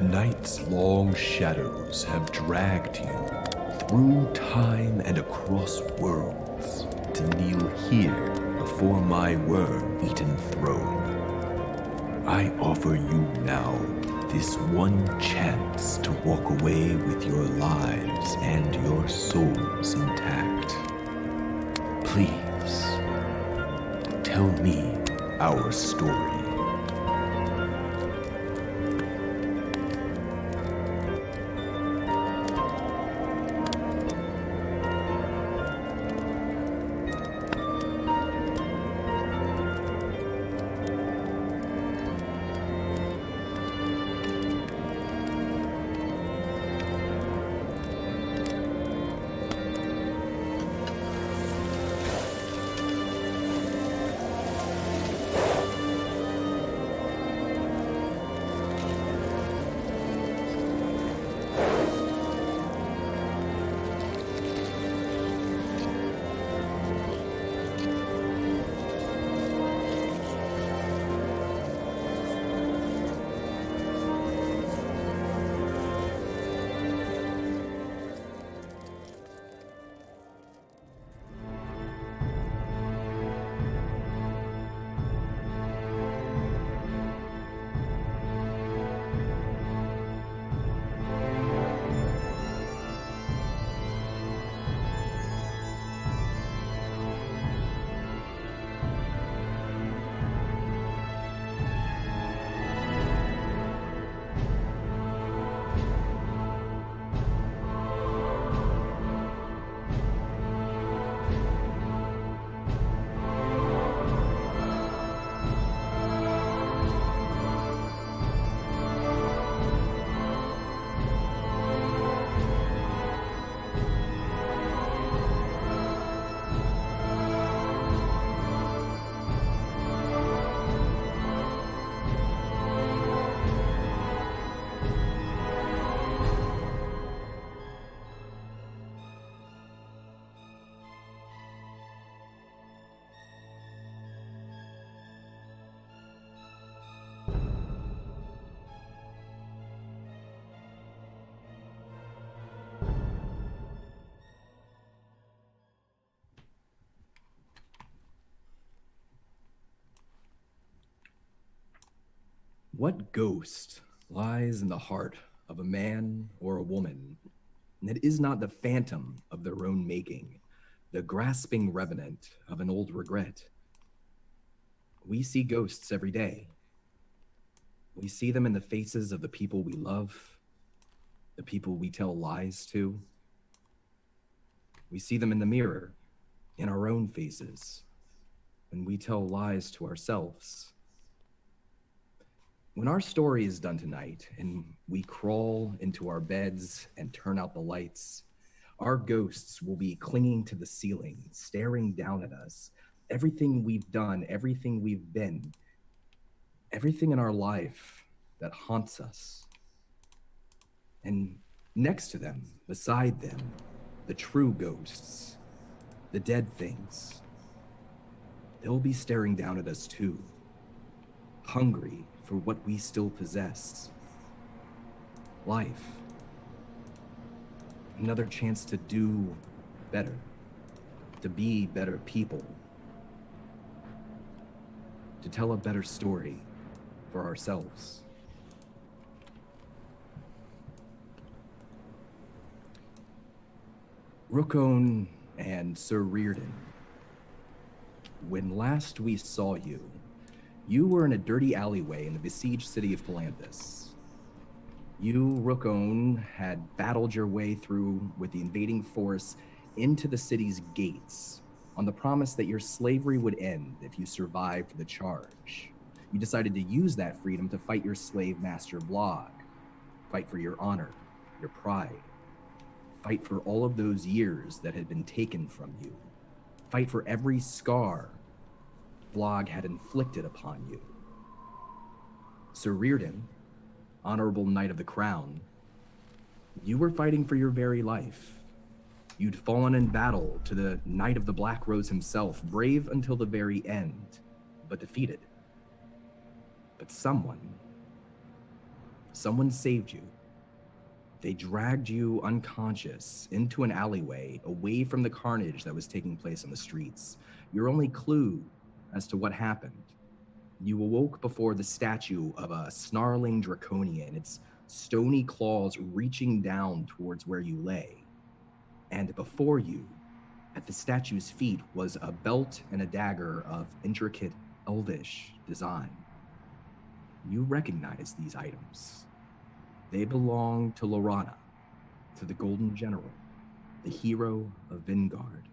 night's long shadows have dragged you through time and across worlds to kneel here before my worm-eaten throne. I offer you now this one chance to walk away with your lives and your souls intact. Please, tell me our story. What ghost lies in the heart of a man or a woman that is not the phantom of their own making, the grasping revenant of an old regret? We see ghosts every day. We see them in the faces of the people we love, the people we tell lies to. We see them in the mirror, in our own faces, when we tell lies to ourselves. When our story is done tonight and we crawl into our beds and turn out the lights, our ghosts will be clinging to the ceiling, staring down at us. Everything we've done, everything we've been, everything in our life that haunts us. And next to them, beside them, the true ghosts, the dead things, they'll be staring down at us too, hungry for what we still possess. Life. Another chance to do better, to be better people, to tell a better story for ourselves. Rookone and Sir Reardon, when last we saw you, you were in a dirty alleyway in the besieged city of Palanthus. You, Rookone, had battled your way through with the invading force into the city's gates on the promise that your slavery would end if you survived the charge. You decided to use that freedom to fight your slave master Vlog, fight for your honor, your pride, fight for all of those years that had been taken from you, fight for every scar Vlog had inflicted upon you. Sir Reardon, Honorable Knight of the Crown, you were fighting for your very life. You'd fallen in battle to the Knight of the Black Rose himself, brave until the very end, but defeated. But someone Someone saved you. They dragged you unconscious into an alleyway away from the carnage that was taking place on the streets. Your only clue as to what happened: you awoke before the statue of a snarling draconian, its stony claws reaching down towards where you lay. And before you, at the statue's feet, was a belt and a dagger of intricate elvish design. You recognize these items. They belong to Lorana, to the Golden General, the hero of Vingard.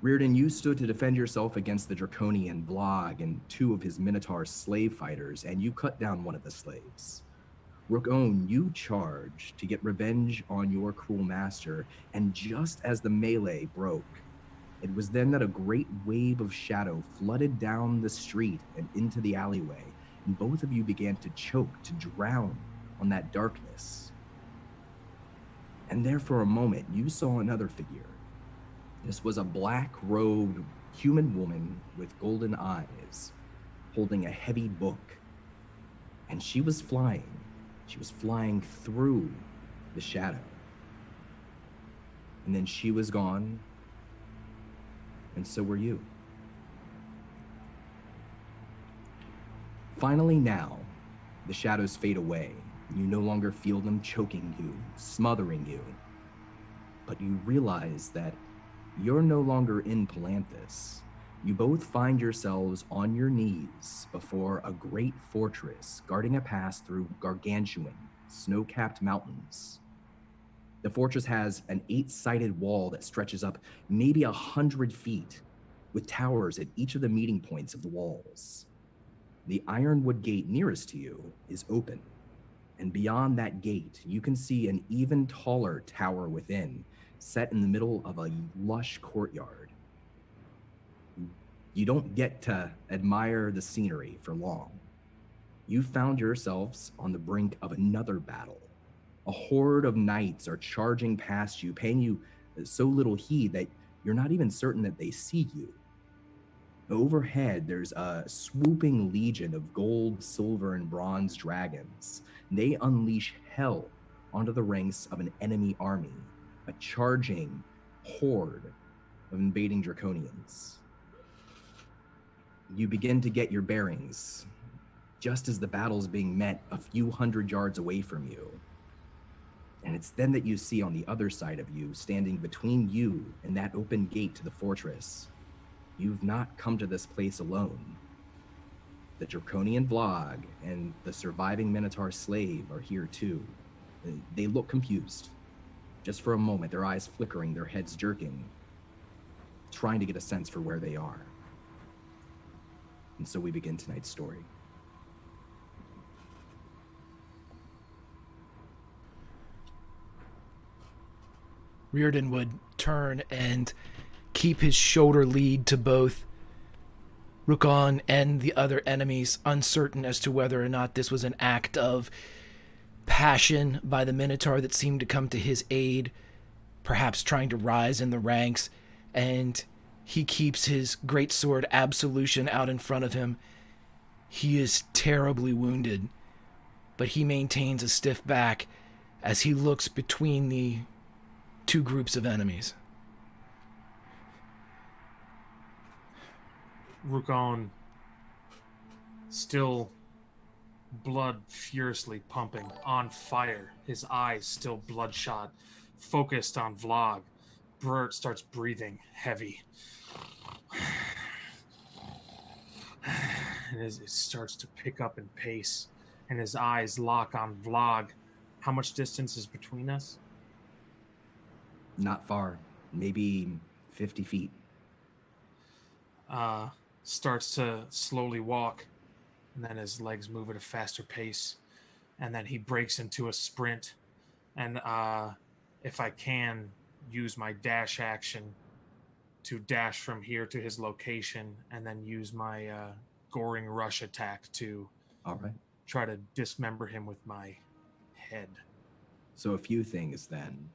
Reardon, you stood to defend yourself against the draconian Vlog and two of his Minotaur slave fighters, and you cut down one of the slaves. Rook-Own, you charged to get revenge on your cruel master, and just as the melee broke, it was then that a great wave of shadow flooded down the street and into the alleyway, and both of you began to choke, to drown on that darkness. And there for a moment, you saw another figure. This was a black-robed human woman with golden eyes, holding a heavy book. And she was flying. She was flying through the shadow. And then she was gone, and so were you. Finally now, the shadows fade away. You no longer feel them choking you, smothering you. But you realize that you're no longer in Palanthas. You both find yourselves on your knees before a great fortress guarding a pass through gargantuan, snow-capped mountains. The fortress has an 8-sided wall that stretches up maybe 100 feet, with towers at each of the meeting points of the walls. The ironwood gate nearest to you is open, and beyond that gate, you can see an even taller tower within, set in the middle of a lush courtyard. You don't get to admire the scenery for long. You found yourselves on the brink of another battle. A horde of knights are charging past you, paying you so little heed that you're not even certain that they see you. Overhead, there's a swooping legion of gold, silver, and bronze dragons. They unleash hell onto the ranks of an enemy army, a charging horde of invading draconians. You begin to get your bearings, just as the battle's being met a few hundred yards away from you. And it's then that you see on the other side of you, standing between you and that open gate to the fortress, you've not come to this place alone. The draconian Vlog and the surviving Minotaur slave are here too. They look confused. Just for a moment, their eyes flickering, their heads jerking, trying to get a sense for where they are. And so we begin tonight's story. Reardon would turn and keep his shoulder lead to both Rook-Own and the other enemies, uncertain as to whether or not this was an act of passion by the Minotaur that seemed to come to his aid, perhaps trying to rise in the ranks, and he keeps his greatsword Absolution out in front of him. He is terribly wounded, but he maintains a stiff back as he looks between the two groups of enemies. Rook-Own, still blood furiously pumping, on fire, his eyes still bloodshot, focused on Vlog. Bert starts breathing heavy. And as it starts to pick up in pace, and his eyes lock on Vlog. How much distance is between us? Not far, maybe 50 feet. Starts to slowly walk, and then his legs move at a faster pace, and then he breaks into a sprint. And if I can, use my dash action to dash from here to his location, and then use my goring rush attack to try to dismember him with my head. So a few things then.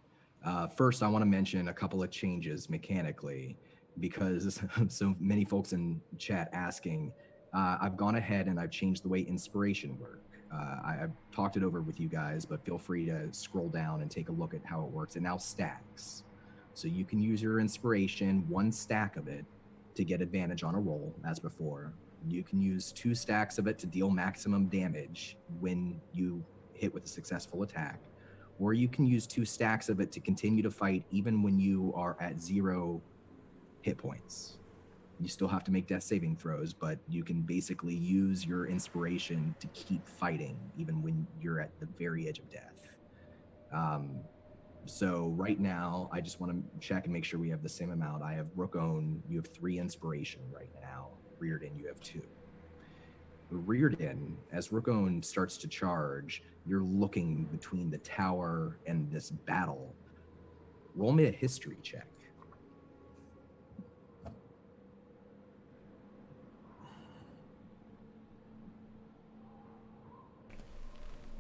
First, I want to mention a couple of changes mechanically, because so many folks in chat asking. I've gone ahead and I've changed the way inspiration work. I've talked it over with you guys, but feel free to scroll down and take a look at how it works. It now stacks. So you can use your inspiration, 1 stack of it, to get advantage on a roll, as before. You can use 2 stacks of it to deal maximum damage when you hit with a successful attack. Or you can use 2 stacks of it to continue to fight even when you are at 0 hit points. You still have to make death saving throws, but you can basically use your inspiration to keep fighting even when you're at the very edge of death. So right now, I just want to check and make sure we have the same amount. I have Rookone, you have 3 inspiration right now. Reardon, you have 2. Reardon, as Rookone starts to charge, you're looking between the tower and this battle. Roll me a history check.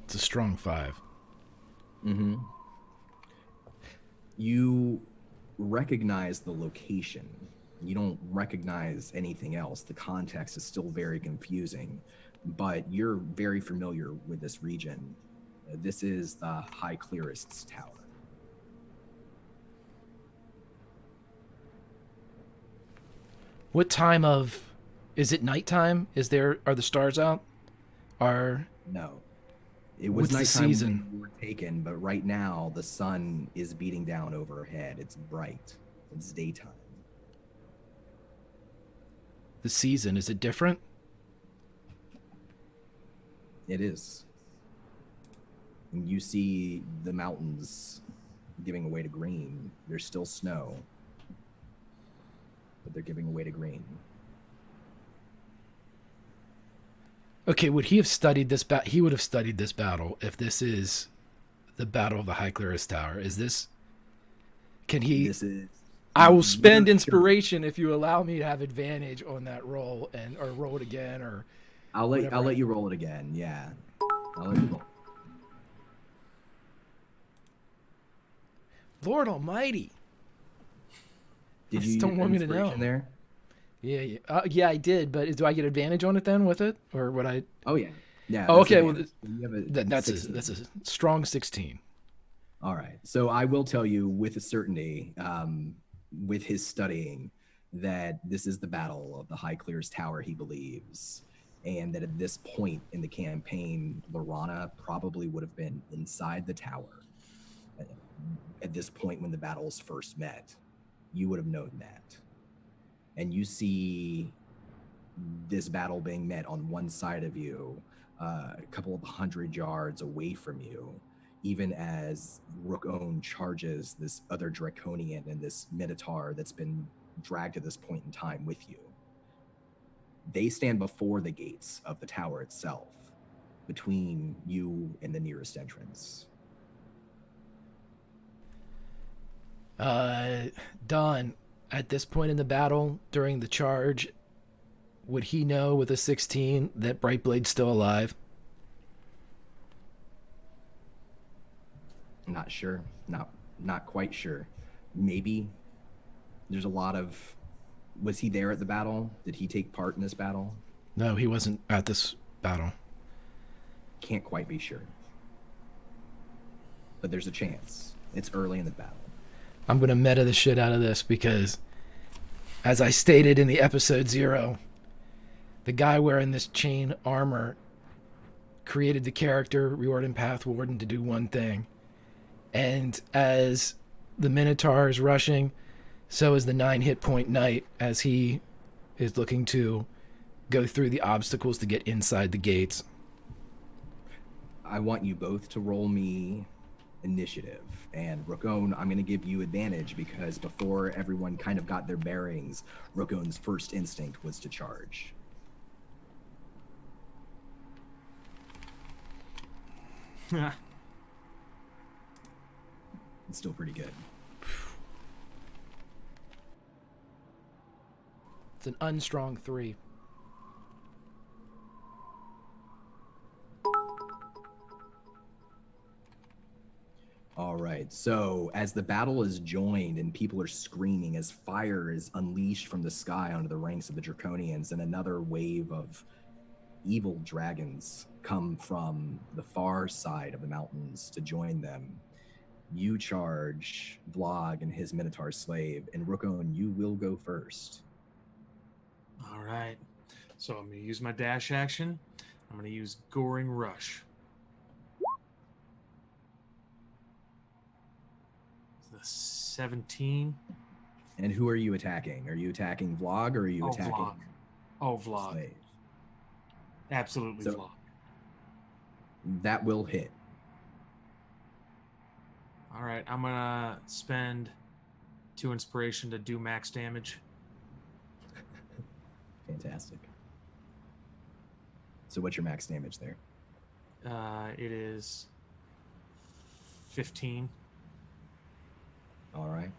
It's a strong 5. Mm-hmm. You recognize the location. You don't recognize anything else. The context is still very confusing, but you're very familiar with this region. This is the High Clearist's tower. What time of... Is it nighttime? Are the stars out? No. It was What's the nighttime season? when you were taken, but right now the sun is beating down overhead. It's bright. It's daytime. The season, is it different? It is. And you see the mountains giving way to green. There's still snow, but they're giving way to green. Okay, would he have studied this he would have studied this battle if this is the Battle of the High Clearest Tower. Is this... Can he... This is... I will spend inspiration if you allow me to have advantage on that roll, or roll it again, or... I'll let you roll it again, yeah. I'll let you roll. Lord Almighty. Did you just don't use want me to know. inspiration there? Yeah, I did. But do I get advantage on it then with it, or would I? Oh yeah, yeah. Oh, okay. Well, you have that's a strong 16. All right. So I will tell you with a certainty, with his studying, that this is the battle of the High Clear's Tower, he believes, and that at this point in the campaign, Lorana probably would have been inside the tower. At this point when the battles first met, you would have known that. And you see this battle being met on one side of you, a couple of 100 yards away from you, even as Rookone charges this other Draconian and this Minotaur that's been dragged to this point in time with you. They stand before the gates of the tower itself, between you and the nearest entrance. Don, at this point in the battle, during the charge, would he know with a 16 that Brightblade's still alive? Not sure. Not quite sure. Maybe. There's a lot of... Was he there at the battle? Did he take part in this battle? No, he wasn't at this battle. Can't quite be sure. But there's a chance. It's early in the battle. I'm going to meta the shit out of this because, as I stated in the episode 0, the guy wearing this chain armor created the character Riordan Pathwarden to do one thing. And as the Minotaur is rushing, so is the 9 hit point knight as he is looking to go through the obstacles to get inside the gates. I want you both to roll me initiative. And Rookone, I'm going to give you advantage because before everyone kind of got their bearings, Rookone's first instinct was to charge. It's still pretty good. It's an unstrong 3. All right, so as the battle is joined and people are screaming, as fire is unleashed from the sky onto the ranks of the Draconians, and another wave of evil dragons come from the far side of the mountains to join them, you charge Vlog and his Minotaur slave, and Rookon, you will go first. All right. So I'm going to use my dash action. I'm going to use Goring Rush. The 17. And who are you attacking? Are you attacking Vlog or are you attacking Vlog. Oh, Vlog. slave? Absolutely So- Vlog. That will hit. All right. I'm going to spend 2 inspiration to do max damage. Fantastic. So what's your max damage there? It is 15. All right.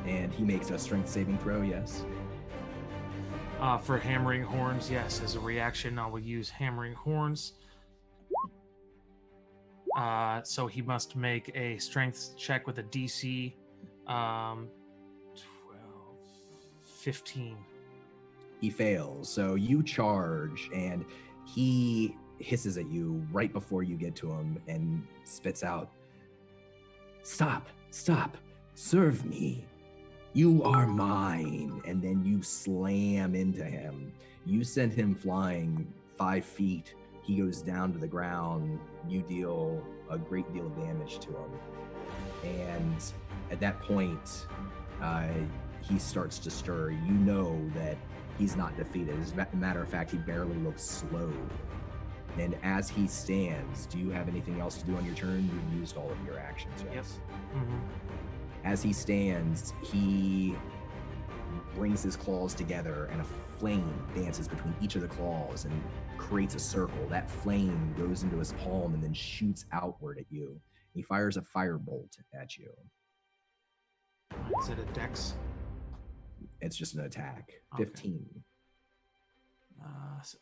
And he makes a strength saving throw, yes? For Hammering Horns, yes. As a reaction, I will use Hammering Horns. So he must make a strength check with a DC 12, 15. He fails. So you charge, and he hisses at you right before you get to him and spits out, "Stop, stop, serve me. You are mine." And then you slam into him. You send him flying 5 feet. He goes down to the ground. You deal a great deal of damage to him. And at that point, he starts to stir. You know that he's not defeated. As a matter of fact, he barely looks slowed. And as he stands, do you have anything else to do on your turn? You've used all of your actions, yes? Yep. Mm-hmm. As he stands, he brings his claws together and a flame dances between each of the claws and creates a circle. That flame goes into his palm and then shoots outward at you. He fires a firebolt at you. Is it a dex? It's just an attack. Okay. 15.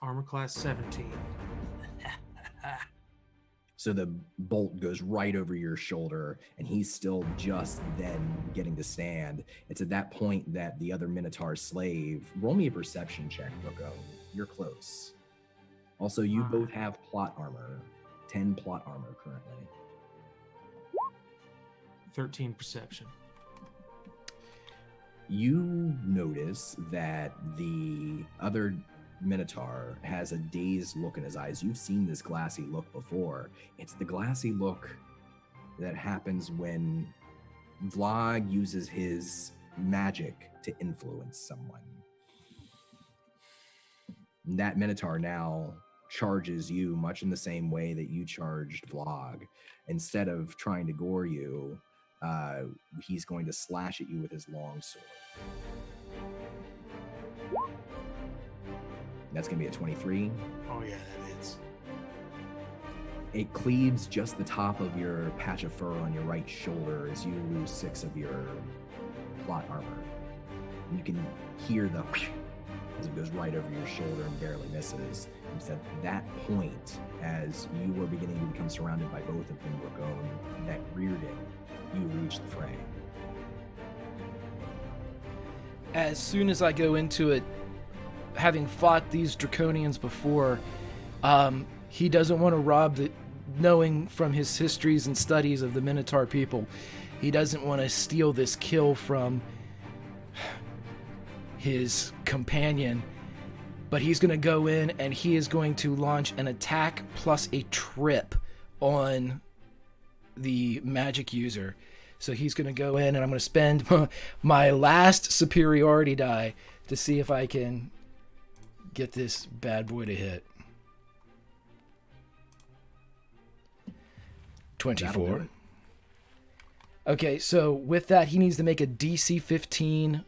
Armor class 17. So the bolt goes right over your shoulder, and he's still just then getting to stand. It's at that point that the other Minotaur slave, roll me a perception check, Roko. You're close. Also, you both have plot armor, 10 plot armor currently. 13 perception. You notice that the other Minotaur has a dazed look in his eyes. You've seen this glassy look before. It's the glassy look that happens when Vlog uses his magic to influence someone. That Minotaur now charges you much in the same way that you charged Vlog. Instead of trying to gore you, he's going to slash at you with his long sword. That's going to be a 23. Oh, yeah, that is. It cleaves just the top of your patch of fur on your right shoulder as you lose 6 of your plot armor. And you can hear the as it goes right over your shoulder and barely misses. It's at that point, as you were beginning to become surrounded by both of them, Rokon, that Reardon, you reach the fray. As soon as I go into it, having fought these draconians before, he doesn't want to rob the, knowing from his histories and studies of the Minotaur people, he doesn't want to steal this kill from his companion, but he's going to go in and he is going to launch an attack plus a trip on the magic user. So he's going to go in and I'm going to spend my last superiority die to see if I can get this bad boy to hit. 24. Okay, so with that, he needs to make a DC 15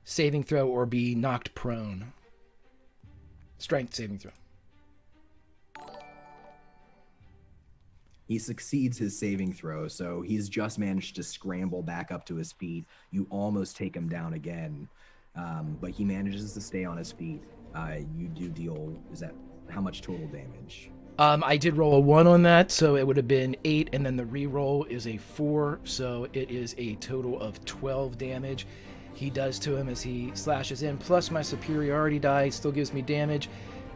saving throw or be knocked prone. Strength saving throw. He succeeds his saving throw, so he's just managed to scramble back up to his feet. You almost take him down again, but he manages to stay on his feet. You do deal, is that how much total damage? I did roll a 1 on that, so it would have been 8, and then the re-roll is a 4, so it is a total of 12 damage. he does to him as he slashes in, plus my superiority die still gives me damage.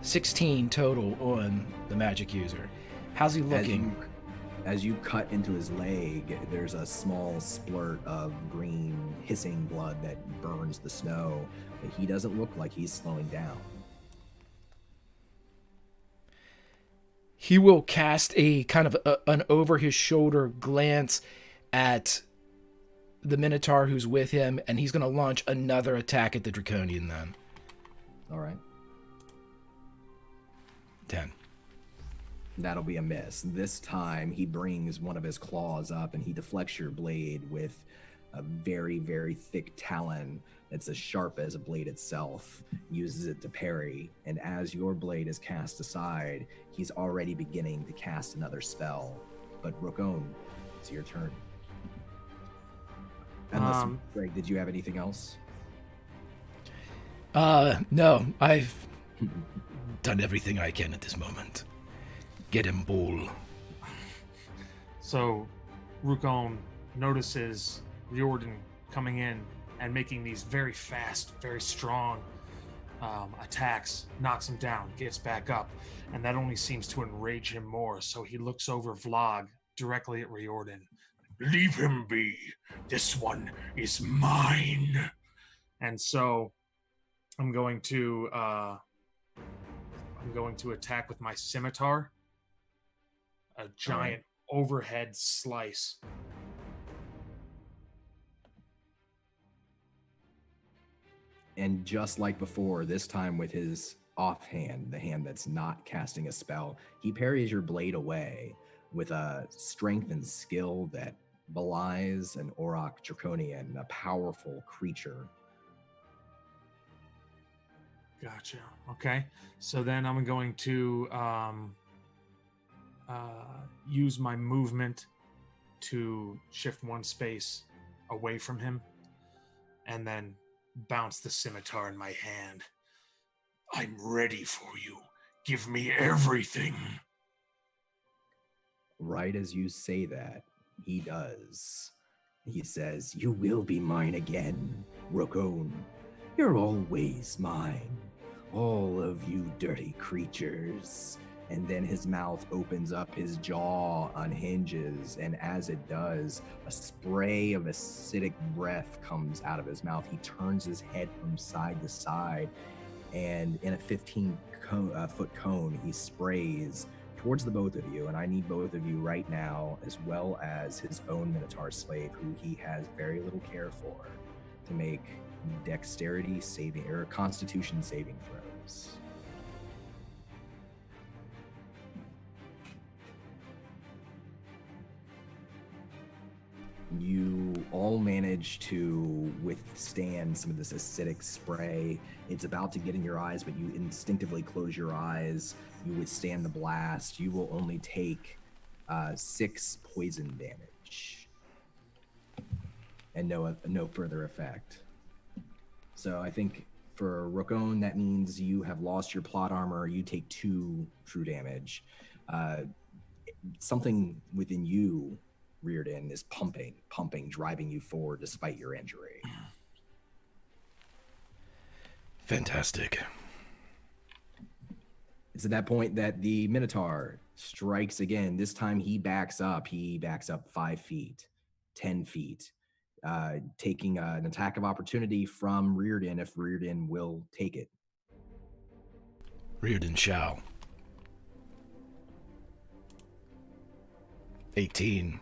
16 total on the magic user. How's he looking? As you cut into his leg, there's a small splurt of green hissing blood that burns the snow, but he doesn't look like he's slowing down. He will cast a kind of an over his shoulder glance at the Minotaur who's with him, and he's going to launch another attack at the Draconian then. All right. 10. That'll be a miss. This time he brings one of his claws up and he deflects your blade with a very, very thick talon that's as sharp as a blade itself, uses it to parry, and as your blade is cast aside, he's already beginning to cast another spell. But Rokon, it's your turn. Unless, Greg, did you have anything else? No, I've done everything I can at this moment. Get him, Bull. So, Rukon notices Riordan coming in and making these very fast, very strong attacks, knocks him down, gets back up, and that only seems to enrage him more. So he looks over Vlog directly at Riordan. Leave him be. This one is mine. And so I'm going to attack with my scimitar. A giant overhead slice. And just like before, this time with his offhand, the hand that's not casting a spell, he parries your blade away with a strength and skill that belies an Auroch Draconian, a powerful creature. Gotcha. Okay. So then I'm going to use my movement to shift one space away from him and then bounce the scimitar in my hand. I'm ready for you. Give me everything. Right as you say that, he does. He says, "You will be mine again, Rokon. You're always mine. All of you dirty creatures." And then his mouth opens up, his jaw unhinges, and as it does, a spray of acidic breath comes out of his mouth. He turns his head from side to side, and in a 15-foot cone, he sprays towards the both of you, and I need both of you right now, as well as his own Minotaur slave, who he has very little care for, to make dexterity saving or constitution saving throws. You all manage to withstand some of this acidic spray. It's about to get in your eyes, but you instinctively close your eyes. You withstand the blast. You will only take 6 poison damage and no further effect. So I think for Rokon, that means you have lost your plot armor. You take 2 true damage. Something within you, Riordan, is pumping, driving you forward despite your injury. Fantastic. It's at that point that the Minotaur strikes again. This time he backs up. He backs up 5 feet, 10 feet, taking an attack of opportunity from Riordan if Riordan will take it. Riordan shall. 18.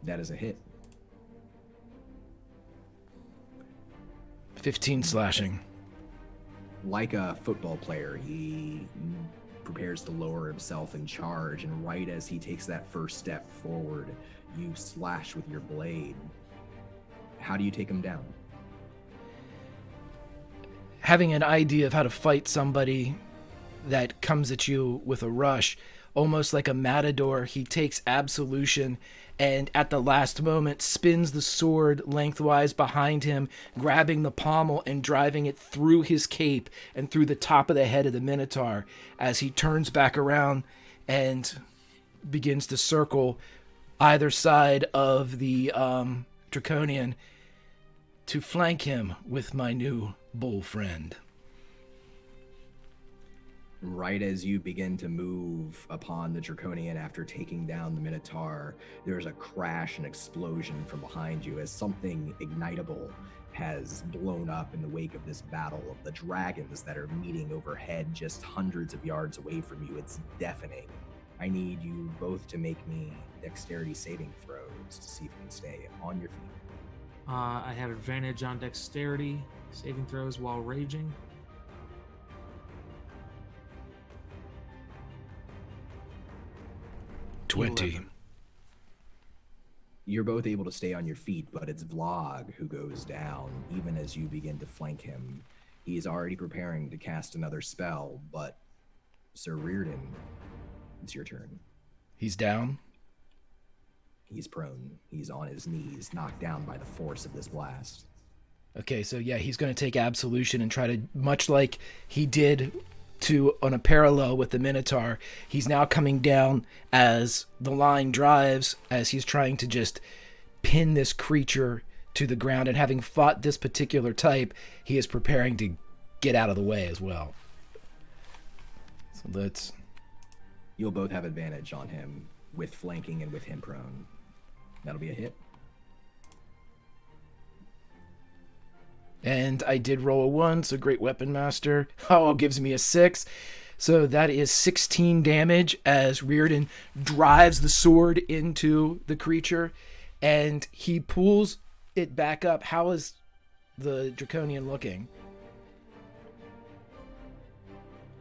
That is a hit. 15 slashing. Like a football player, he prepares to lower himself and charge, and right as he takes that first step forward, you slash with your blade. How do you take him down? Having an idea of how to fight somebody that comes at you with a rush, almost like a matador, he takes absolution and at the last moment spins the sword lengthwise behind him, grabbing the pommel and driving it through his cape and through the top of the head of the Minotaur as he turns back around and begins to circle either side of the Draconian, to flank him with my new bull friend. Right as you begin to move upon the Draconian after taking down the Minotaur, there's a crash and explosion from behind you as something ignitable has blown up in the wake of this battle of the dragons that are meeting overhead just hundreds of yards away from you. It's deafening. I need you both to make me dexterity saving throws to see if you can stay on your feet. I have advantage on dexterity saving throws while raging. $20. You're both able to stay on your feet, but it's Vlog who goes down even as you begin to flank him. He's already preparing to cast another spell, but Sir Reardon, it's your turn. He's down? He's prone. He's on his knees, knocked down by the force of this blast. Okay, so yeah, he's going to take Absolution and try to, much like he did on a parallel with the Minotaur, he's now coming down as the line drives, as he's trying to just pin this creature to the ground. And having fought this particular type, he is preparing to get out of the way as well. So let's... You'll both have advantage on him with flanking and with him prone. That'll be a hit. And I did roll a 1, so Great Weapon Master. Oh, gives me a 6. So that is 16 damage as Reardon drives the sword into the creature, and he pulls it back up. How is the Draconian looking?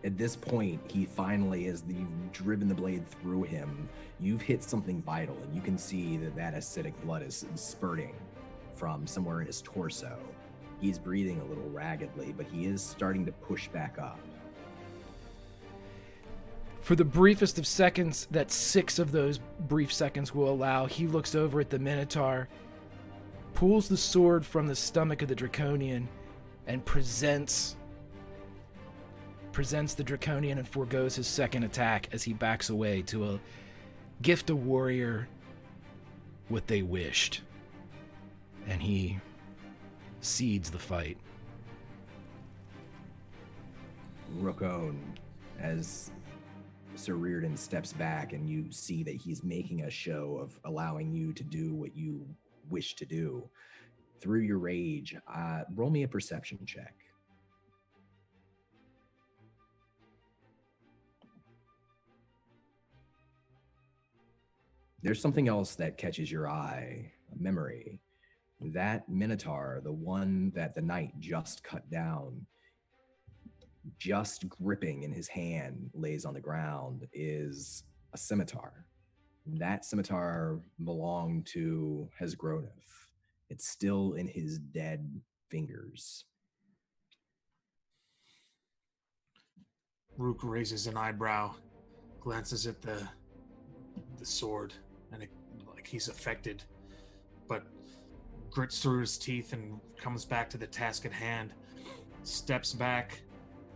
At this point, he finally, as you've driven the blade through him, you've hit something vital, and you can see that acidic blood is spurting from somewhere in his torso. He's breathing a little raggedly, but he is starting to push back up. For the briefest of seconds, that 6 of those brief seconds will allow, he looks over at the Minotaur, pulls the sword from the stomach of the Draconian, and presents the Draconian and forgoes his second attack as he backs away to gift a warrior what they wished. And he cedes the fight. Rookone, as Sir Reardon steps back and you see that he's making a show of allowing you to do what you wish to do. Through your rage, roll me a perception check. There's something else that catches your eye, a memory. That Minotaur, the one that the knight just cut down, just gripping in his hand, lays on the ground, is a scimitar. That scimitar belonged to Hesgrodeth. It's still in his dead fingers. Rook raises an eyebrow, glances at the sword, and like he's affected, but grits through his teeth and comes back to the task at hand, steps back,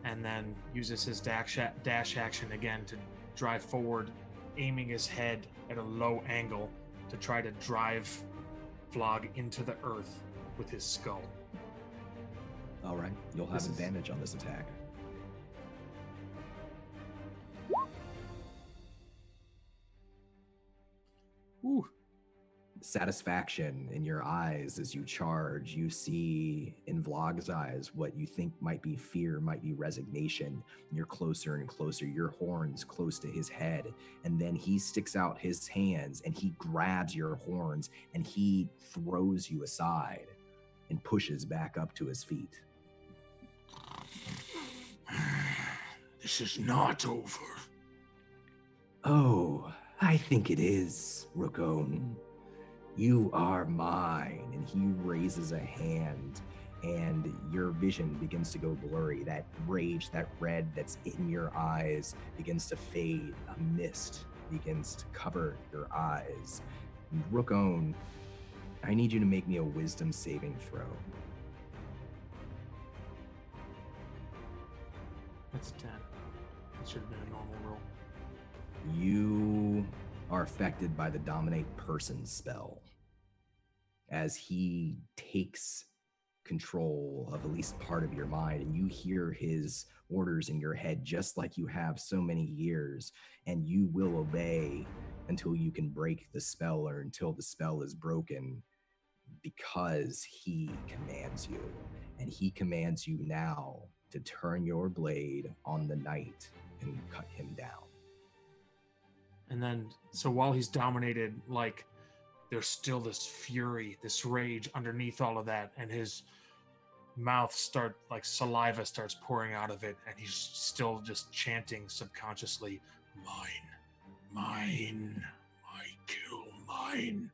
and then uses his dash action again to drive forward, aiming his head at a low angle to try to drive Vlog into the earth with his skull. All right, you'll have advantage on this attack. Ooh. Satisfaction in your eyes as you charge. You see in Vlog's eyes what you think might be fear, might be resignation. You're closer and closer, your horns close to his head, and then he sticks out his hands and he grabs your horns and he throws you aside and pushes back up to his feet. This is not over. Oh, I think it is, Rookone. You are mine. And he raises a hand and your vision begins to go blurry. That rage, that red that's in your eyes begins to fade. A mist begins to cover your eyes. Rookone, I need you to make me a wisdom saving throw. That's a 10. That should have been a normal roll. You are affected by the Dominate Person spell as he takes control of at least part of your mind, and you hear his orders in your head just like you have so many years, and you will obey until you can break the spell or until the spell is broken, because he commands you. And he commands you now to turn your blade on the knight and cut him down. And then, so while he's dominated, like, there's still this fury, this rage underneath all of that, and his mouth saliva starts pouring out of it, and he's still just chanting subconsciously, mine, mine, my kill, mine.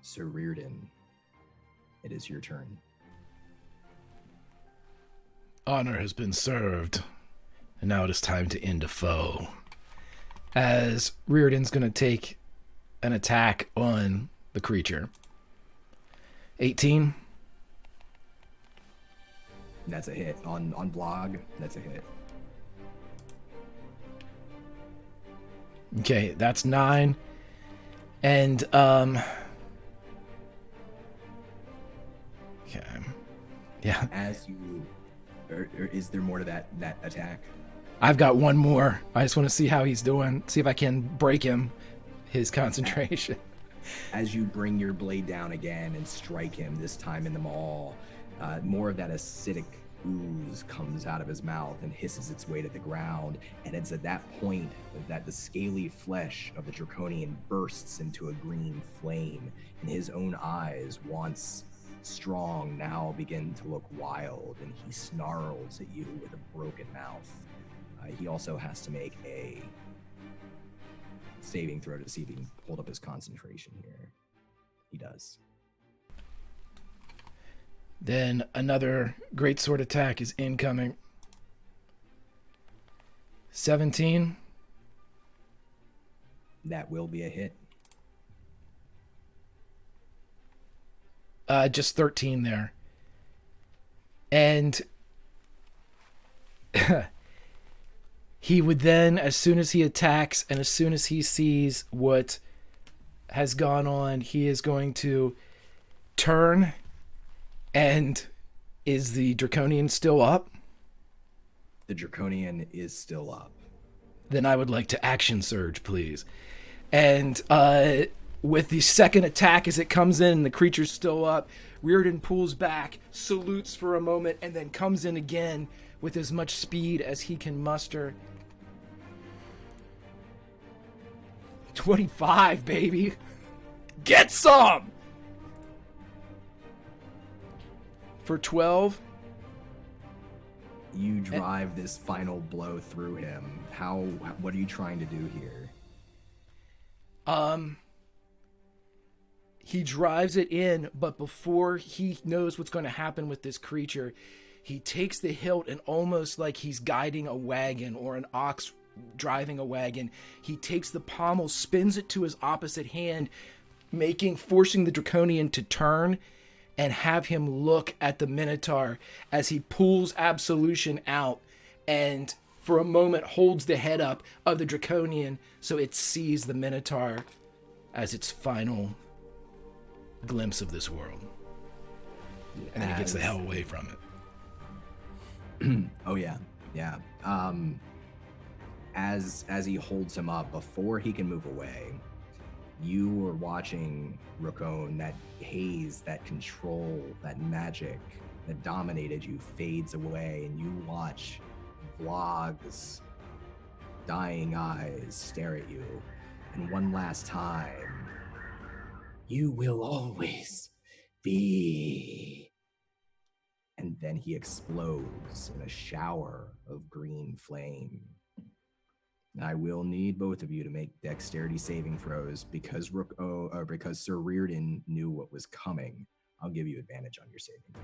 Sir Reardon, it is your turn. Honor has been served, and now it is time to end a foe. As Reardon's going to take an attack on the creature. 18. That's a hit. On blog, that's a hit. Okay, that's 9. And, okay. Yeah. As you... Or is there more to that attack? I've got one more. I just want to see how he's doing. See if I can break his concentration. As you bring your blade down again and strike him, this time in the maw, more of that acidic ooze comes out of his mouth and hisses its way to the ground. And it's at that point that the scaly flesh of the Draconian bursts into a green flame, and his own eyes, once strong, now begin to look wild, and he snarls at you with a broken mouth. He also has to make a saving throw to see if he can hold up his concentration here. He does. Then another great sword attack is incoming. 17. That will be a hit. Just 13 there. And he would then, as soon as he attacks and as soon as he sees what has gone on, he is going to turn. And is the Draconian still up? The Draconian is still up. Then I would like to action surge, please. And with the second attack, as it comes in and the creature's still up, Reardon pulls back, salutes for a moment, and then comes in again with as much speed as he can muster. 25, baby. Get some! For 12. You drive this final blow through him. What are you trying to do here? He drives it in, but before he knows what's going to happen with this creature, he takes the hilt and, almost like he's guiding a wagon or an ox driving a wagon, he takes the pommel, spins it to his opposite hand, forcing the Draconian to turn and have him look at the Minotaur as he pulls Absolution out and for a moment holds the head up of the Draconian so it sees the Minotaur as its final glimpse of this world. And then he gets the hell away from it. Oh yeah. As he holds him up, before he can move away, you are watching Rokon, that haze, that control, that magic that dominated you fades away, and you watch Vlog's dying eyes stare at you. And one last time, you will always be. And then he explodes in a shower of green flame. I will need both of you to make dexterity saving throws because Sir Reardon knew what was coming. I'll give you advantage on your saving throw.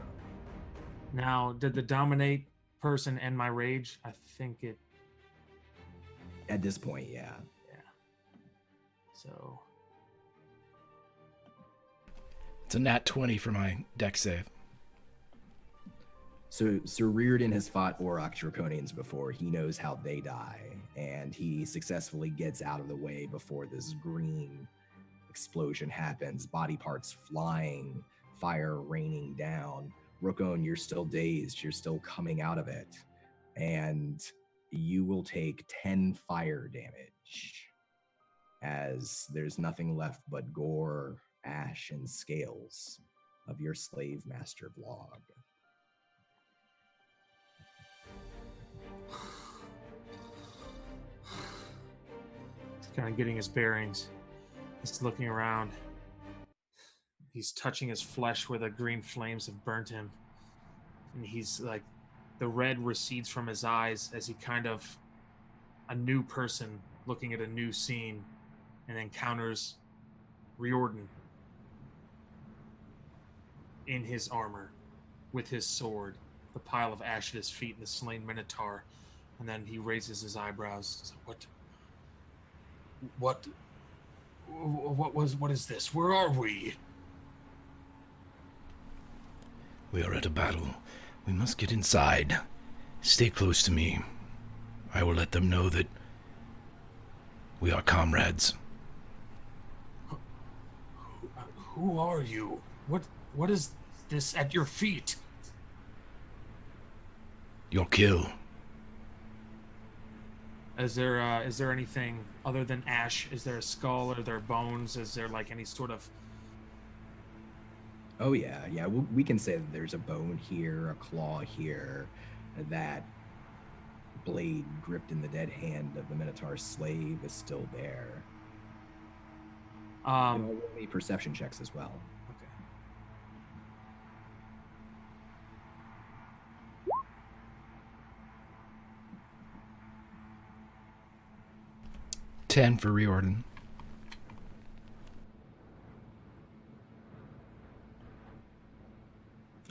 Now, did the dominate person end my rage? I think it... At this point, yeah. So... It's a nat 20 for my dex save. So Sir Reardon has fought Auroch Draconians before. He knows how they die, and he successfully gets out of the way before this green explosion happens. Body parts flying fire raining down. Rookon, you're still dazed. You're still coming out of it. And you will take 10 fire damage as there's nothing left but gore, ash, and scales of your slave master Vlog. He's kind of getting his bearings. He's looking around. He's touching his flesh where the green flames have burnt him. And he's like, the red recedes from his eyes as he kind of, a new person looking at a new scene, and encounters Riordan in his armor with his sword, the pile of ash at his feet, and the slain minotaur. And then he raises his eyebrows. What is this? Where are we? We are at a battle. We must get inside. Stay close to me. I will let them know that we are comrades. Who are you? What is this at your feet? Your kill. Is there anything other than ash? Is there a skull? Are there bones? Is there like any sort of... Oh yeah. We can say that there's a bone here, a claw here, that blade gripped in the dead hand of the Minotaur slave is still there. Roll me perception checks as well. Okay. Ten for Riordan.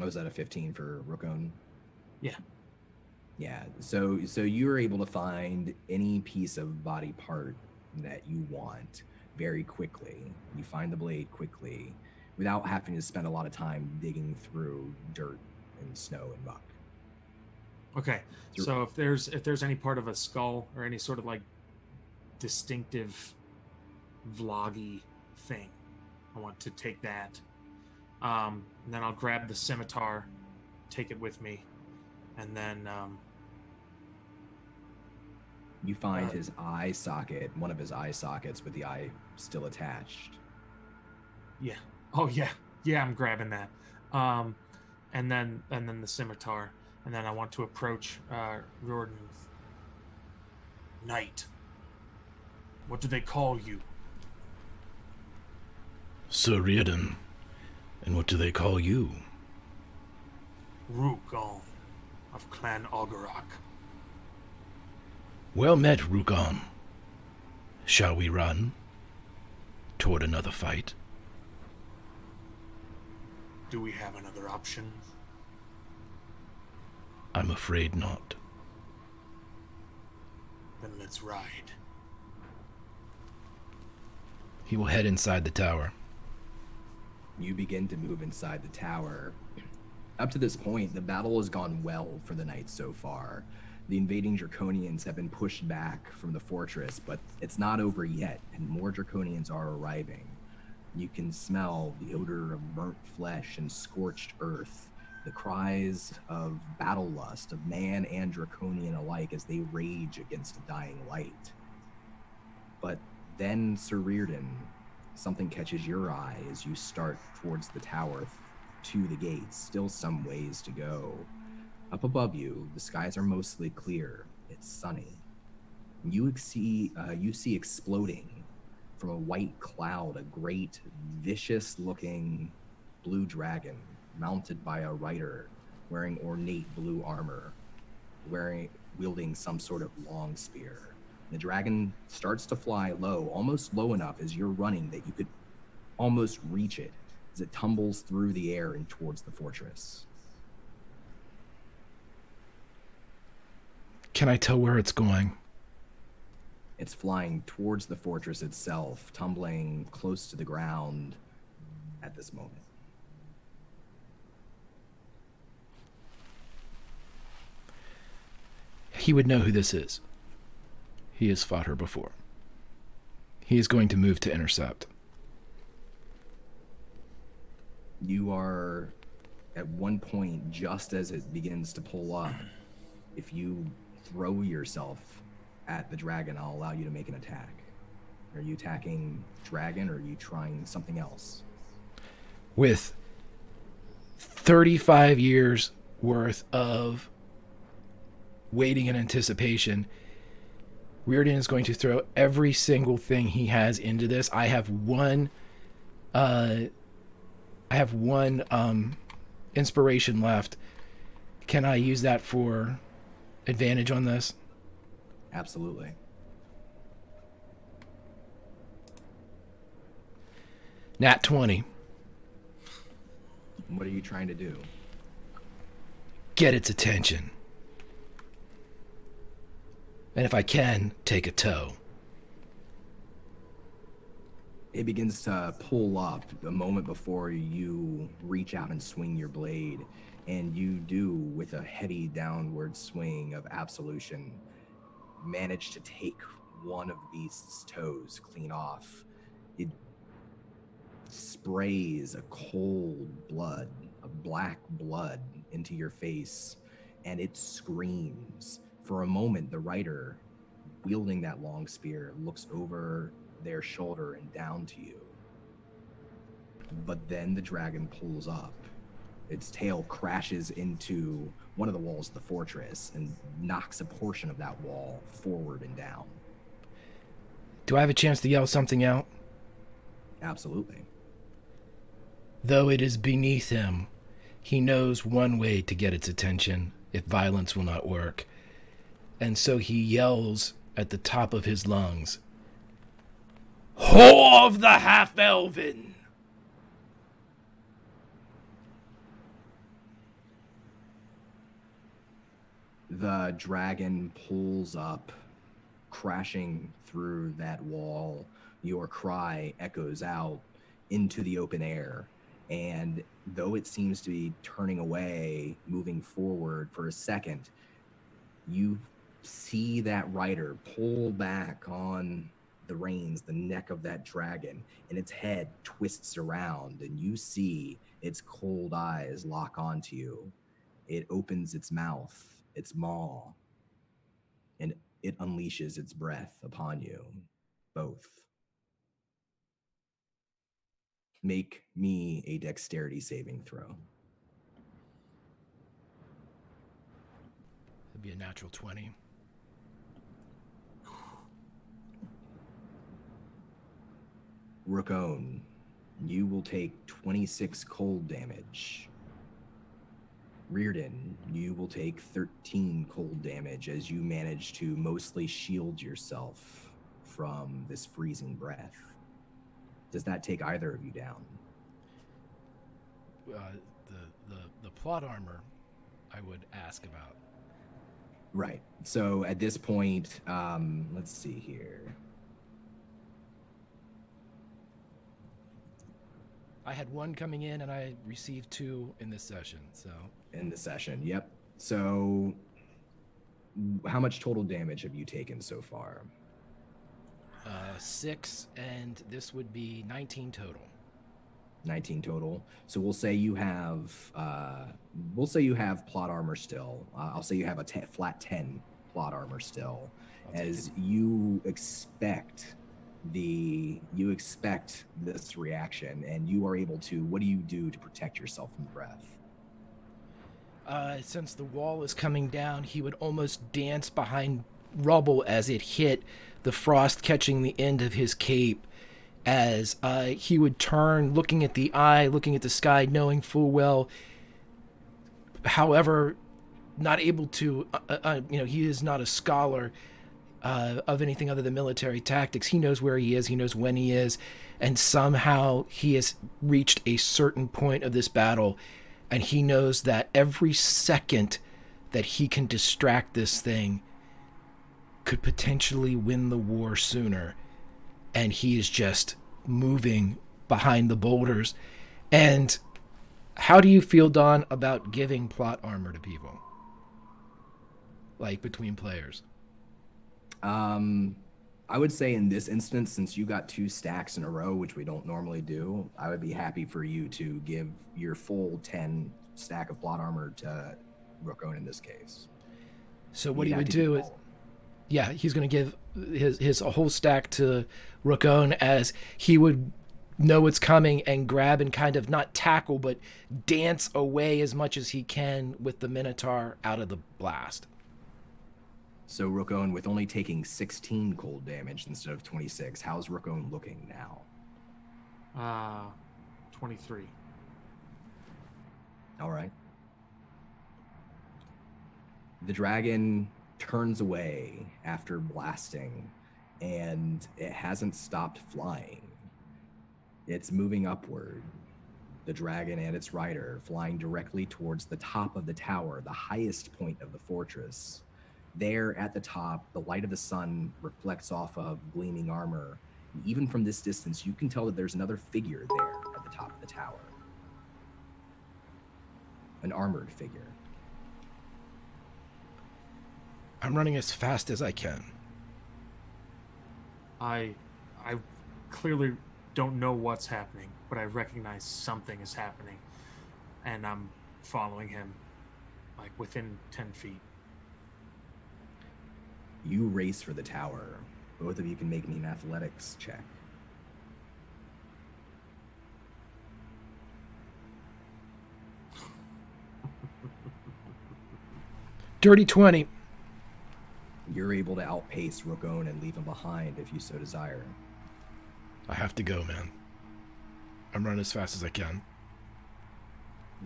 Oh, is that a 15 for Rookon? Yeah. Yeah. So you're able to find any piece of body part that you want very quickly. You find the blade quickly without having to spend a lot of time digging through dirt and snow and muck. Okay. So if there's any part of a skull or any sort of like distinctive vloggy thing, I want to take that. And then I'll grab the scimitar, take it with me, and then you find his eye socket, one of his eye sockets with the eye still attached. Yeah. Oh yeah. Yeah, I'm grabbing that. And then the scimitar, and then I want to approach Riordan. Knight. What do they call you? Sir Riordan. And what do they call you? Rukon of Clan Augurak. Well met, Rukon. Shall we run toward another fight? Do we have another option? I'm afraid not. Then let's ride. He will head inside the tower. You begin to move inside the tower. Up to this point, the battle has gone well for the knights so far. The invading Draconians have been pushed back from the fortress, but it's not over yet, and more Draconians are arriving. You can smell the odor of burnt flesh and scorched earth, the cries of battle lust of man and Draconian alike as they rage against a dying light. But then, Sir Riordan, something catches your eye as you start towards the tower to the gates, still some ways to go. Up above you, the skies are mostly clear. It's sunny. You see exploding from a white cloud, a great, vicious-looking blue dragon mounted by a rider wearing ornate blue armor, wielding some sort of long spear. The dragon starts to fly low, almost low enough as you're running that you could almost reach it as it tumbles through the air and towards the fortress. Can I tell where it's going? It's flying towards the fortress itself, tumbling close to the ground at this moment. He would know who this is. He has fought her before. He is going to move to intercept. You are at one point, just as it begins to pull up, if you throw yourself at the dragon, I'll allow you to make an attack. Are you attacking dragon or are you trying something else? With 35 years worth of waiting and anticipation, Reardon is going to throw every single thing he has into this. I have one inspiration left. Can I use that for advantage on this? Absolutely. Nat 20. What are you trying to do? Get its attention. And if I can, take a toe. It begins to pull up a moment before you reach out and swing your blade. And you do, with a heavy downward swing of absolution, manage to take one of the beast's toes clean off. It sprays a cold blood, a black blood, into your face, and it screams. For a moment, the rider wielding that long spear looks over their shoulder and down to you. But then the dragon pulls up. Its tail crashes into one of the walls of the fortress and knocks a portion of that wall forward and down. Do I have a chance to yell something out? Absolutely. Though it is beneath him, he knows one way to get its attention if violence will not work. And so he yells at the top of his lungs, "Whore of the half-elven!" The dragon pulls up, crashing through that wall. Your cry echoes out into the open air. And though it seems to be turning away, moving forward for a second, you see that rider pull back on the reins, the neck of that dragon, and its head twists around, and you see its cold eyes lock onto you. It opens its mouth, its maw, and it unleashes its breath upon you, both. Make me a dexterity saving throw. It'd be a natural 20. Rookone, you will take 26 cold damage. Reardon, you will take 13 cold damage as you manage to mostly shield yourself from this freezing breath. Does that take either of you down? The plot armor, I would ask about. Right. So at this point, let's see here. I had one coming in, and I received 2 in this session. So In the session, yep. So how much total damage have you taken so far? 6, and this would be 19 total. 19 total. So we'll say you have plot armor still. I'll say you have a flat 10 plot armor still, as you expect this reaction, and you are able to. What do you do to protect yourself from the breath? Since the wall is coming down, he would almost dance behind rubble as it hit, the frost catching the end of his cape, as he would turn, looking at the eye, looking at the sky, knowing full well, however, not able to, he is not a scholar of anything other than military tactics. He knows where he is, he knows when he is, and somehow he has reached a certain point of this battle, and he knows that every second that he can distract this thing could potentially win the war sooner. And he is just moving behind the boulders. And how do you feel, Don, about giving plot armor to people? Like between players? I I would say in this instance, since you got 2 stacks in a row, which we don't normally do, I would be happy for you to give your full 10 stack of plot armor to Rookon in this case. So what You'd he have would to do give is, all. yeah, he's going to give his a whole stack to Rookon as he would know what's coming and grab and kind of not tackle but dance away as much as he can with the Minotaur out of the blast. So Rookon, with only taking 16 cold damage instead of 26, how's Rookon looking now? 23. All right. The dragon turns away after blasting, and it hasn't stopped flying. It's moving upward. The dragon and its rider flying directly towards the top of the tower, the highest point of the fortress. There at the top, the light of the sun reflects off of gleaming armor. And even from this distance, you can tell that there's another figure there at the top of the tower. An armored figure. I'm running as fast as I can. I clearly don't know what's happening, but I recognize something is happening, and I'm following him, like within 10 feet. You race for the tower. Both of you can make me an athletics check. Dirty 20. You're able to outpace Rookon and leave him behind if you so desire. I have to go, man. I'm running as fast as I can.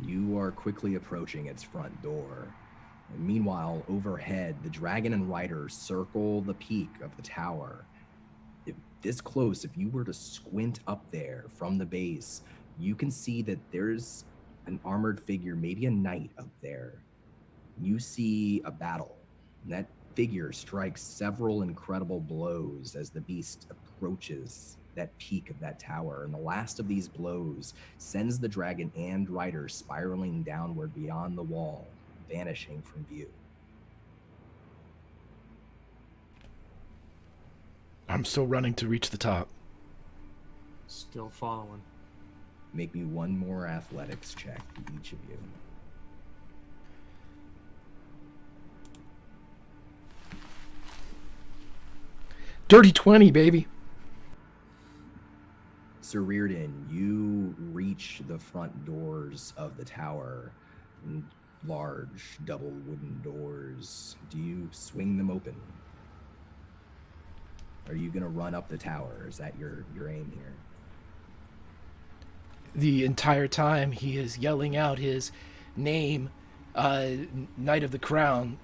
You are quickly approaching its front door. And meanwhile, overhead, the dragon and rider circle the peak of the tower. If this close, if you were to squint up there from the base, you can see that there's an armored figure, maybe a knight up there. You see a battle. And that figure strikes several incredible blows as the beast approaches that peak of that tower. And the last of these blows sends the dragon and rider spiraling downward beyond the wall, vanishing from view. I'm still running to reach the top. Still following. Make me one more athletics check, each of you. Dirty 20, baby. Sir Reardon, you reach the front doors of the tower. Large, double wooden doors. Do you swing them open? Are you going to run up the tower? Is that your aim here? The entire time he is yelling out his name, Knight of the Crown.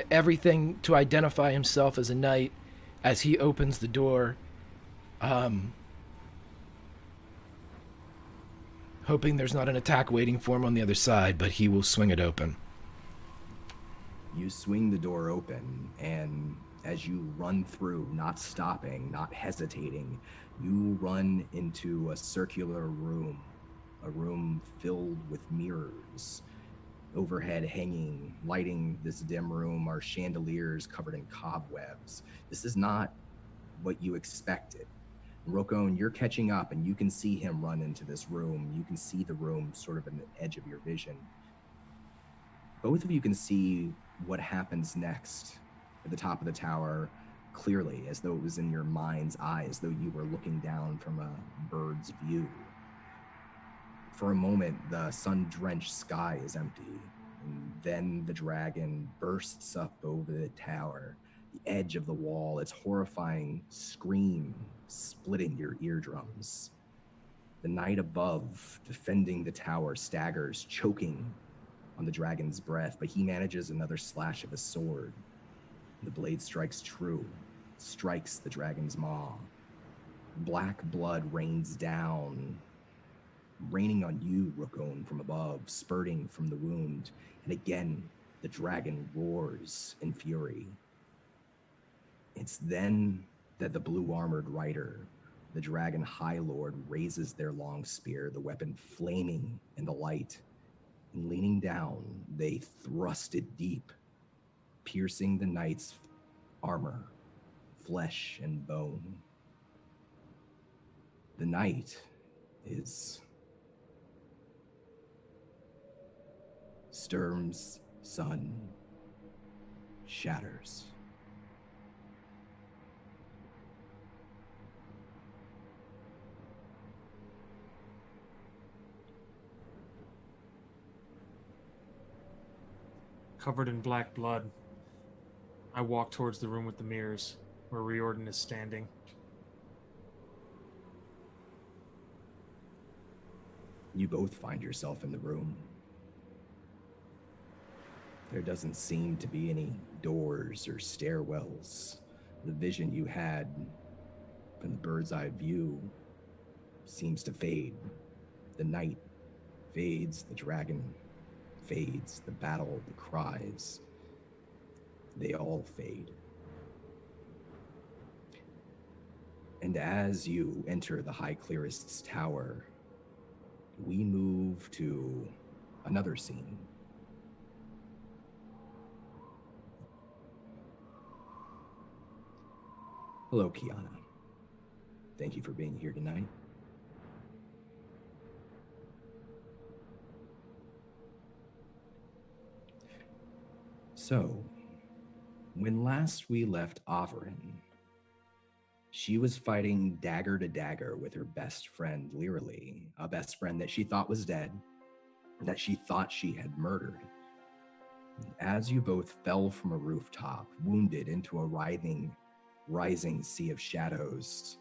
Everything to identify himself as a knight as he opens the door. Hoping there's not an attack waiting for him on the other side, but he will swing it open. You swing the door open, and as you run through, not stopping, not hesitating, you run into a circular room, a room filled with mirrors. Overhead hanging, lighting this dim room are chandeliers covered in cobwebs. This is not what you expected. Rookon, you're catching up and you can see him run into this room. You can see the room sort of in the edge of your vision. Both of you can see what happens next at the top of the tower clearly, as though it was in your mind's eye, as though you were looking down from a bird's view. For a moment, the sun-drenched sky is empty, and then the dragon bursts up over the tower, the edge of the wall, its horrifying scream splitting your eardrums. The knight above, defending the tower, staggers, choking on the dragon's breath, but he manages another slash of his sword. The blade strikes true, strikes the dragon's maw. Black blood rains down, raining on you, Rookon, from above, spurting from the wound. And again, the dragon roars in fury. It's then that the blue-armored rider, the dragon High Lord, raises their long spear, the weapon flaming in the light. And leaning down, they thrust it deep, piercing the knight's armor, flesh and bone. The night is Sturm's sun shatters. Covered in black blood, I walk towards the room with the mirrors, where Riordan is standing. You both find yourself in the room. There doesn't seem to be any doors or stairwells. The vision you had from the bird's eye view seems to fade. The night fades, the dragon fades, the battle, the cries, they all fade. And as you enter the High Clerist's tower, we move to another scene. Hello, Kiana. Thank you for being here tonight. So, when last we left Averin, she was fighting dagger to dagger with her best friend, Leerly, a best friend that she thought was dead, that she thought she had murdered. As you both fell from a rooftop, wounded into a rising sea of shadows,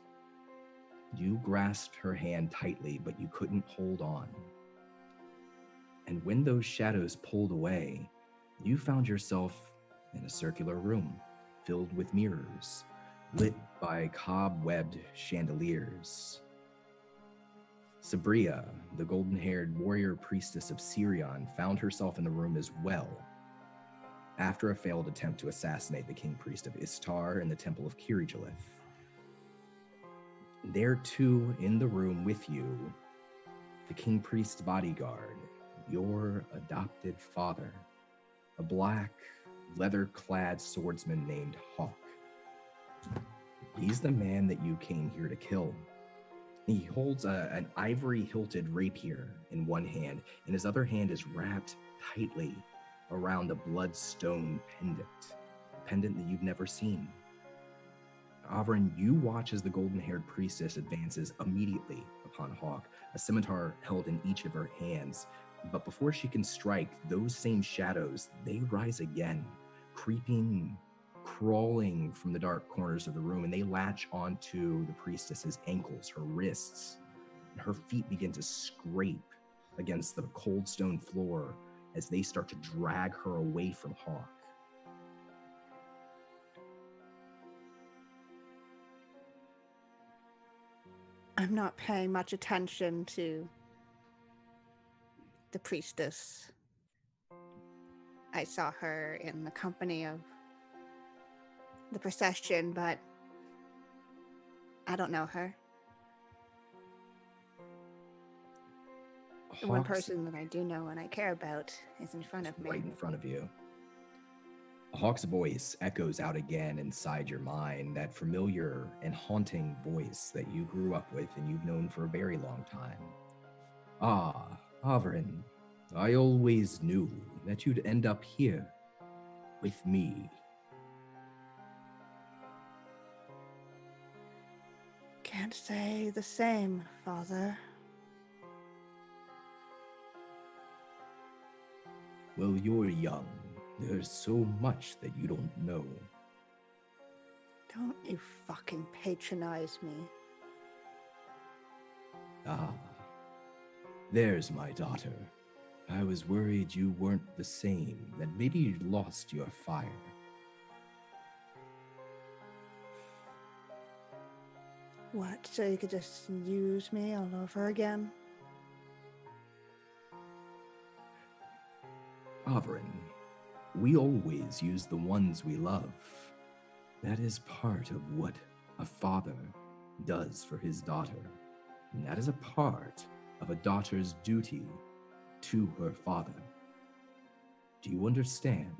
you grasped her hand tightly, but you couldn't hold on. And when those shadows pulled away, you found yourself in a circular room filled with mirrors, lit by cobwebbed chandeliers. Sabria, the golden-haired warrior priestess of Sirion, found herself in the room as well, after a failed attempt to assassinate the king priest of Istar in the temple of Kirijalith. There too, in the room with you, the king priest's bodyguard, your adopted father, a black, leather-clad swordsman named Hawk. He's the man that you came here to kill. He holds an ivory-hilted rapier in one hand, and his other hand is wrapped tightly around a bloodstone pendant, a pendant that you've never seen. Averin, you watch as the golden-haired priestess advances immediately upon Hawk, a scimitar held in each of her hands. But before she can strike, those same shadows, they rise again, creeping, crawling from the dark corners of the room, and they latch onto the priestess's ankles, her wrists, and her feet begin to scrape against the cold stone floor as they start to drag her away from Hawk. I'm not paying much attention to the priestess. I saw her in the company of the procession, but I don't know her. The one person that I do know and I care about is in front of me. Right in front of you. Hawk's voice echoes out again inside your mind, that familiar and haunting voice that you grew up with and you've known for a very long time. Ah, Averin, I always knew that you'd end up here with me. Can't say the same, Father. Well, you're young. There's so much that you don't know. Don't you fucking patronize me. Ah, there's my daughter. I was worried you weren't the same, that maybe you'd lost your fire. What, so you could just use me all over again? Averin, we always use the ones we love. That is part of what a father does for his daughter. And that is a part of a daughter's duty to her father. Do you understand?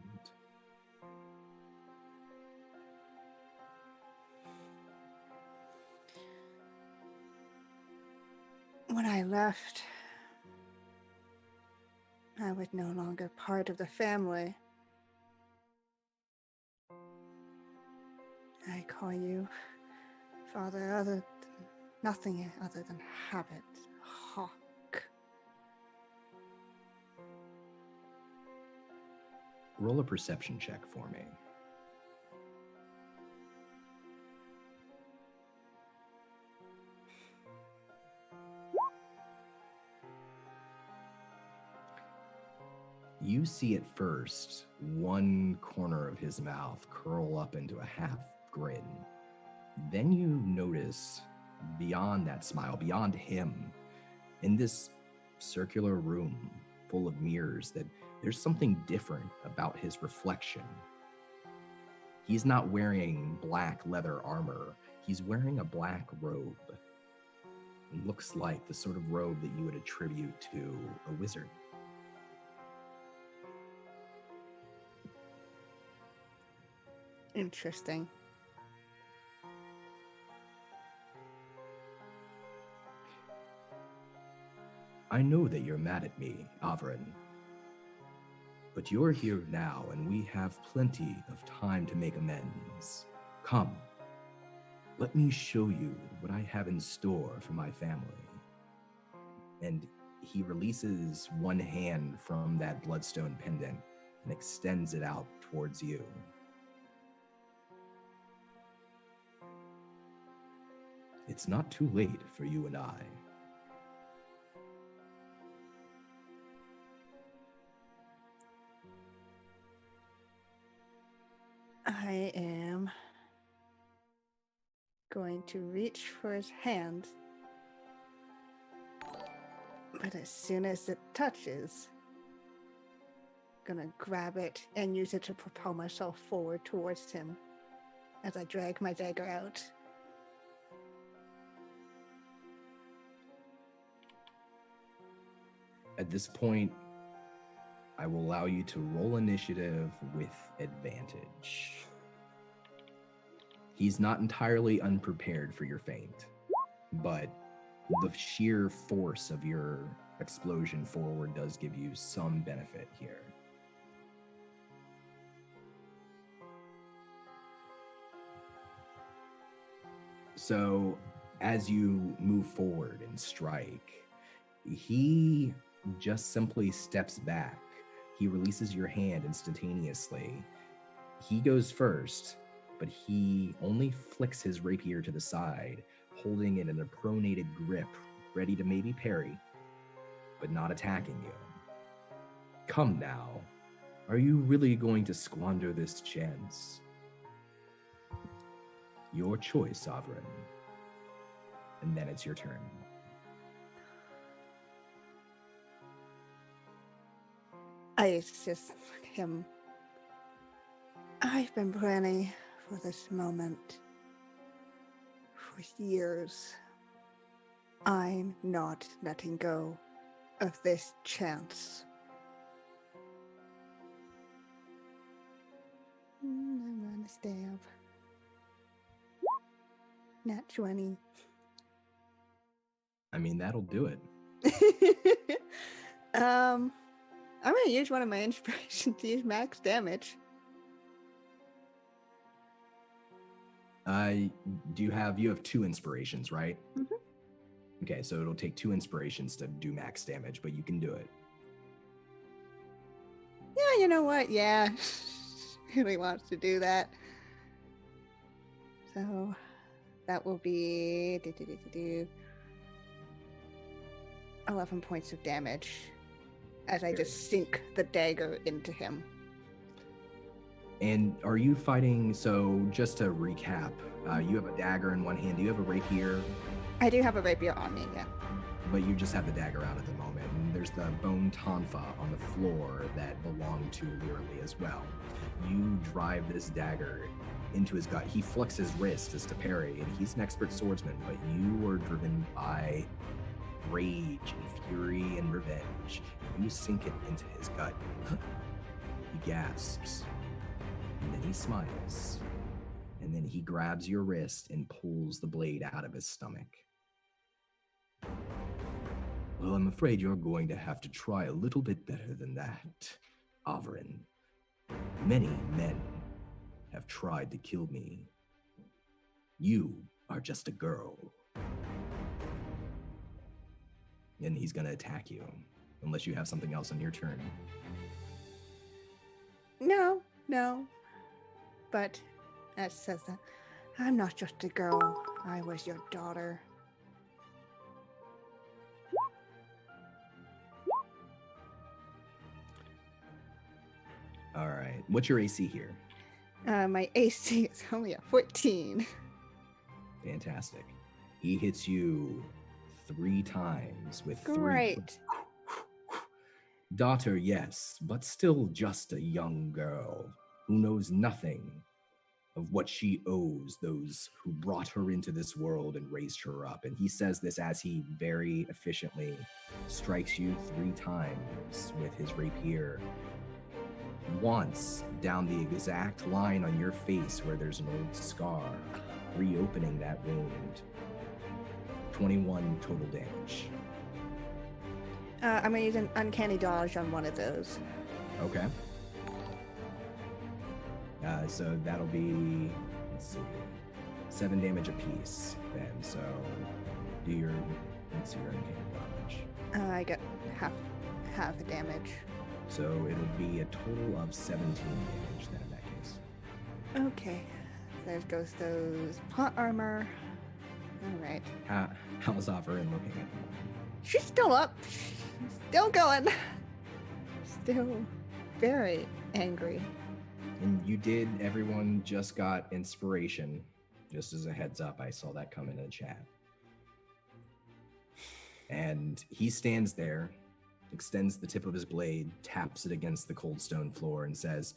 When I left, I was no longer part of the family. I call you Father nothing other than habit, Hawk. Roll a perception check for me. You see at first one corner of his mouth curl up into a half grin. Then you notice beyond that smile, beyond him, in this circular room full of mirrors, that there's something different about his reflection. He's not wearing black leather armor. He's wearing a black robe. It looks like the sort of robe that you would attribute to a wizard. Interesting. I know that you're mad at me, Avrin. But you're here now, and we have plenty of time to make amends. Come, let me show you what I have in store for my family. And he releases one hand from that bloodstone pendant and extends it out towards you. It's not too late for you and I. I am going to reach for his hand, but as soon as it touches, gonna grab it and use it to propel myself forward towards him as I drag my dagger out. At this point, I will allow you to roll initiative with advantage. He's not entirely unprepared for your feint, but the sheer force of your explosion forward does give you some benefit here. So, as you move forward and strike, he just simply steps back. He releases your hand instantaneously. He goes first, but he only flicks his rapier to the side, holding it in a pronated grip, ready to maybe parry, but not attacking you. Come now, are you really going to squander this chance? Your choice, Sovereign. And then it's your turn. It's just him. I've been planning for this moment for years. I'm not letting go of this chance. I'm gonna stab. Nat 20. I mean, that'll do it. I'm gonna use one of my inspirations to use max damage. You have 2 inspirations, right? Mm-hmm. Okay, so it'll take 2 inspirations to do max damage, but you can do it. Yeah, you know what? Yeah, really wants to do that. So that will be 11 points of damage as I just sink the dagger into him. And are you fighting, so just to recap, you have a dagger in one hand. Do you have a rapier? I do have a rapier on me, yeah. But you just have the dagger out at the moment. And there's the bone tonfa on the floor that belonged to Learly as well. You drive this dagger into his gut. He flicks his wrist as to parry, and he's an expert swordsman, but you are driven by rage and fury and revenge. You sink it into his gut. He gasps, and then he smiles, and then he grabs your wrist and pulls the blade out of his stomach. Well, I'm afraid you're going to have to try a little bit better than that, Averin. Many men have tried to kill me. You are just a girl. And he's going to attack you, unless you have something else on your turn. No. But as says that, I'm not just a girl. I was your daughter. All right. What's your AC here? My AC is only a 14. Fantastic. He hits you 3 times with 3. Great. Daughter, yes, but still just a young girl who knows nothing of what she owes those who brought her into this world and raised her up. And he says this as he very efficiently strikes you 3 times with his rapier. Once down the exact line on your face where there's an old scar, reopening that wound. 21 total damage. I'm going to use an uncanny dodge on one of those. Okay. So that'll be, let's see, 7 damage apiece then. So do your, let's see, your uncanny dodge. I got half the damage. So it'll be a total of 17 damage then in that case. Okay. There goes those plot armor. All right. How's Averin looking at the moment? She's still up. Still going. Still very angry. And everyone just got inspiration. Just as a heads up, I saw that come in the chat. And he stands there, extends the tip of his blade, taps it against the cold stone floor, and says,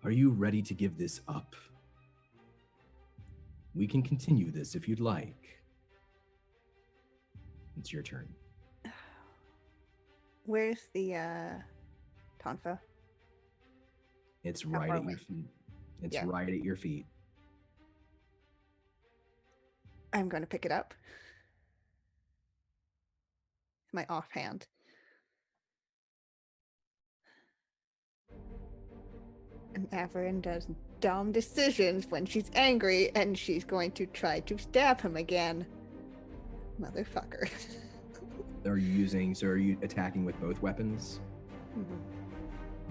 "Are you ready to give this up? We can continue this if you'd like." It's your turn. Where's the Tonfa? It's How right far at away? your feet. It's Yeah. right at your feet. I'm going to pick it up. My offhand. And Averin does dumb decisions when she's angry, and she's going to try to stab him again. Motherfucker. Are you attacking with both weapons? Mhm.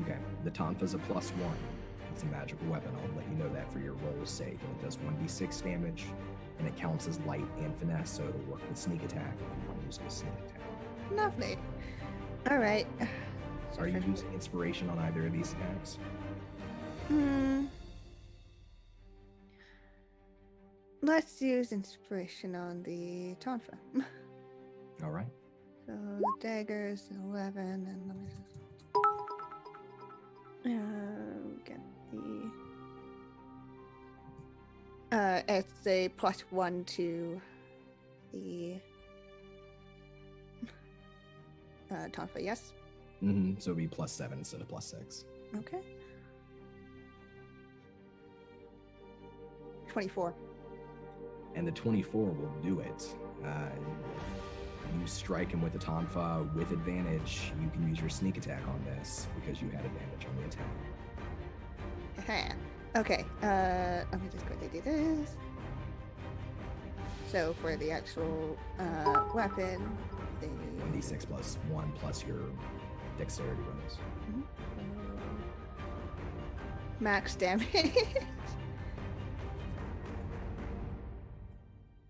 Okay. The Tonfa's a +1. It's a magical weapon. I'll let you know that for your roll's sake. And it does 1d6 damage, and it counts as light and finesse, so it'll work with sneak attack if you want to use it as sneak attack. Lovely. All right. Are you using inspiration on either of these attacks? Let's use inspiration on the Tonfa. All right. So the daggers 11, and let me get the. It's a +1 to the Tonfa. Yes. So it'll be +7 instead of +6. Okay. 24. And the 24 will do it. You strike him with the Tonfa with advantage. You can use your sneak attack on this because you had advantage on the attack. Aha. Okay. Let me just quickly do this. So for the actual weapon, the 1d6 +1 plus your dexterity bonus. max damage.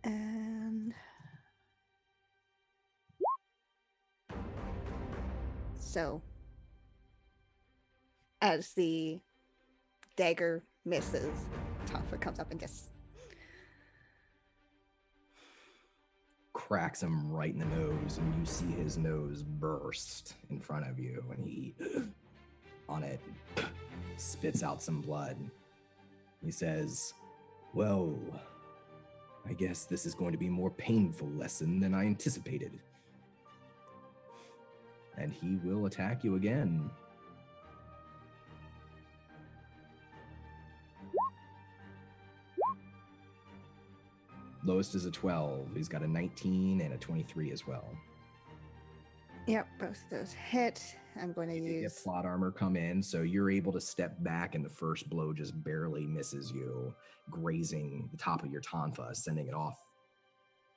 And so as the dagger misses, Tonfa comes up and just Cracks him right in the nose, and you see his nose burst in front of you, and he on it spits out some blood. He says, "Well, I guess this is going to be a more painful lesson than I anticipated." And he will attack you again. Lowest is a 12. He's got a 19 and a 23 as well. Yep, both of those hit. I'm going to You did get use. plot armor come in, so you're able to step back, and the first blow just barely misses you, grazing the top of your tonfa, sending it off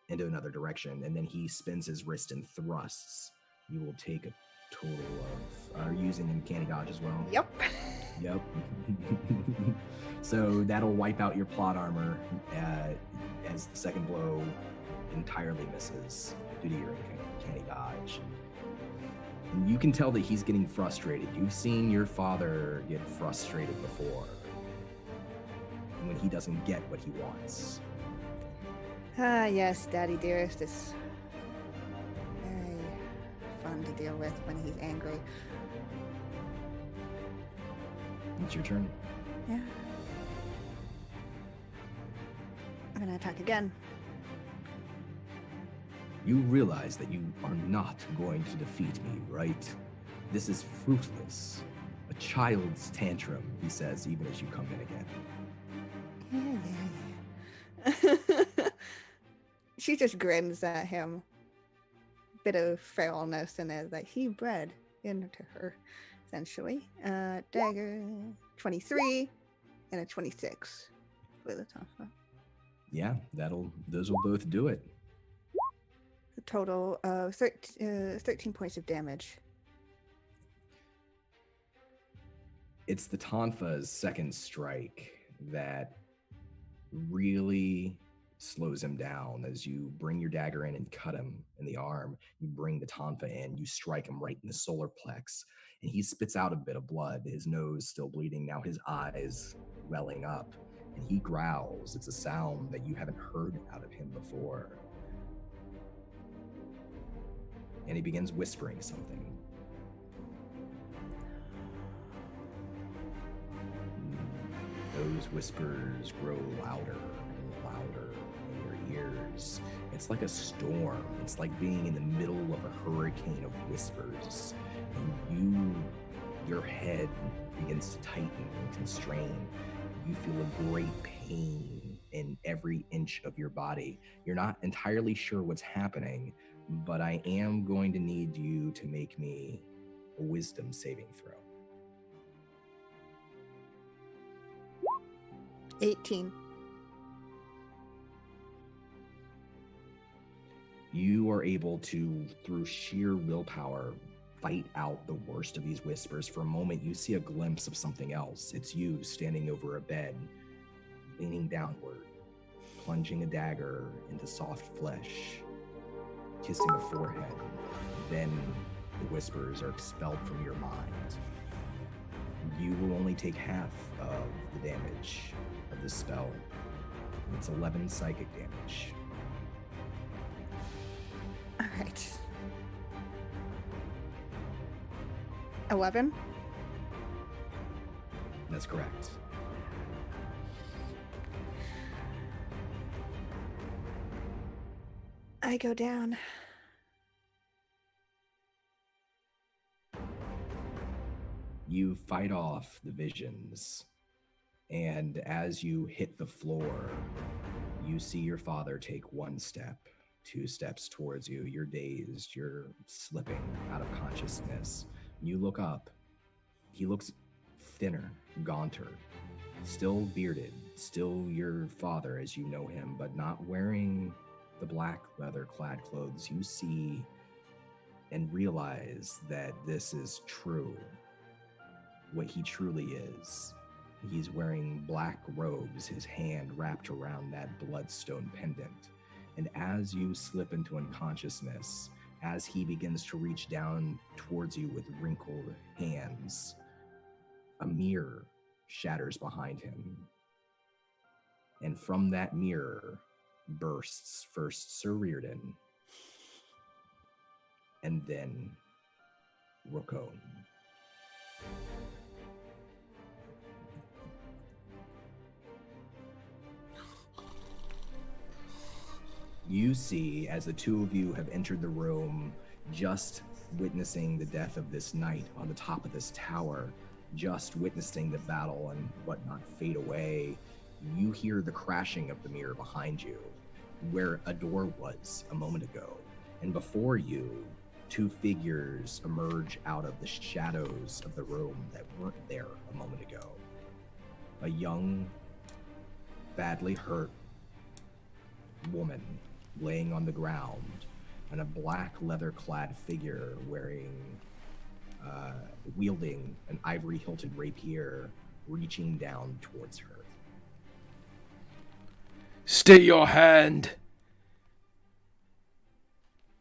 into another direction. And then he spins his wrist and thrusts. You will take a total of. Are you using uncanny dodge as well? Yep. Yep. So that'll wipe out your plot armor as the second blow entirely misses due to your uncanny dodge. And you can tell that he's getting frustrated. You've seen your father get frustrated before when he doesn't get what he wants. Ah, yes, Daddy Dearest is very fun to deal with when he's angry. It's your turn. Yeah. I'm gonna attack again. You realize that you are not going to defeat me, right? This is fruitless. A child's tantrum, he says, even as you come in again. Yeah. She just grins at him. Bit of feralness in it that he bred into her, essentially. Dagger 23 and a 26 with a tonfa. Yeah, those will both do it. A total of 13 points of damage. It's the Tonfa's second strike that really slows him down as you bring your dagger in and cut him in the arm. You bring the Tonfa in, you strike him right in the solar plex, and he spits out a bit of blood, his nose still bleeding, now his eyes welling up, and he growls. It's a sound that you haven't heard out of him before. And he begins whispering something. Those whispers grow louder and louder in your ears. It's like a storm. It's like being in the middle of a hurricane of whispers. And your head begins to tighten and constrain. You feel a great pain in every inch of your body. You're not entirely sure what's happening, but I am going to need you to make me a wisdom saving throw. 18. You are able to, through sheer willpower, fight out the worst of these whispers. For a moment, you see a glimpse of something else. It's you standing over a bed, leaning downward, plunging a dagger into soft flesh, kissing a forehead. Then the whispers are expelled from your mind. You will only take half of the damage of the spell. It's 11 psychic damage. All right. 11? That's correct. I go down. You fight off the visions, and as you hit the floor, you see your father take 1 step, 2 steps towards you. You're dazed, you're slipping out of consciousness. You look up. He looks thinner, gaunter, still bearded, still your father as you know him, but not wearing the black leather-clad clothes. You see and realize that this is true. What he truly is. He's wearing black robes, his hand wrapped around that bloodstone pendant. And as you slip into unconsciousness, as he begins to reach down towards you with wrinkled hands, a mirror shatters behind him. And from that mirror bursts first Sir Reardon, and then Rokon. You see, as the two of you have entered the room, just witnessing the death of this knight on the top of this tower, just witnessing the battle and whatnot fade away, you hear the crashing of the mirror behind you, where a door was a moment ago. And before you, two figures emerge out of the shadows of the room that weren't there a moment ago. A young, badly hurt woman laying on the ground, and a black leather-clad figure wielding an ivory-hilted rapier, reaching down towards her. Stay your hand.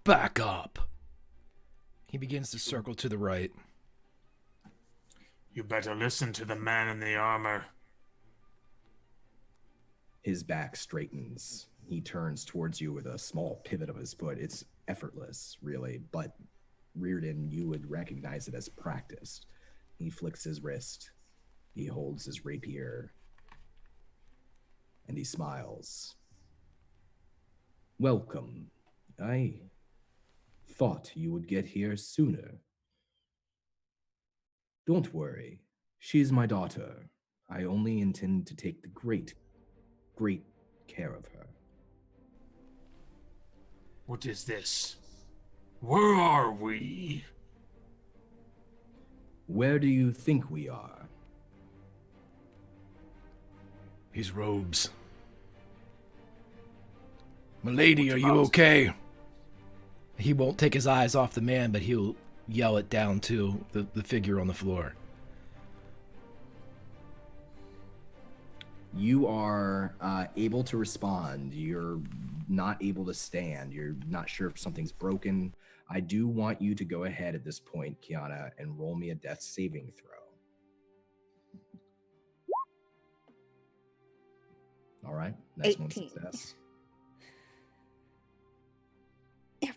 Back up. He begins to circle to the right. You better listen to the man in the armor. His back straightens. He turns towards you with a small pivot of his foot. It's effortless, really, but Reardon, you would recognize it as practiced. He flicks his wrist. He holds his rapier. And he smiles. Welcome. I thought you would get here sooner. Don't worry. She's my daughter. I only intend to take the great care of her. What is this? Where are we? Where do you think we are? His robes. Milady, are you okay? He won't take his eyes off the man, but he'll yell it down to the figure on the floor. You are able to respond. You're not able to stand. You're not sure if something's broken. I do want you to go ahead at this point, Kiana, and roll me a death saving throw. All right. Nice 18. one success. Yep.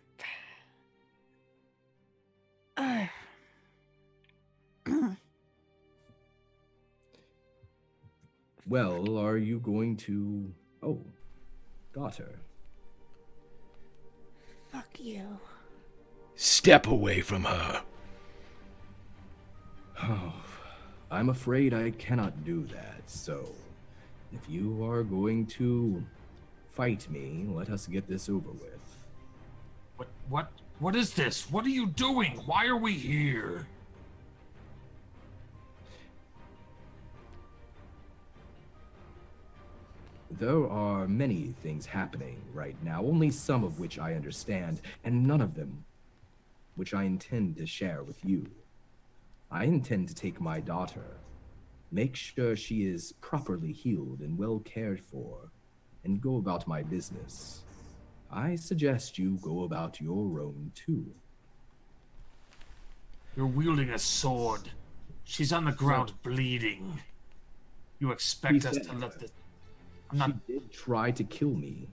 Well, are you going to... Oh, daughter. Fuck you. Step away from her. Oh, I'm afraid I cannot do that, so if you are going to fight me, let us get this over with. What is this? What are you doing? Why are we here? There are many things happening right now, only some of which I understand, and none of them which I intend to share with you. I intend to take my daughter, make sure she is properly healed and well cared for, and go about my business. I suggest you go about your own too. You're wielding a sword. She's on the ground bleeding. You expect us to let this... She did try to kill me.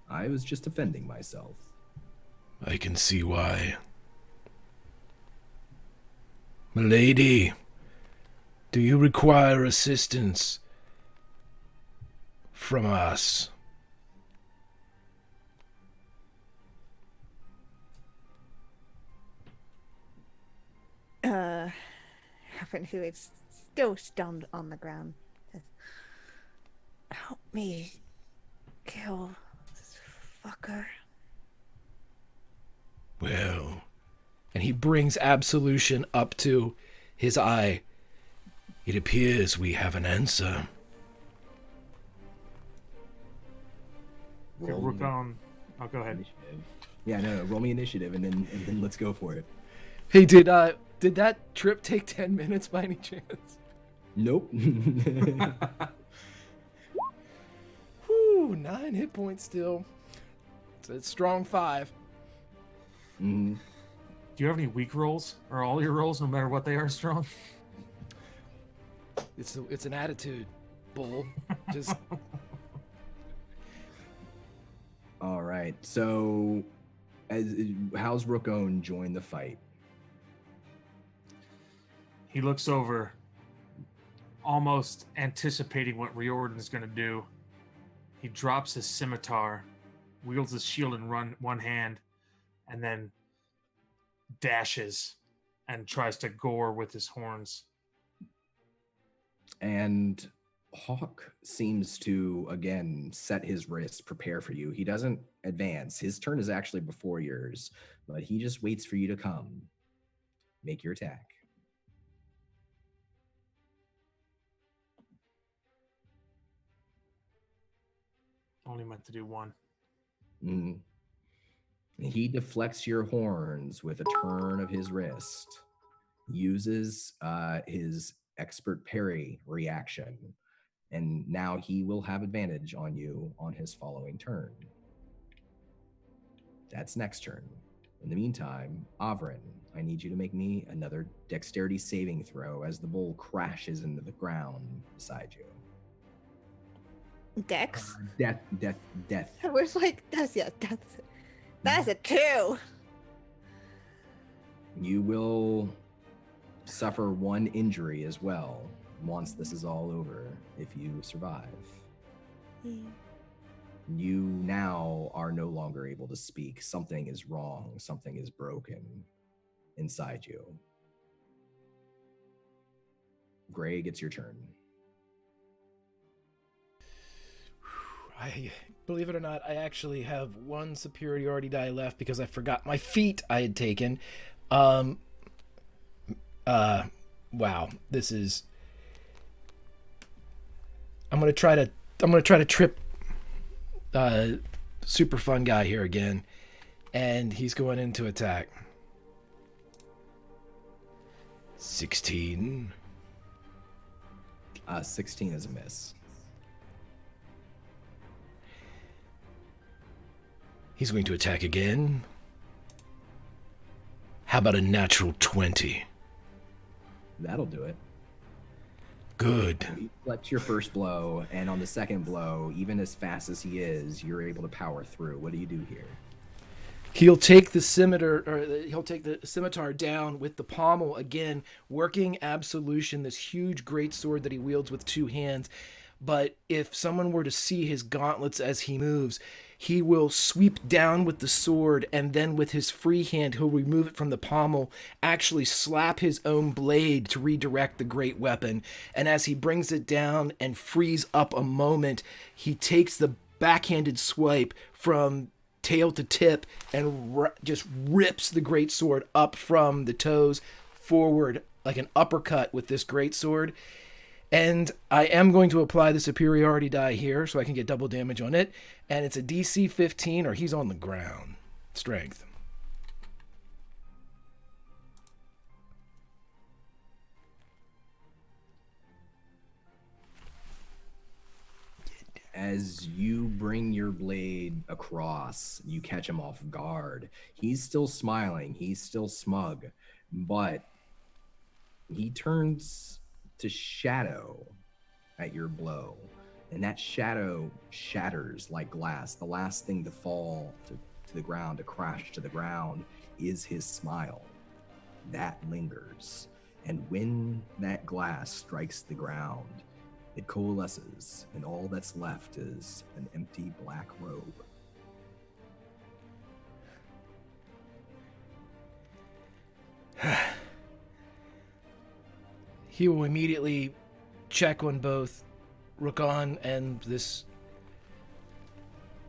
I was just defending myself. I can see why. Milady, do you require assistance from us? Happen who is still stunned on the ground. Says, help me kill this fucker. Well, and he brings absolution up to his eye. It appears we have an answer. Rukon. Oh, go ahead. Initiative. Yeah, no, roll me initiative and then let's go for it. Hey, did that trip take 10 minutes by any chance? Nope. Whew, 9 hit points still. It's a strong 5. Mm-hmm. Do you have any weak rolls? Or all your rolls, no matter what they are, strong? It's an attitude, bull. Just All right. So, how's Rukon join the fight? He looks over, almost anticipating what Riordan's going to do. He drops his scimitar, wields his shield in one hand, and then dashes and tries to gore with his horns. And Hawk seems to again set his wrist, prepare for you. He doesn't advance. His turn is actually before yours, but he just waits for you to come. Make your attack. Only meant to do one. Mm. He deflects your horns with a turn of his wrist, uses his expert parry reaction, and now he will have advantage on you on his following turn. That's next turn. In the meantime, Avrin, I need you to make me another dexterity saving throw as the bull crashes into the ground beside you. Dex? Death. I was like, that's a 2. You will suffer one injury as well once this is all over if you survive. You now are no longer able to speak. Something is wrong. Something is broken inside you. Greg, it's your turn. I believe it or not, I actually have one superiority die left because I forgot my feat I had taken. Wow, this is. I'm gonna try to trip super fun guy here again, and he's going into attack. 16. 16 is a miss. He's going to attack again. How about a natural 20? That'll do it. Good. You flex your first blow, and on the second blow, even as fast as he is, you're able to power through. What do you do here? He'll take the scimitar down with the pommel again, working absolution, this huge great sword that he wields with two hands. But if someone were to see his gauntlets as he moves, he will sweep down with the sword, and then with his free hand, he'll remove it from the pommel, actually slap his own blade to redirect the great weapon. And as he brings it down and frees up a moment, he takes the backhanded swipe from tail to tip and just rips the great sword up from the toes forward like an uppercut with this great sword. And I am going to apply the superiority die here so I can get double damage on it. And it's a DC 15 or he's on the ground. Strength. As you bring your blade across, you catch him off guard. He's still smiling. He's still smug. But he turns to shadow at your blow, and that shadow shatters like glass. The last thing to fall to the ground, to crash to the ground, is his smile. That lingers, and when that glass strikes the ground, it coalesces, and all that's left is an empty black robe. He will immediately check on both Rukon and this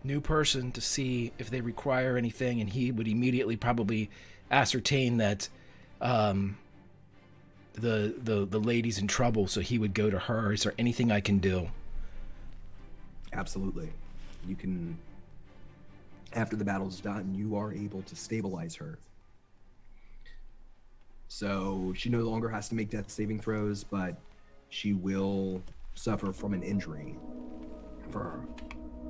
new person to see if they require anything, and he would immediately probably ascertain that the lady's in trouble, so he would go to her. Is there anything I can do? Absolutely. You can, after the battle's done, you are able to stabilize her. So she no longer has to make death saving throws, but she will suffer from an injury. For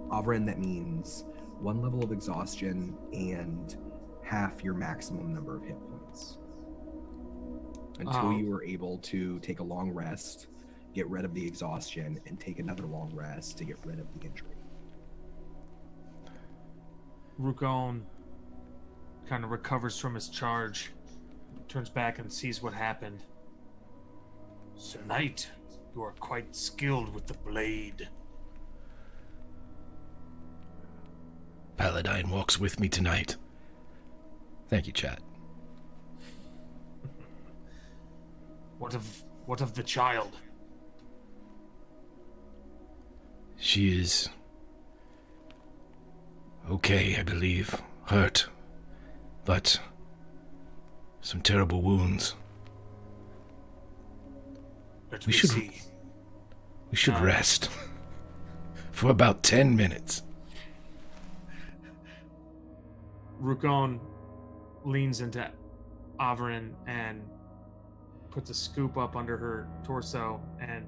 Avrin, that means 1 level of exhaustion and half your maximum number of hit points. Until you are able to take a long rest, get rid of the exhaustion, and take another long rest to get rid of the injury. Rukon kind of recovers from his charge, turns back and sees what happened. Sir Knight, you are quite skilled with the blade. Paladine walks with me tonight. Thank you, chat. What of the child? She is okay, I believe. Hurt, but some terrible wounds. Let We me should- see. We should rest for about 10 minutes. Rukon leans into Averin and puts a scoop up under her torso and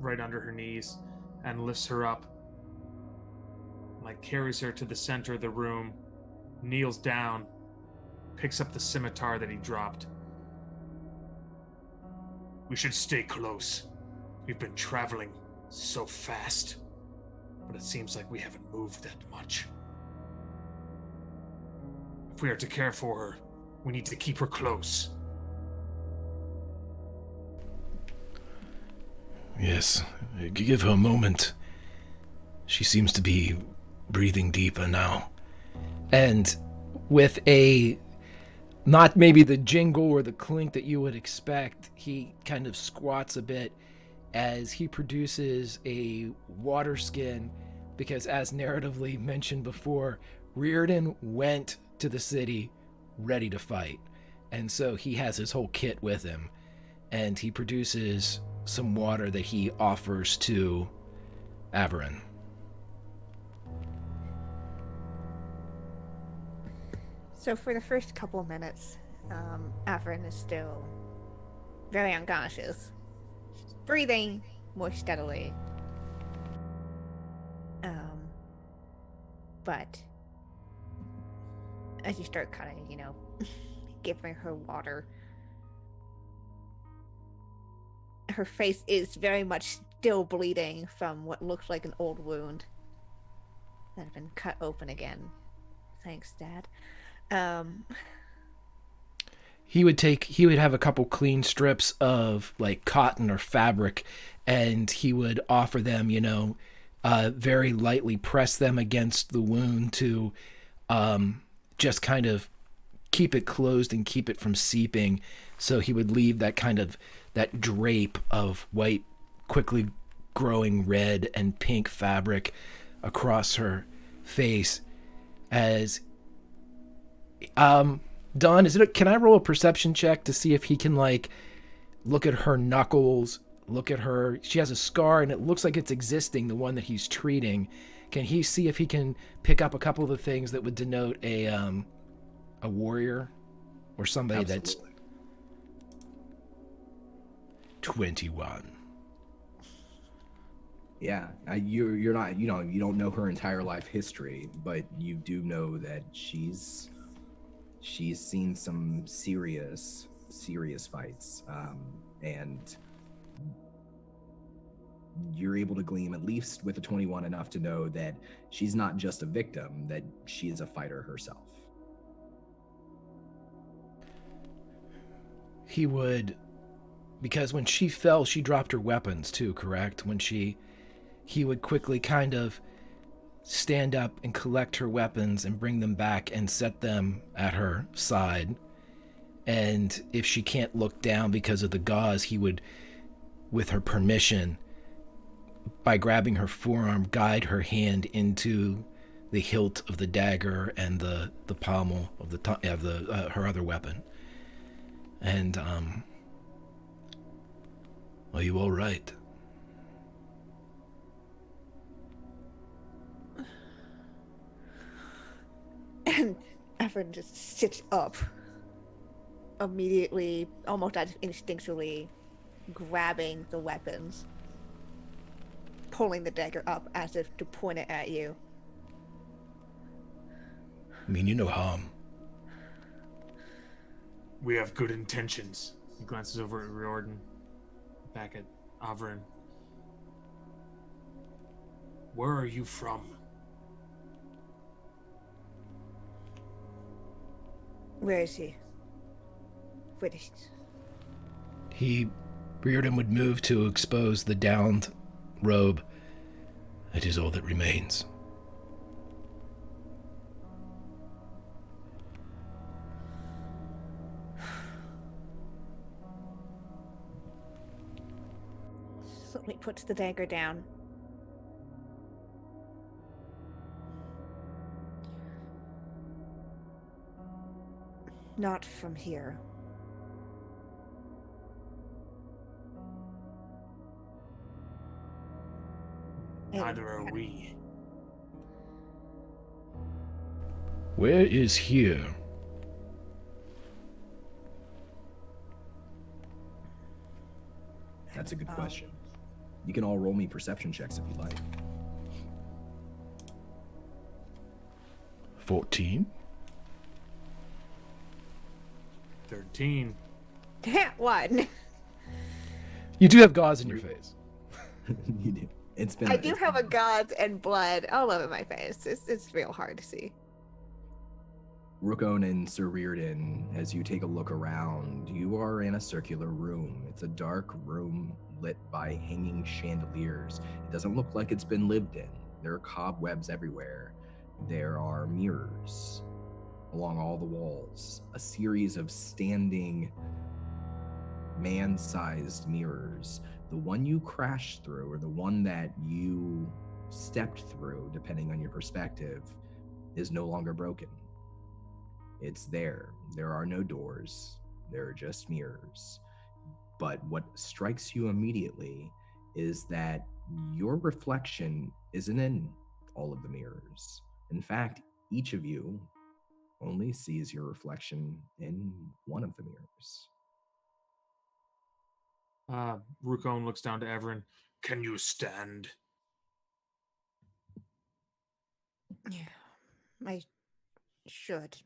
right under her knees and lifts her up. Like carries her to the center of the room, kneels down, picks up the scimitar that he dropped. We should stay close. We've been traveling so fast, but it seems like we haven't moved that much. If we are to care for her, we need to keep her close. Yes, give her a moment. She seems to be breathing deeper now. And with a, not maybe the jingle or the clink that you would expect, he kind of squats a bit as he produces a water skin, because as narratively mentioned before, Reardon went to the city ready to fight. And so he has his whole kit with him. And he produces some water that he offers to Averin. So for the first couple of minutes, Averin is still very unconscious. She's breathing more steadily. But as you start kind of, giving her water, her face is very much still bleeding from what looks like an old wound that had been cut open again. Thanks, Dad. He would have a couple clean strips of like cotton or fabric, and he would offer them, very lightly press them against the wound to just kind of keep it closed and keep it from seeping. So he would leave that drape of white, quickly growing red and pink fabric across her face. As Don, can I roll a perception check to see if he can look at her knuckles, look at her, she has a scar and it looks like it's existing, the one that he's treating. Can he see if he can pick up a couple of the things that would denote a warrior or somebody Absolutely. that's 21? Yeah, you're not, you don't know her entire life history, but you do know that she's seen some serious fights, and you're able to glean, at least with a 21, enough to know that she's not just a victim, that she is a fighter herself. He would, because when she fell, she dropped her weapons too, correct? He would quickly kind of stand up and collect her weapons and bring them back and set them at her side. And if she can't look down because of the gauze, he would, with her permission, by grabbing her forearm, guide her hand into the hilt of the dagger and the pommel of her other weapon. And are you all right? And Everett just sits up, immediately, almost as instinctually, grabbing the weapons, pulling the dagger up as if to point it at you. I mean, you no harm. We have good intentions. He glances over at Riordan, back at Averin. Where are you from? Where is he? British. Riordan would move to expose the downed robe. It is all that remains. Slowly puts the dagger down. Not from here. Neither are we. Where is here? That's a good question. You can all roll me perception checks if you'd like. 14. 13. One. You do have gauze in your face. You do. It's been. I do have a gods and blood all over my face. It's real hard to see. Rookon and Sir Reardon, as you take a look around, you are in a circular room. It's a dark room lit by hanging chandeliers. It doesn't look like it's been lived in. There are cobwebs everywhere. There are mirrors along all the walls, a series of standing man-sized mirrors. The one you crashed through, or the one that you stepped through, depending on your perspective, is no longer broken. It's there. There are no doors. There are just mirrors. But what strikes you immediately is that your reflection isn't in all of the mirrors. In fact, each of you only sees your reflection in one of the mirrors. Rukon looks down to Everin. Can you stand? Yeah, I should.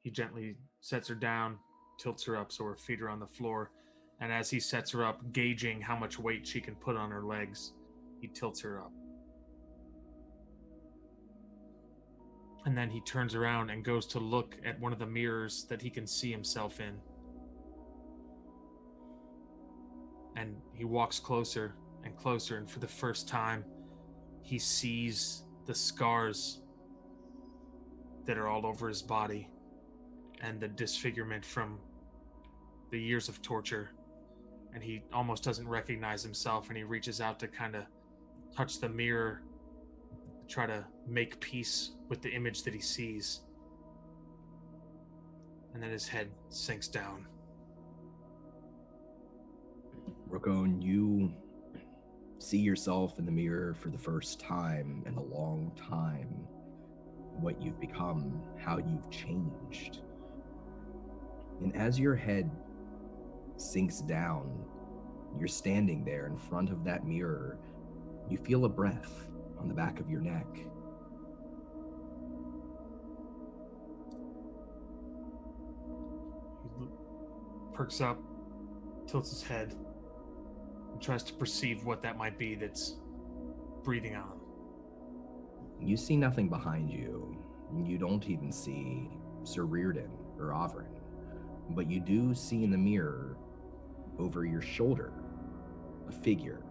He gently sets her down, tilts her up so her feet are on the floor, and as he sets her up, gauging how much weight she can put on her legs, he tilts her up. And then he turns around and goes to look at one of the mirrors that he can see himself in. And he walks closer and closer, and for the first time, he sees the scars that are all over his body and the disfigurement from the years of torture. And he almost doesn't recognize himself, and he reaches out to kind of touch the mirror, try to make peace with the image that he sees. And then his head sinks down. Rookon, you see yourself in the mirror for the first time in a long time. What you've become, how you've changed. And as your head sinks down, you're standing there in front of that mirror. You feel a breath on the back of your neck. He perks up, tilts his head, and tries to perceive what that might be that's breathing on him. You see nothing behind you. You don't even see Sir Reardon or Averin. But you do see in the mirror, over your shoulder, a figure.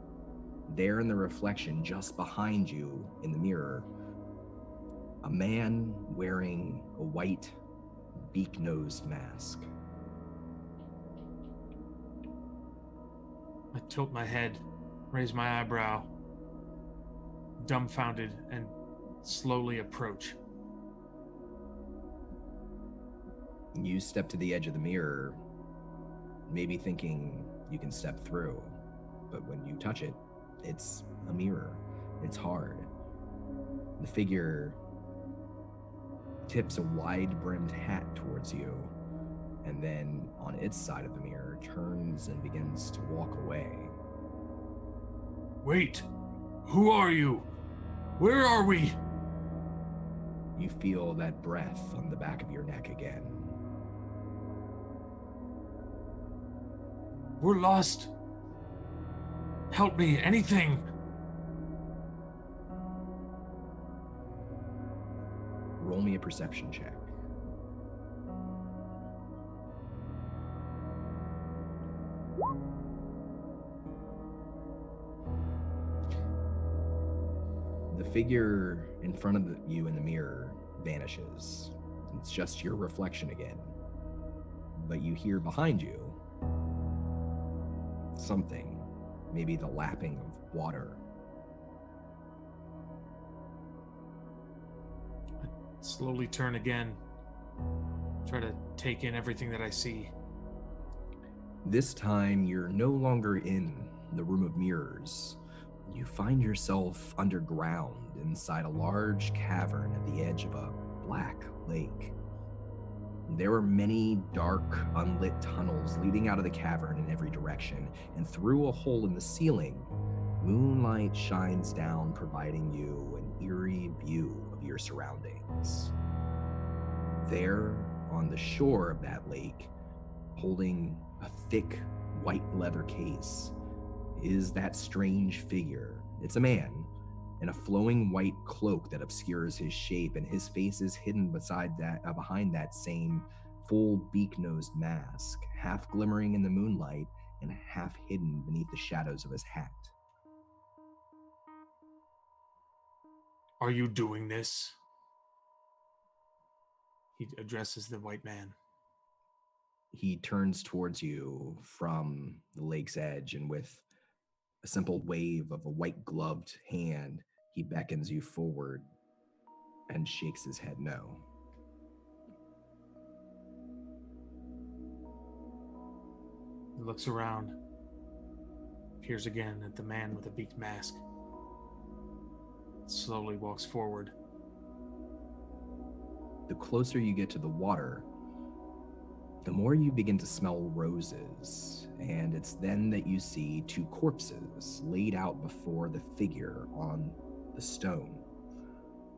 There in the reflection just behind you in the mirror, a man wearing a white, beak-nosed mask. I tilt my head, raise my eyebrow, dumbfounded, and slowly approach. You step to the edge of the mirror, maybe thinking you can step through, but when you touch it, it's a mirror. It's hard. The figure tips a wide-brimmed hat towards you, and then on its side of the mirror turns and begins to walk away. Wait! Who are you? Where are we? You feel that breath on the back of your neck again. We're lost. Help me, anything. Roll me a perception check. The figure in front of you in the mirror vanishes. It's just your reflection again. But you hear behind you something, maybe the lapping of water. Slowly turn again Try to take in everything that I see. This time, you're no longer in the room of mirrors. You find yourself underground inside a large cavern at the edge of a black lake. There are many dark, unlit tunnels leading out of the cavern in every direction, and through a hole in the ceiling, moonlight shines down, providing you an eerie view of your surroundings. There, on the shore of that lake, holding a thick white leather case, is that strange figure. It's a man in a flowing white cloak that obscures his shape, and his face is hidden behind that same full beak-nosed mask, half glimmering in the moonlight and half hidden beneath the shadows of his hat. Are you doing this? He addresses the white man. He turns towards you from the lake's edge, and with a simple wave of a white-gloved hand, he beckons you forward and shakes his head no. He looks around, peers again at the man with the beaked mask, slowly walks forward. The closer you get to the water, the more you begin to smell roses, and it's then that you see two corpses laid out before the figure on the stone.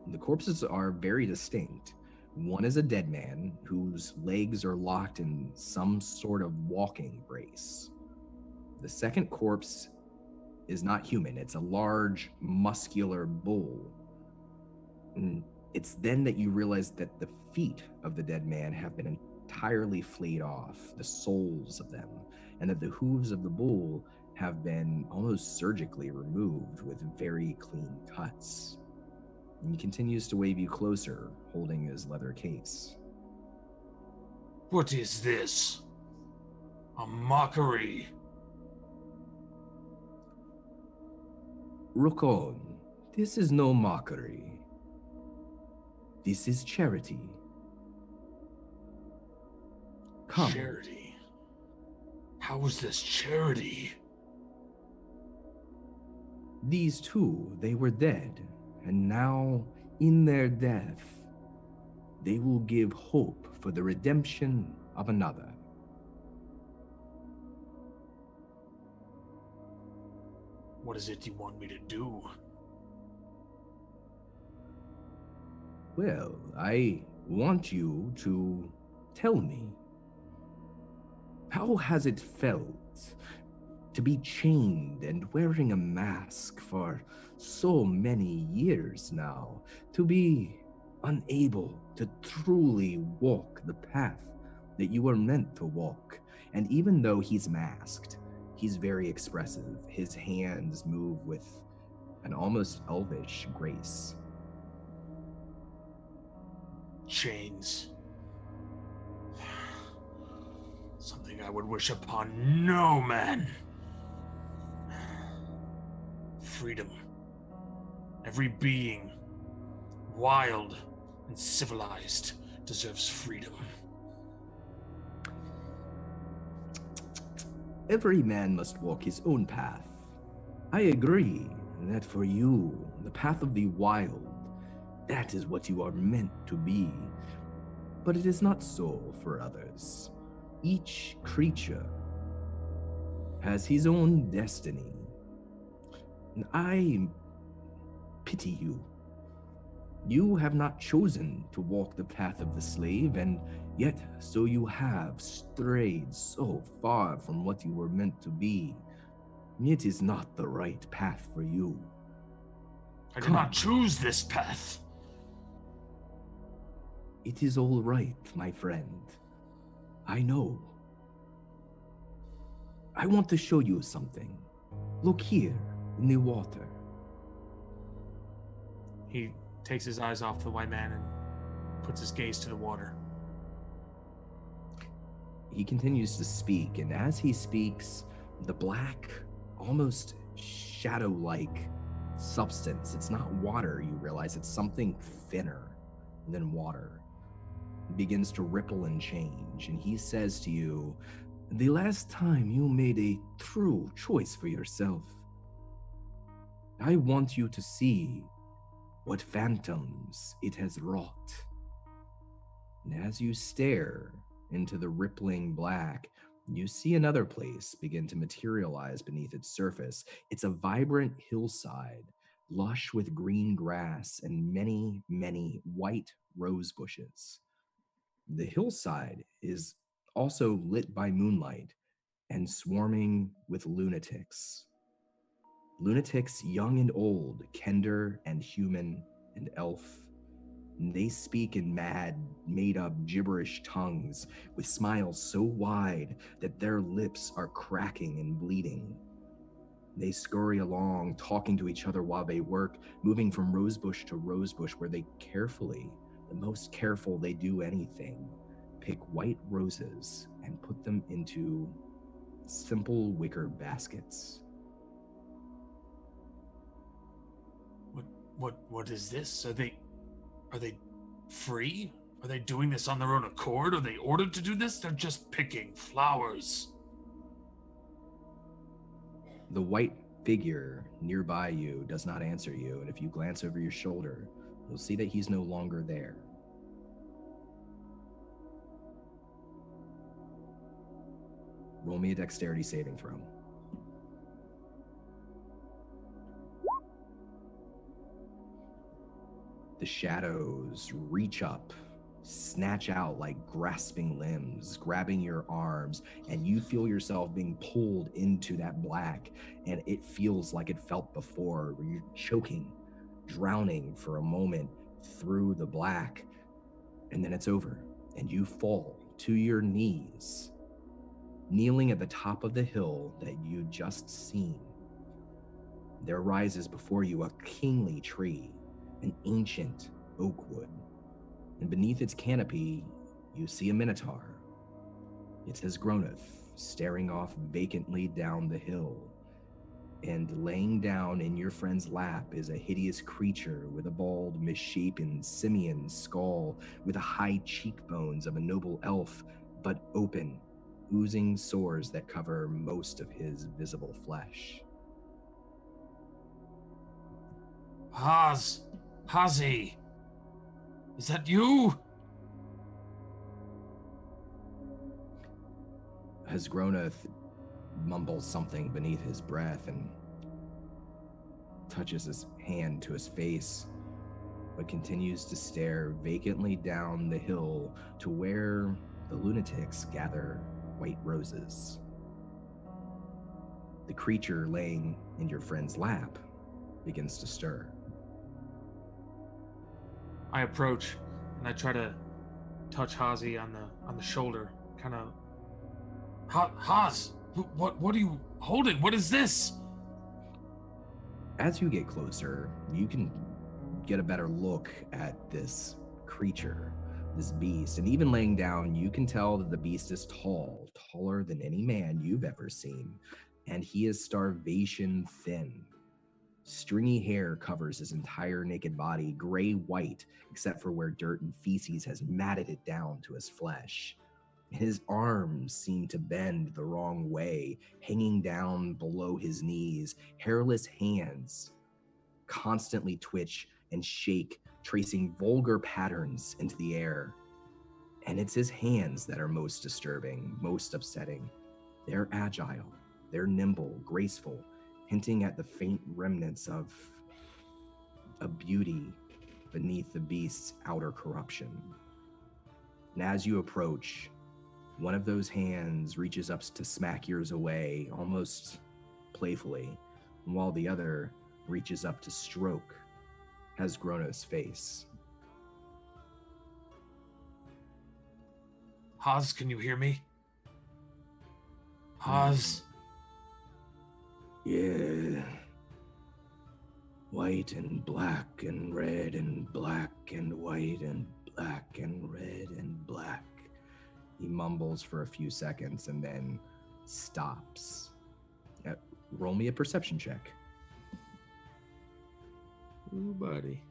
The corpses are very distinct. One is a dead man whose legs are locked in some sort of walking brace. The second corpse is not human. It's a large, muscular bull. And it's then that you realize that the feet of the dead man have been entirely flayed off, the soles of them, and that the hooves of the bull have been almost surgically removed with very clean cuts. And he continues to wave you closer, holding his leather case. What is this? A mockery. Rokon, this is no mockery. This is charity. Come. Charity? How is this charity? These two, they were dead, and now, in their death, they will give hope for the redemption of another. What is it you want me to do? Well, I want you to tell me, how has it felt to be chained and wearing a mask for so many years now, to be unable to truly walk the path that you were meant to walk? And even though he's masked, he's very expressive. His hands move with an almost elvish grace. Chains. Something I would wish upon no man. Freedom. Every being, wild and civilized, deserves freedom. Every man must walk his own path. I agree that for you, the path of the wild, that is what you are meant to be. But it is not so for others. Each creature has his own destiny. And I pity you. You have not chosen to walk the path of the slave, and yet so you have strayed so far from what you were meant to be. It is not the right path for you. I did not choose this path. It is all right, my friend. I know. I want to show you something. Look here, in the water. He takes his eyes off the white man and puts his gaze to the water. He continues to speak, and as he speaks, the black, almost shadow-like substance, it's not water, you realize, it's something thinner than water, begins to ripple and change, and he says to you, "The last time you made a true choice for yourself, I want you to see what phantoms it has wrought." And as you stare into the rippling black, you see another place begin to materialize beneath its surface. It's a vibrant hillside, lush with green grass and many, many white rose bushes. The hillside is also lit by moonlight and swarming with lunatics. Lunatics young and old, kender and human and elf. And they speak in mad, made-up gibberish tongues with smiles so wide that their lips are cracking and bleeding. They scurry along, talking to each other while they work, moving from rosebush to rosebush, where they carefully, the most careful they do anything, pick white roses and put them into simple wicker baskets. What is this? Are they free? Are they doing this on their own accord? Are they ordered to do this? They're just picking flowers. The white figure nearby you does not answer you, and if you glance over your shoulder, you'll see that he's no longer there. Roll me a dexterity saving throw. The shadows reach up, snatch out like grasping limbs, grabbing your arms, and you feel yourself being pulled into that black, and it feels like it felt before, where you're choking, drowning for a moment through the black, and then it's over, and you fall to your knees, kneeling at the top of the hill that you just seen. There rises before you a kingly tree, an ancient oak wood, and beneath its canopy, you see a minotaur. It says Gronoth, staring off vacantly down the hill, and laying down in your friend's lap is a hideous creature with a bald, misshapen simian skull, with the high cheekbones of a noble elf, but open, oozing sores that cover most of his visible flesh. Hazi, is that you? As Gronoth mumbles something beneath his breath and touches his hand to his face, but continues to stare vacantly down the hill to where the lunatics gather white roses. The creature laying in your friend's lap begins to stir. I approach and I try to touch Hazi on the shoulder, kind of. Haz, what are you holding? What is this? As you get closer, you can get a better look at this creature, this beast, and even laying down, you can tell that the beast is tall, taller than any man you've ever seen, and he is starvation thin. Stringy hair covers his entire naked body, gray-white, except for where dirt and feces has matted it down to his flesh. His arms seem to bend the wrong way, hanging down below his knees. Hairless hands constantly twitch and shake, tracing vulgar patterns into the air. And it's his hands that are most disturbing, most upsetting. They're agile, they're nimble, graceful, hinting at the faint remnants of a beauty beneath the beast's outer corruption. And as you approach, one of those hands reaches up to smack yours away, almost playfully, while the other reaches up to stroke Gronoth's face. Haz, can you hear me? Haz. Yeah. White and black and red and black and white and black and red and black. He mumbles for a few seconds and then stops. Roll me a perception check. Ooh, buddy.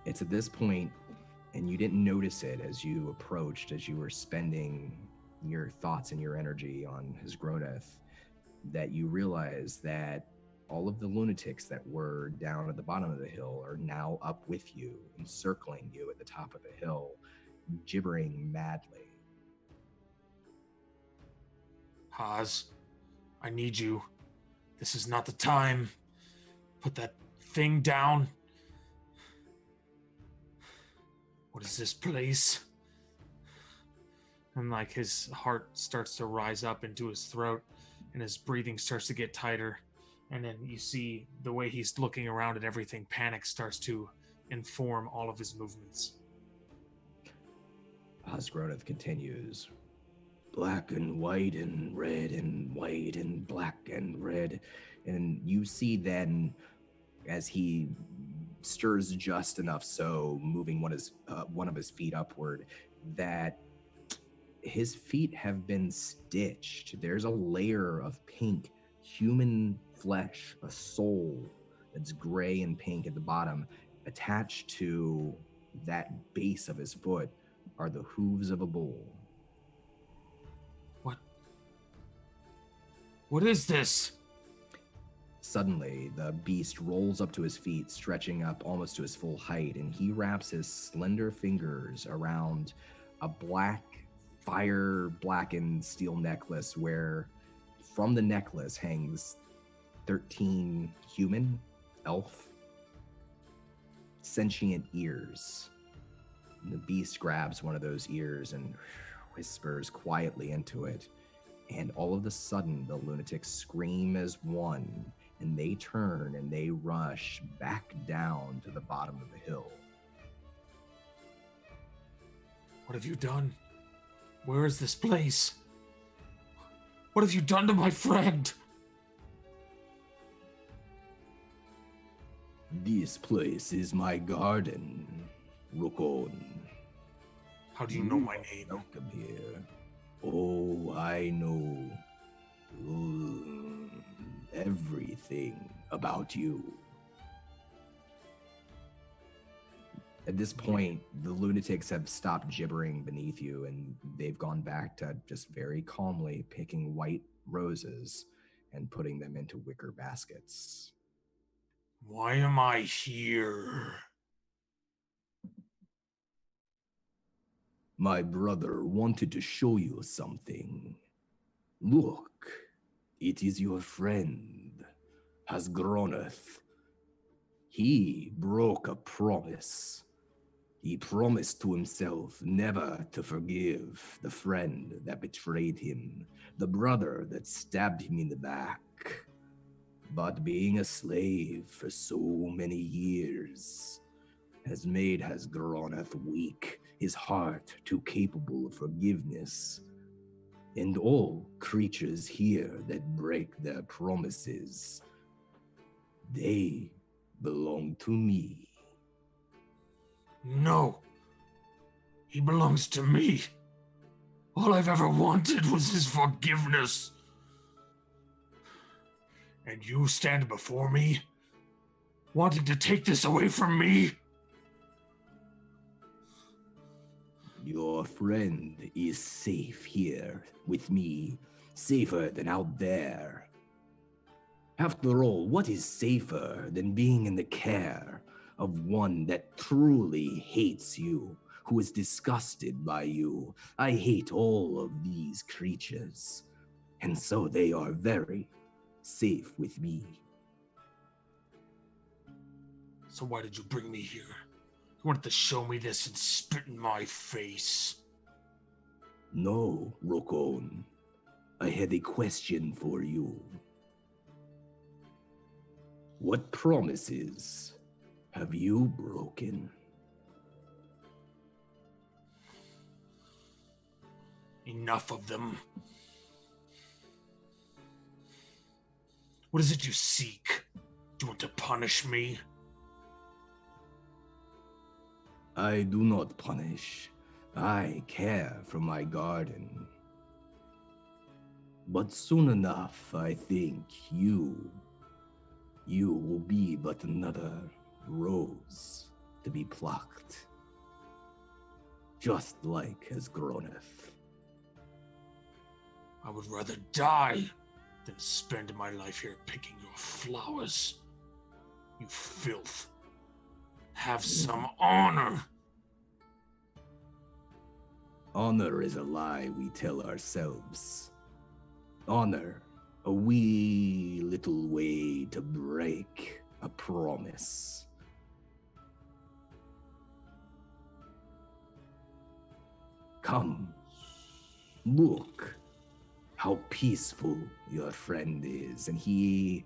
It's at this point, and you didn't notice it as you approached, as you were spending your thoughts and your energy on his Grodeth, that you realize that all of the lunatics that were down at the bottom of the hill are now up with you, encircling you at the top of the hill, gibbering madly. Haz, I need you. This is not the time. Put that thing down. What is this place? And like his heart starts to rise up into his throat and his breathing starts to get tighter. And then you see the way he's looking around at everything, panic starts to inform all of his movements. Osgrodeth continues. Black and white and red and white and black and red. And you see then, as he stirs just enough so, moving one of his feet upward, that his feet have been stitched. There's a layer of pink human flesh, a soul that's gray and pink at the bottom. Attached to that base of his foot are the hooves of a bull. What is this? Suddenly, the beast rolls up to his feet, stretching up almost to his full height, and he wraps his slender fingers around a black, fire-blackened steel necklace where from the necklace hangs 13 human, elf, sentient ears. And the beast grabs one of those ears and whispers quietly into it. And all of a sudden, the lunatics scream as one, and they turn and they rush back down to the bottom of the hill. What have you done? Where is this place? What have you done to my friend? This place is my garden, Rukon. How do you know my name? Welcome here. Oh, I know everything about you. At this point, the lunatics have stopped gibbering beneath you, and they've gone back to just very calmly picking white roses and putting them into wicker baskets. Why am I here? My brother wanted to show you something. Look, it is your friend, Hasgroneth. He broke a promise. He promised to himself never to forgive the friend that betrayed him, the brother that stabbed him in the back. But being a slave for so many years has made Hasgroneth weak, his heart too capable of forgiveness. And all creatures here that break their promises, they belong to me. No. He belongs to me. All I've ever wanted was his forgiveness. And you stand before me, wanting to take this away from me? Your friend is safe here with me, safer than out there. After all, what is safer than being in the care of one that truly hates you, who is disgusted by you? I hate all of these creatures, and so they are very safe with me. So why did you bring me here? You wanted to show me this and spit in my face. No, Rokon. I had a question for you. What promises have you broken? Enough of them. What is it you seek? Do you want to punish me? I do not punish. I care for my garden. But soon enough, I think you will be but another rose to be plucked. Just like his Groneth. I would rather die than spend my life here picking your flowers. You filth. Have some honor. Honor is a lie we tell ourselves. Honor, a wee little way to break a promise. Come, look how peaceful your friend is. And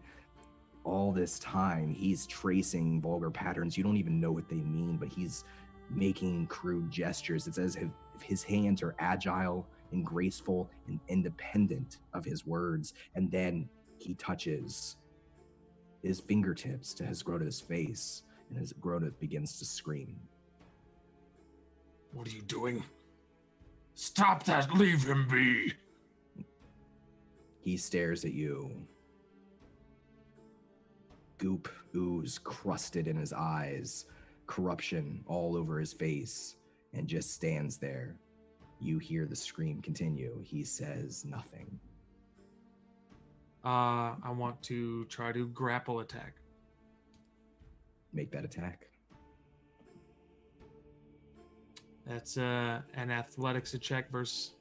all this time, he's tracing vulgar patterns. You don't even know what they mean, but he's making crude gestures. It's as if his hands are agile and graceful and independent of his words. And then he touches his fingertips to Hesgroda's face, and Hesgroda begins to scream. What are you doing? Stop that! Leave him be! He stares at you. Goop ooze crusted in his eyes, corruption all over his face, and just stands there. You hear the scream continue. He says nothing. I want to try to grapple attack. Make that attack. That's an athletics check versus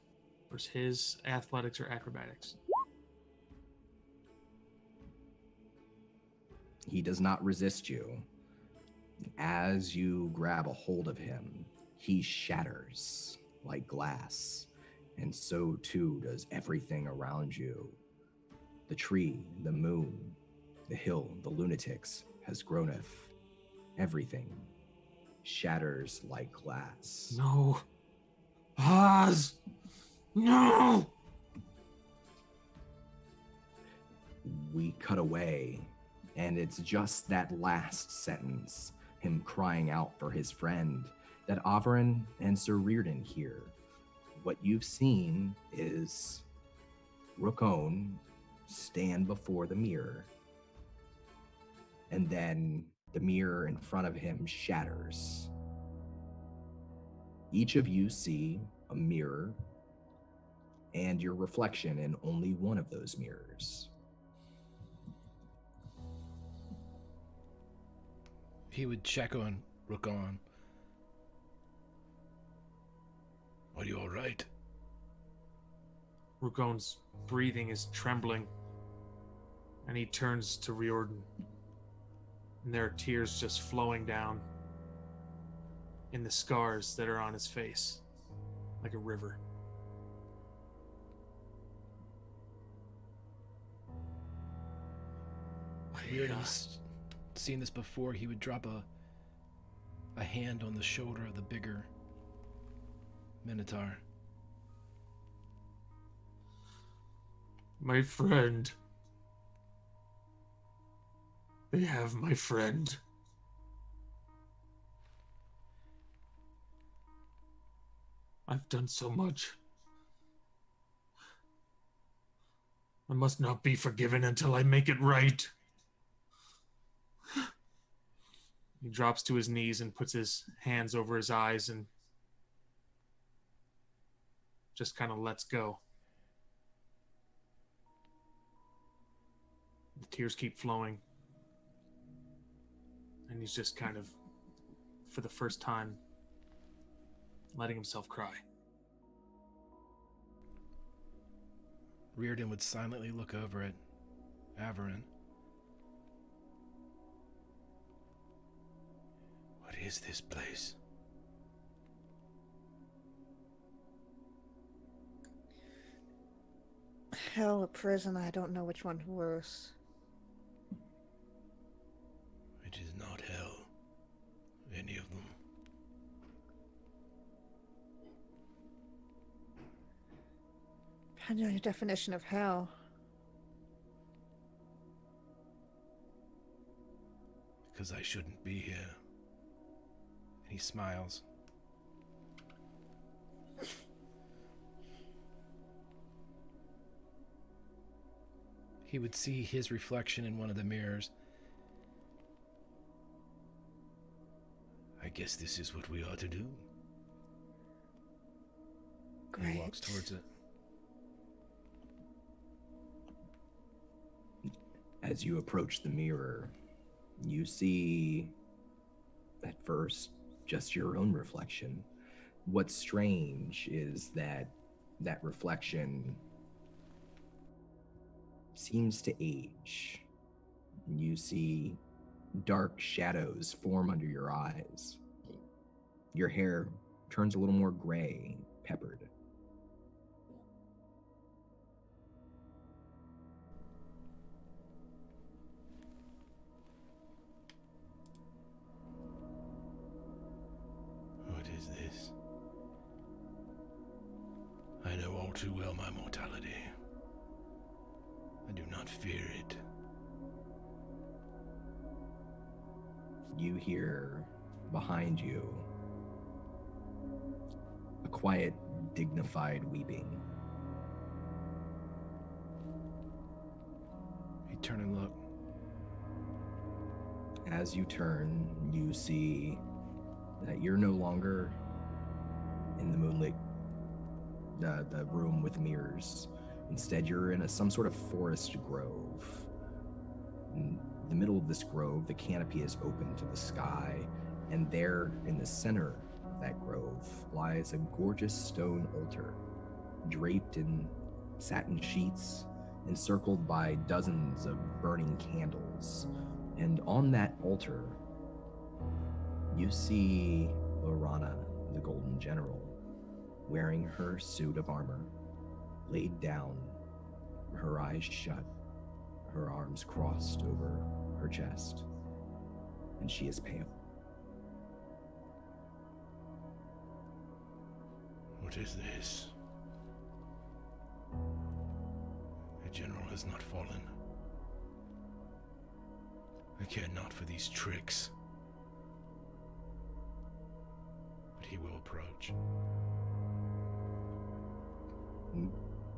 his athletics or acrobatics. He does not resist you. As you grab a hold of him, he shatters like glass, and so too does everything around you. The tree, the moon, the hill, the lunatics, Hesgroneth, everything shatters like glass. No. Oz! No! We cut away, and it's just that last sentence, him crying out for his friend, that Averin and Sir Reardon hear. What you've seen is Rookone stand before the mirror, and then the mirror in front of him shatters. Each of you see a mirror and your reflection in only one of those mirrors. He would check on Rookone. Are you all right? Rookone's breathing is trembling, and he turns to Riordan. And there are tears just flowing down in the scars that are on his face, like a river. Riordan's seen this before. He would drop a hand on the shoulder of the bigger Minotaur. My friend. They have my friend. I've done so much. I must not be forgiven until I make it right. He drops to his knees and puts his hands over his eyes and just kind of lets go. The tears keep flowing. And he's just kind of, for the first time, letting himself cry. Riordan would silently look over at Averin. What is this place? Hell or prison, I don't know which one's worse. It is not hell. Any of them. Depends on your definition of hell. Because I shouldn't be here. And he smiles. He would see his reflection in one of the mirrors. I guess this is what we are to do. Great. He walks towards it. As you approach the mirror, you see, at first, just your own reflection. What's strange is that reflection seems to age. You see dark shadows form under your eyes. Your hair turns a little more gray, peppered. What is this? I know all too well my mortality. I do not fear it. You hear behind you a quiet, dignified weeping. You turn and look. As you turn, you see that you're no longer in the moonlit, the room with mirrors. Instead, you're in some sort of forest grove. In the middle of this grove, the canopy is open to the sky, and there in the center of that grove lies a gorgeous stone altar, draped in satin sheets, encircled by dozens of burning candles. And on that altar, you see Lorana, the Golden General, wearing her suit of armor, laid down, her eyes shut, her arms crossed over her chest, and she is pale. What is this? The general has not fallen. I care not for these tricks. But he will approach.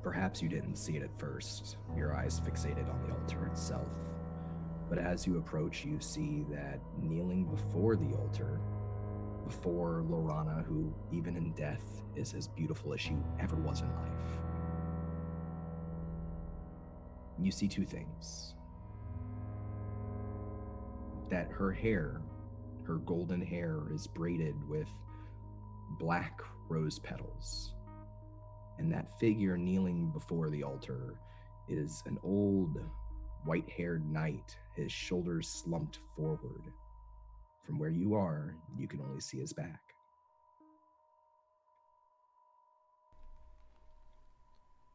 Perhaps you didn't see it at first, your eyes fixated on the altar itself. But as you approach, you see that kneeling before the altar, before Lorana, who even in death is as beautiful as she ever was in life, you see two things. That her hair, her golden hair, is braided with black rose petals. And that figure kneeling before the altar is an old, white-haired knight, his shoulders slumped forward. From where you are, you can only see his back.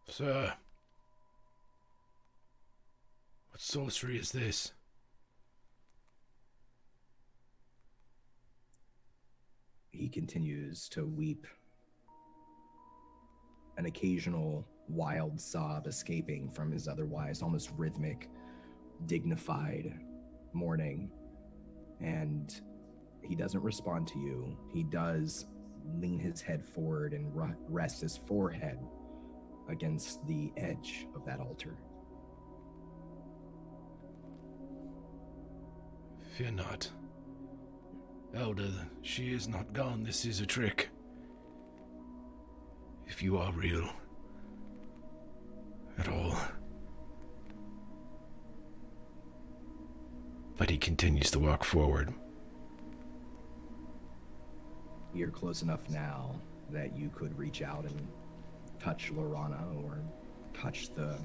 Sir, what sorcery is this? He continues to weep, an occasional wild sob escaping from his otherwise almost rhythmic, dignified mourning. And he doesn't respond to you. He does lean his head forward and rest his forehead against the edge of that altar. Fear not. Elder, she is not gone. This is a trick. If you are real at all. But he continues to walk forward. You're close enough now that you could reach out and touch Lorana or touch the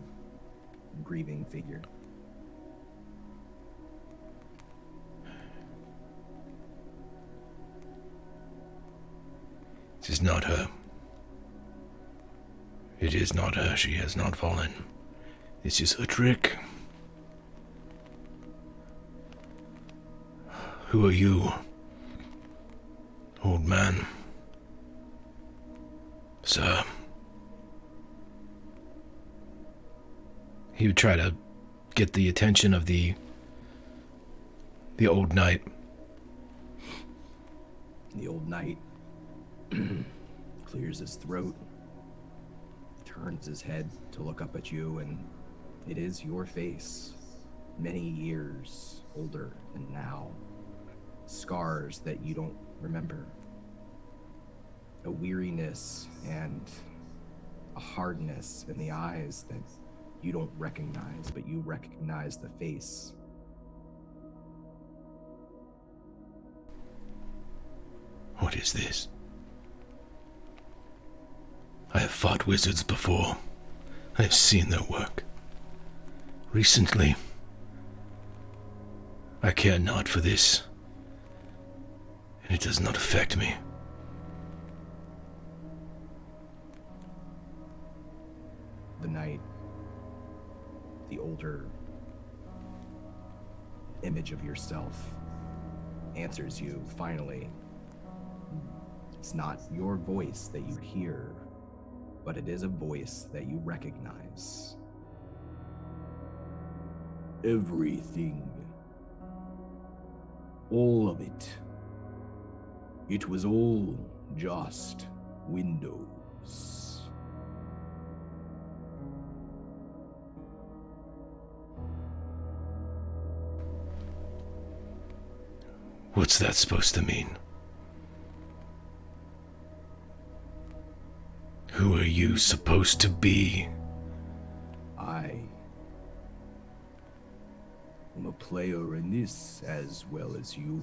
grieving figure. It is not her. It is not her. She has not fallen. This is a trick. Who are you, old man? Sir. He would try to get the attention of the old knight. The old knight clears his throat, turns his head to look up at you, and it is your face, many years older than now. Scars that you don't remember. A weariness and a hardness in the eyes that you don't recognize, but you recognize the face. What is this? I have fought wizards before. I have seen their work. Recently, I care not for this, and it does not affect me. The knight, the older image of yourself, answers you finally. It's not your voice that you hear, but it is a voice that you recognize. Everything. All of it. It was all just windows. What's that supposed to mean? Who are you supposed to be? I am a player in this as well as you.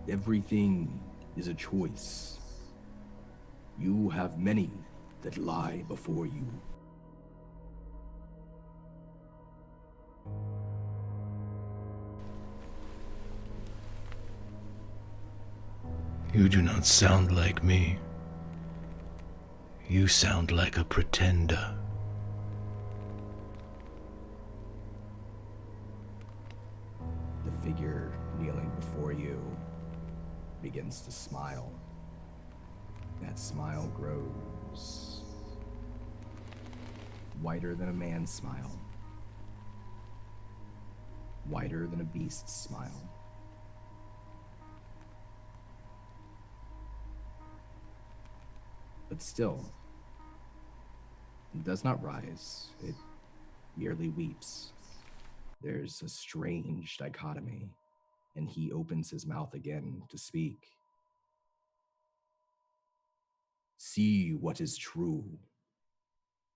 Everything is a choice. You have many that lie before you. You do not sound like me. You sound like a pretender. The figure kneeling before you begins to smile. That smile grows wider than a man's smile, wider than a beast's smile. But still, it does not rise. It merely weeps. There's a strange dichotomy, and he opens his mouth again to speak. See what is true.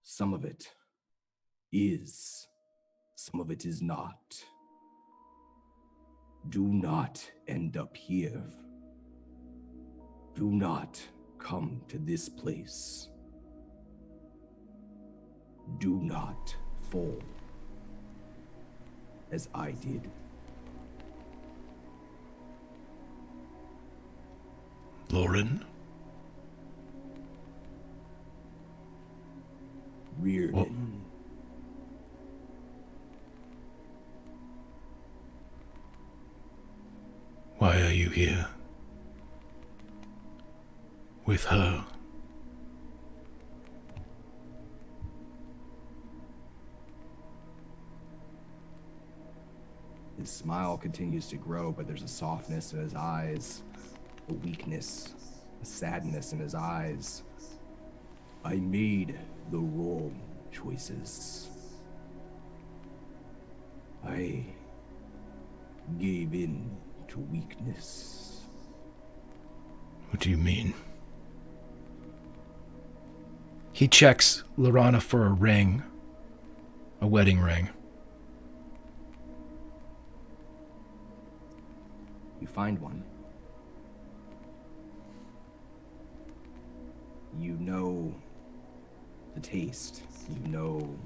Some of it is, some of it is not. Do not end up here. Do not come to this place. Do not fall as I did. Lauren? Reardon. What? Why are you here? With her? His smile continues to grow, but there's a softness in his eyes, a weakness, a sadness in his eyes. I made the wrong choices. I gave in to weakness. What do you mean? He checks Lorana for a ring. A wedding ring. You find one. You know the taste. You know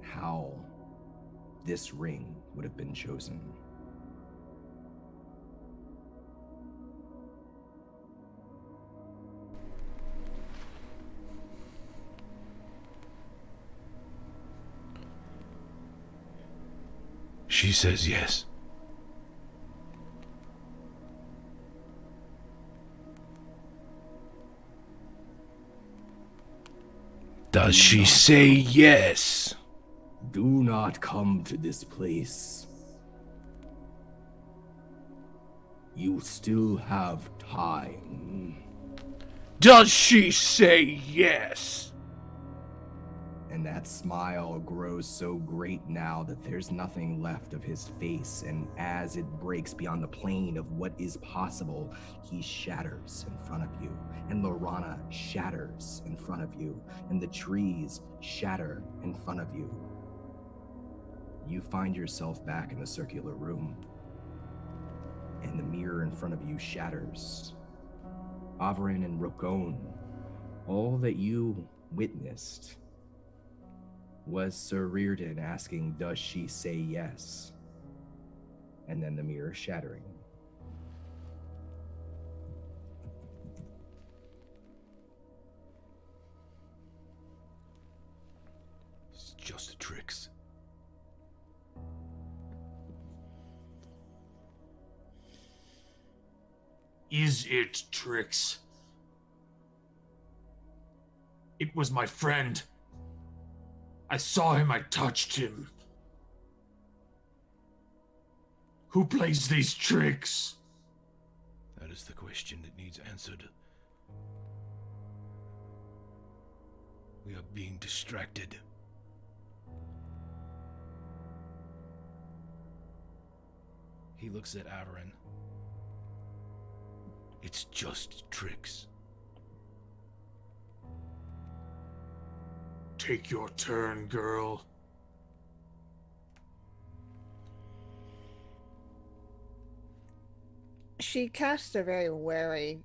how this ring would have been chosen. She says yes. Does she say yes? Do not come to this place. You still have time. Does she say yes? And that smile grows so great now that there's nothing left of his face, and as it breaks beyond the plane of what is possible, he shatters in front of you, and Lorana shatters in front of you, and the trees shatter in front of you. You find yourself back in the circular room, and the mirror in front of you shatters. Averin and Rokon, all that you witnessed was Sir Reardon asking, does she say yes? And then the mirror shattering. It's just tricks. Is it tricks? It was my friend. I saw him, I touched him. Who plays these tricks? That is the question that needs answered. We are being distracted. He looks at Averin. It's just tricks. Take your turn, girl. She casts a very wary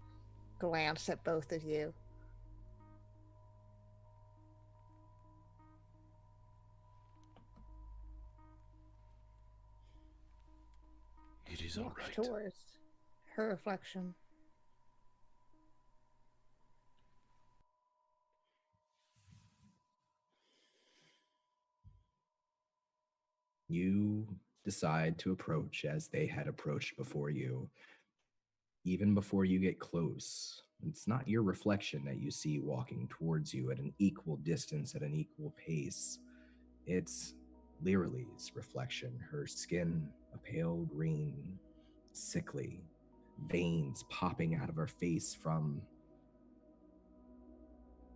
glance at both of you. It is all Walks right. towards her reflection. You decide to approach as they had approached before you. Even before you get close, it's not your reflection that you see walking towards you at an equal distance, at an equal pace. It's Lyralee's reflection, her skin a pale green, sickly, veins popping out of her face from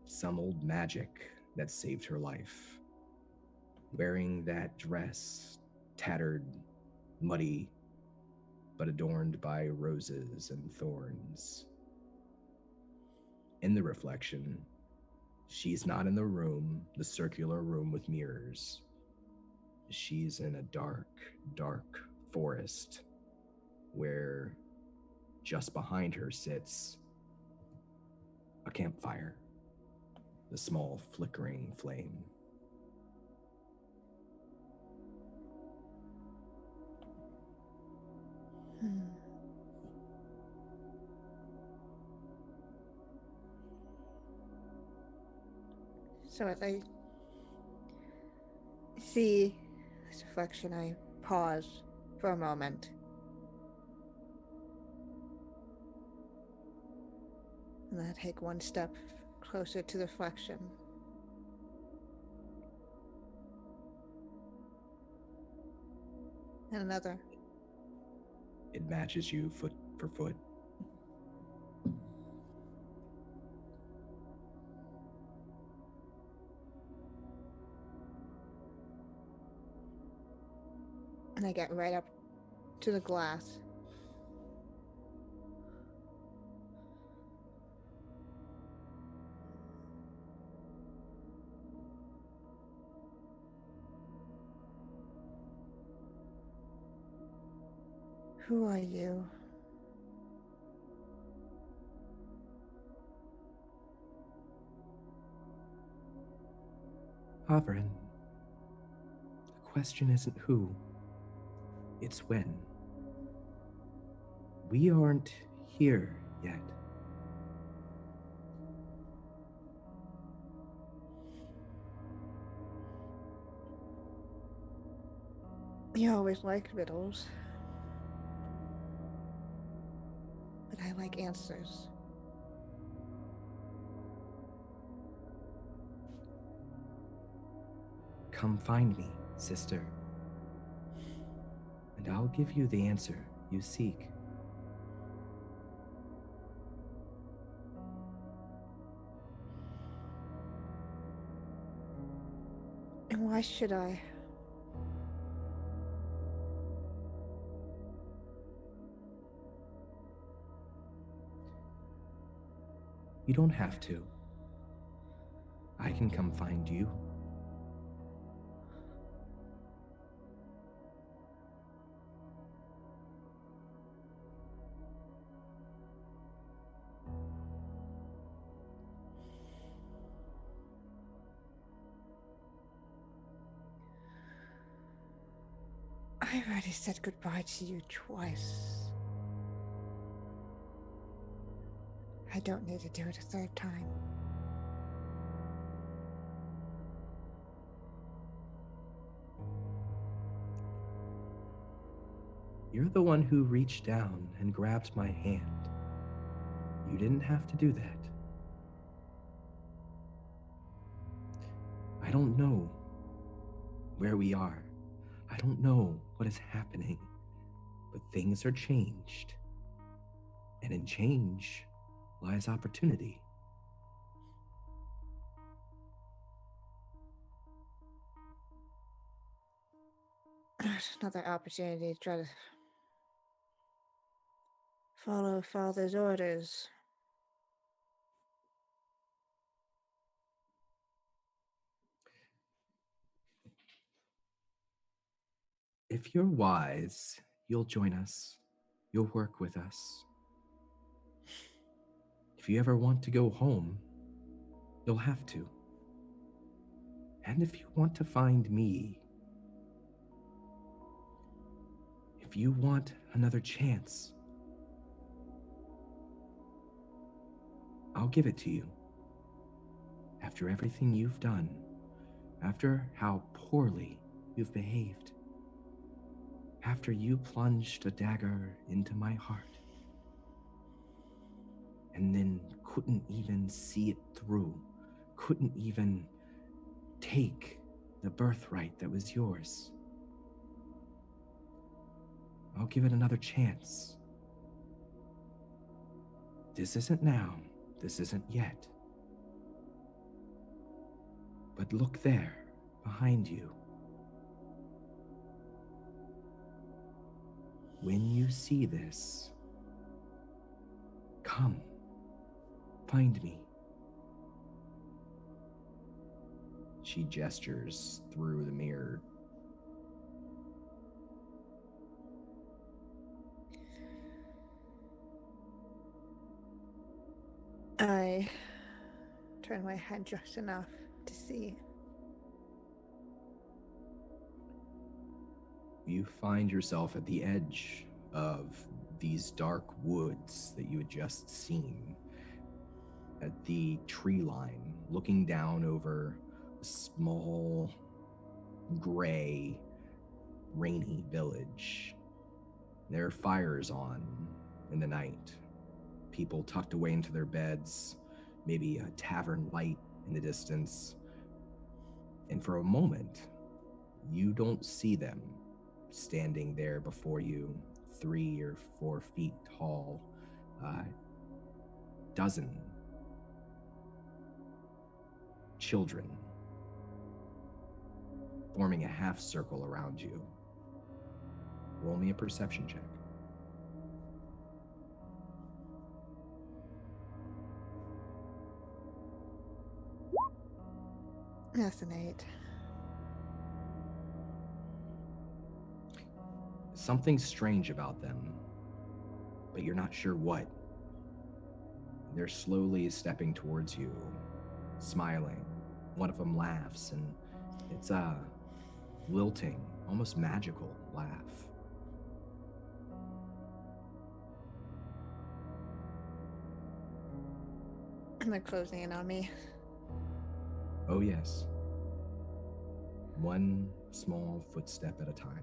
some old magic that saved her life. Wearing that dress, tattered, muddy, but adorned by roses and thorns. In the reflection, she's not in the room, the circular room with mirrors. She's in a dark, dark forest where just behind her sits a campfire, the small flickering flame. So as I see this reflection, I pause for a moment. And then I take one step closer to the reflection. And another. It matches you foot for foot. And I get right up to the glass. Who are you? Averin, the question isn't who, it's when. We aren't here yet. You always liked riddles. But I like answers. Come find me, sister, and I'll give you the answer you seek. should I? You don't have to. I can come find you. I already said goodbye to you twice. I don't need to do it a third time. You're the one who reached down and grabbed my hand. You didn't have to do that. I don't know where we are. I don't know what is happening, but things are changed. And in change lies opportunity. Another opportunity to try to follow Father's orders. If you're wise, you'll join us. You'll work with us. If you ever want to go home, you'll have to. And if you want to find me, if you want another chance, I'll give it to you. After everything you've done, after how poorly you've behaved, after you plunged a dagger into my heart, and then couldn't even see it through, couldn't even take the birthright that was yours. I'll give it another chance. This isn't now, this isn't yet. But look there, behind you. When you see this, come, find me. She gestures through the mirror. I turn my head just enough to see. You find yourself at the edge of these dark woods that you had just seen. At the tree line, looking down over a small, gray, rainy village. There are fires on in the night. People tucked away into their beds, maybe a tavern light in the distance. And for a moment, you don't see them standing there before you, 3 or 4 feet tall, dozen children forming a half circle around you. Roll me a perception check. That's an 8. Something strange about them, but you're not sure what. They're slowly stepping towards you, smiling. One of them laughs, and it's a lilting, almost magical laugh. And they're closing in on me. Oh yes. One small footstep at a time.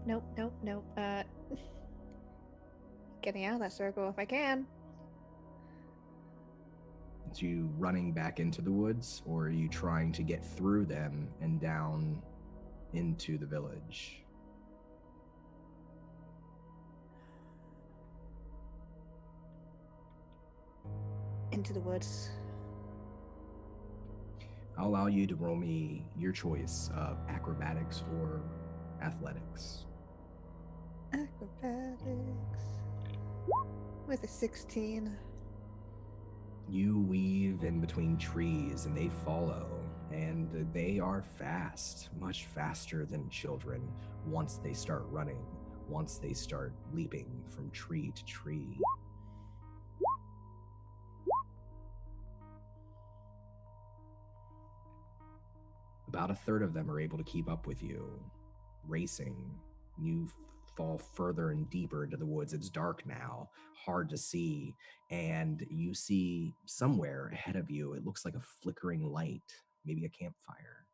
Nope. Getting out of that circle if I can. Is you running back into the woods, or are you trying to get through them and down into the village? into the woods. I'll allow you to roll me your choice of acrobatics or athletics. Acrobatics with a 16. You weave in between trees and they follow, and they are fast, much faster than children once they start running, once they start leaping from tree to tree. About a third of them are able to keep up with you, racing. You fall further and deeper into the woods. It's dark now, hard to see, and you see somewhere ahead of you, it looks like a flickering light, maybe a campfire.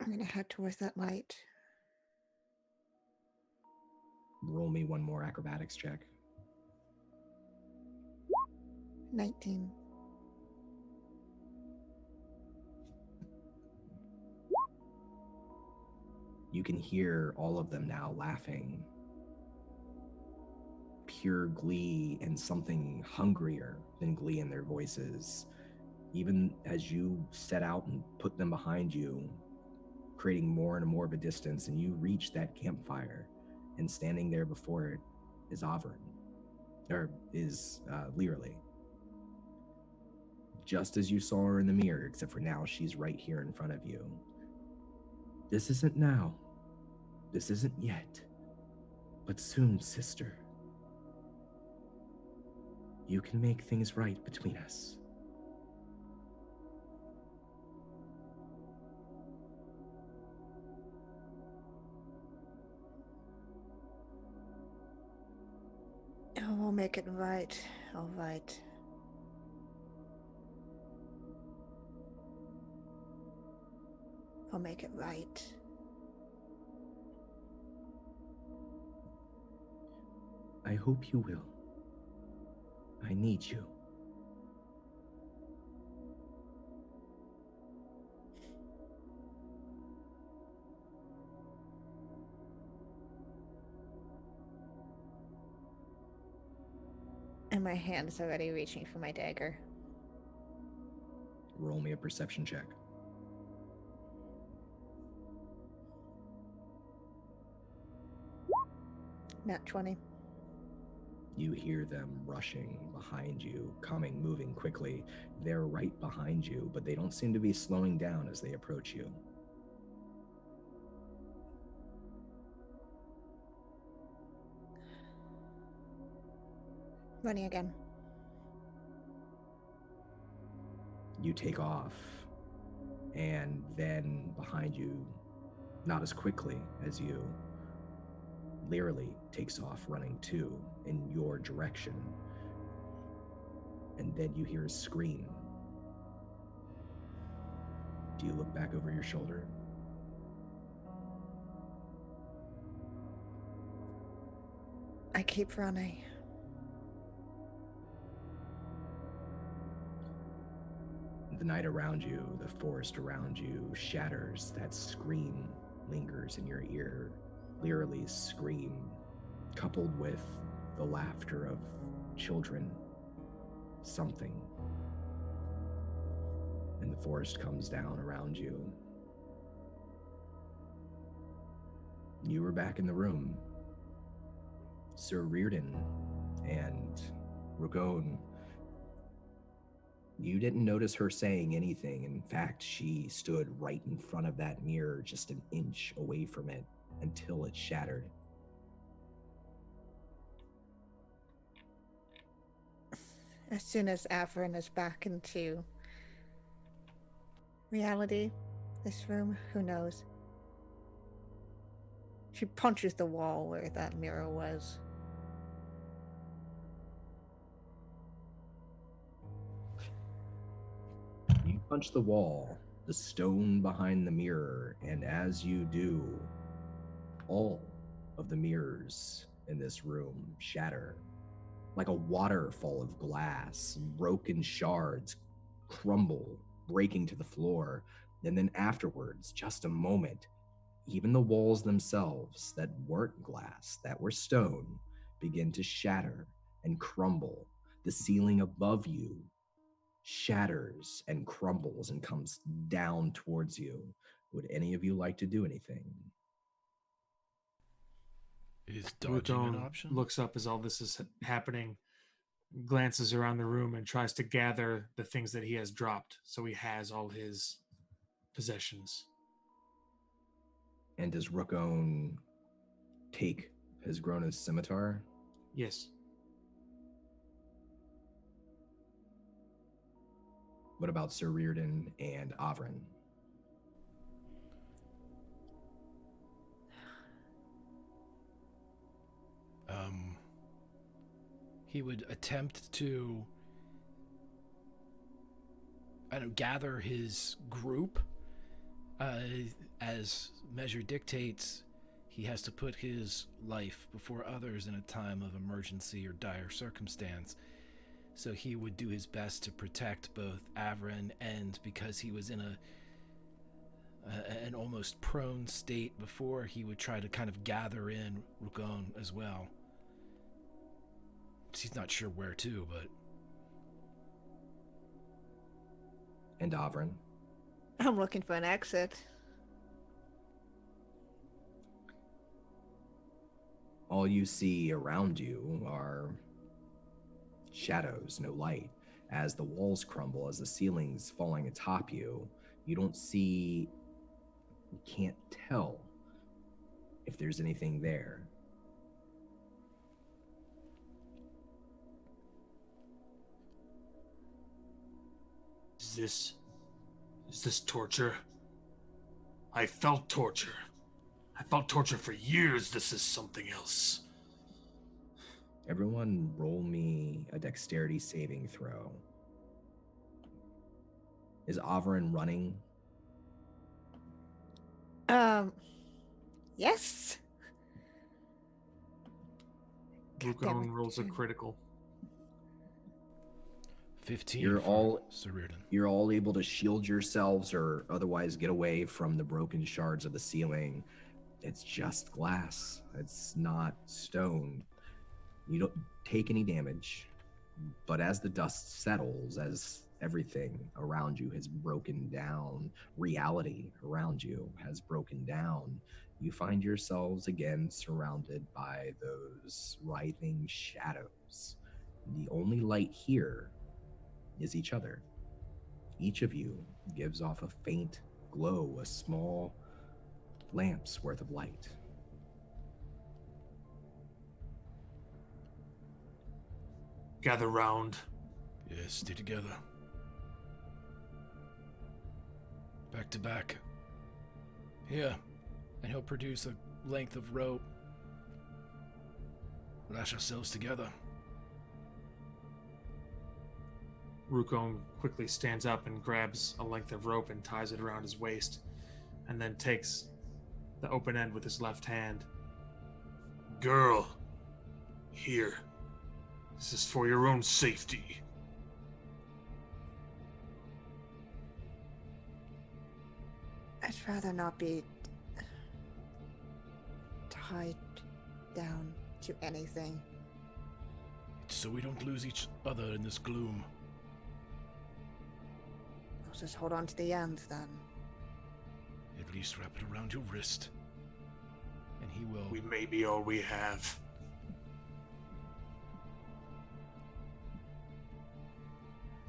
I'm gonna head towards that light. Roll me one more acrobatics check. 19. You can hear all of them now laughing. Pure glee and something hungrier than glee in their voices. Even as you set out and put them behind you, creating more and more of a distance, and you reach that campfire, and standing there before it is Avern, or is Learly. Just as you saw her in the mirror, except for now she's right here in front of you. This isn't now. This isn't yet. But soon, sister. You can make things right between us. Oh, we'll make it right. All right. I'll make it right. I hope you will. I need you. And my hand's already reaching for my dagger. Roll me a perception check. Nat 20. You hear them rushing behind you, coming, moving quickly. They're right behind you, but they don't seem to be slowing down as they approach you. Running again. You take off, and then behind you, not as quickly as you, Learly takes off running too in your direction. And then you hear a scream. Do you look back over your shoulder? I keep running. The night around you, the forest around you shatters. That scream lingers in your ear. Learly's scream, coupled with the laughter of children. Something. And the forest comes down around you. You were back in the room. Sir Reardon and Ragone. You didn't notice her saying anything. In fact, she stood right in front of that mirror, just an inch away from it, until it shattered. As soon as Avern is back into reality, this room, who knows? She punches the wall where that mirror was. You punch the wall, the stone behind the mirror, and as you do, all of the mirrors in this room shatter. Like a waterfall of glass, broken shards crumble, breaking to the floor. And then afterwards, just a moment, Even the walls themselves that weren't glass, that were stone, begin to shatter and crumble. The ceiling above you shatters and crumbles and comes down towards you. Would any of you like to do anything? Is dodging an option? Looks up as all this is happening, glances around the room, and tries to gather the things that he has dropped, so he has all his possessions. And does Rookone take his Grona's scimitar? Yes. What about Sir Reardon and Avrin? He would attempt to, gather his group. As measure dictates, he has to put his life before others in a time of emergency or dire circumstance. So he would do his best to protect both Avrin, and because he was in an almost prone state before, he would try to kind of gather in Rookone as well. He's not sure where to, but... And Avrin? I'm looking for an exit. All you see around you are shadows, no light. As the walls crumble, as the ceiling's falling atop you, you can't tell if there's anything there. Is this torture? I felt torture. I felt torture for years. This is something else. Everyone roll me a dexterity saving throw. Is Avrin running? Yes. Rookone rolls a critical. 15. You're all able to shield yourselves or otherwise get away from the broken shards of the ceiling. It's just glass. It's not stone. You don't take any damage. But as the dust settles, as everything around you has broken down, reality around you has broken down, you find yourselves again surrounded by those writhing shadows. The only light here is each other. Each of you gives off a faint glow, a small lamp's worth of light. Gather round. Yes, stay together. Back to back. Here. And he'll produce a length of rope. Lash ourselves together. Rookone quickly stands up and grabs a length of rope and ties it around his waist, and then takes the open end with his left hand. Girl, here. This is for your own safety. I'd rather not be tied down to anything. It's so we don't lose each other in this gloom. I'll just hold on to the end then. At least wrap it around your wrist. And he will... We may be all we have.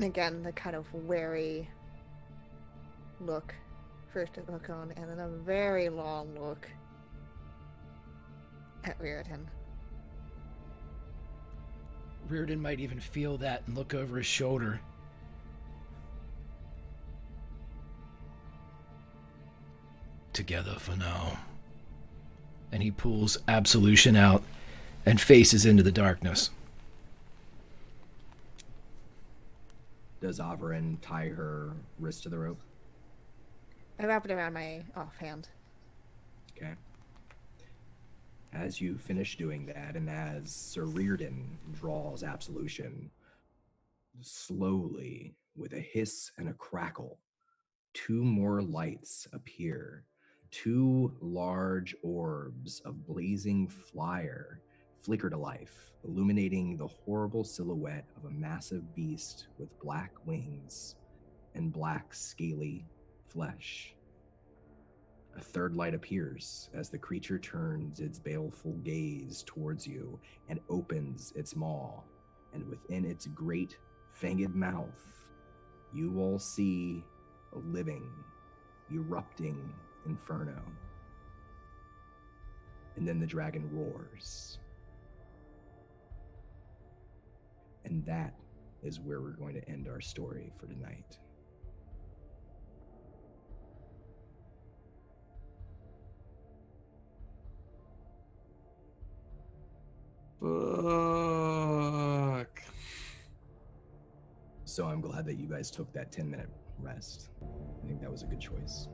Again, the kind of wary look. First at Rookone, and then a very long look at Reardon. Reardon might even feel that and look over his shoulder. Together for now. And he pulls Absolution out and faces into the darkness. Does Avrin tie her wrist to the rope? I wrap it around my offhand. Okay. As you finish doing that, and as Sir Reardon draws Absolution, slowly, with a hiss and a crackle, two more lights appear 2 large orbs of blazing fire flicker to life, illuminating the horrible silhouette of a massive beast with black wings and black, scaly flesh. A third light appears as the creature turns its baleful gaze towards you and opens its maw, and within its great, fanged mouth, you all see a living, erupting inferno. And then the dragon roars. And that is where we're going to end our story for tonight. Fuck. So I'm glad that you guys took that 10-minute rest. I think that was a good choice.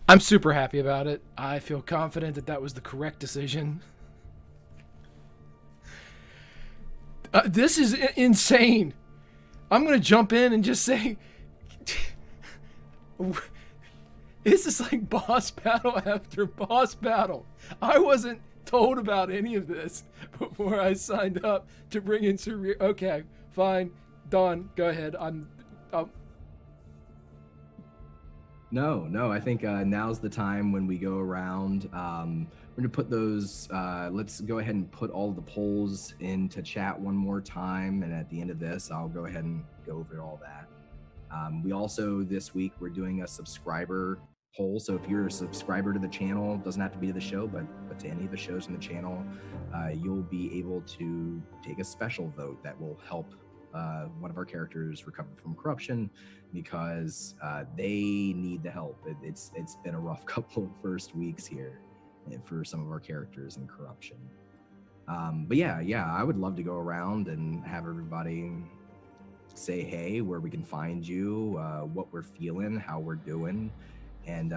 I'm super happy about it. I feel confident that that was the correct decision. This is insane. I'm going to jump in and just say... This is like boss battle after boss battle. I wasn't told about any of this before I signed up to bring in Surreal. Okay, fine. Dawn, go ahead. No, I think now's the time when we go around. We're gonna put those, let's go ahead and put all the polls into chat one more time. And at the end of this, I'll go ahead and go over all that. We also, this week, we're doing a subscriber poll. So if you're a subscriber to the channel, doesn't have to be to the show, but to any of the shows in the channel, you'll be able to take a special vote that will help one of our characters recover from corruption, because they need the help. It's been a rough couple of first weeks here for some of our characters in corruption. But yeah, I would love to go around and have everybody say hey, where we can find you, what we're feeling, how we're doing. And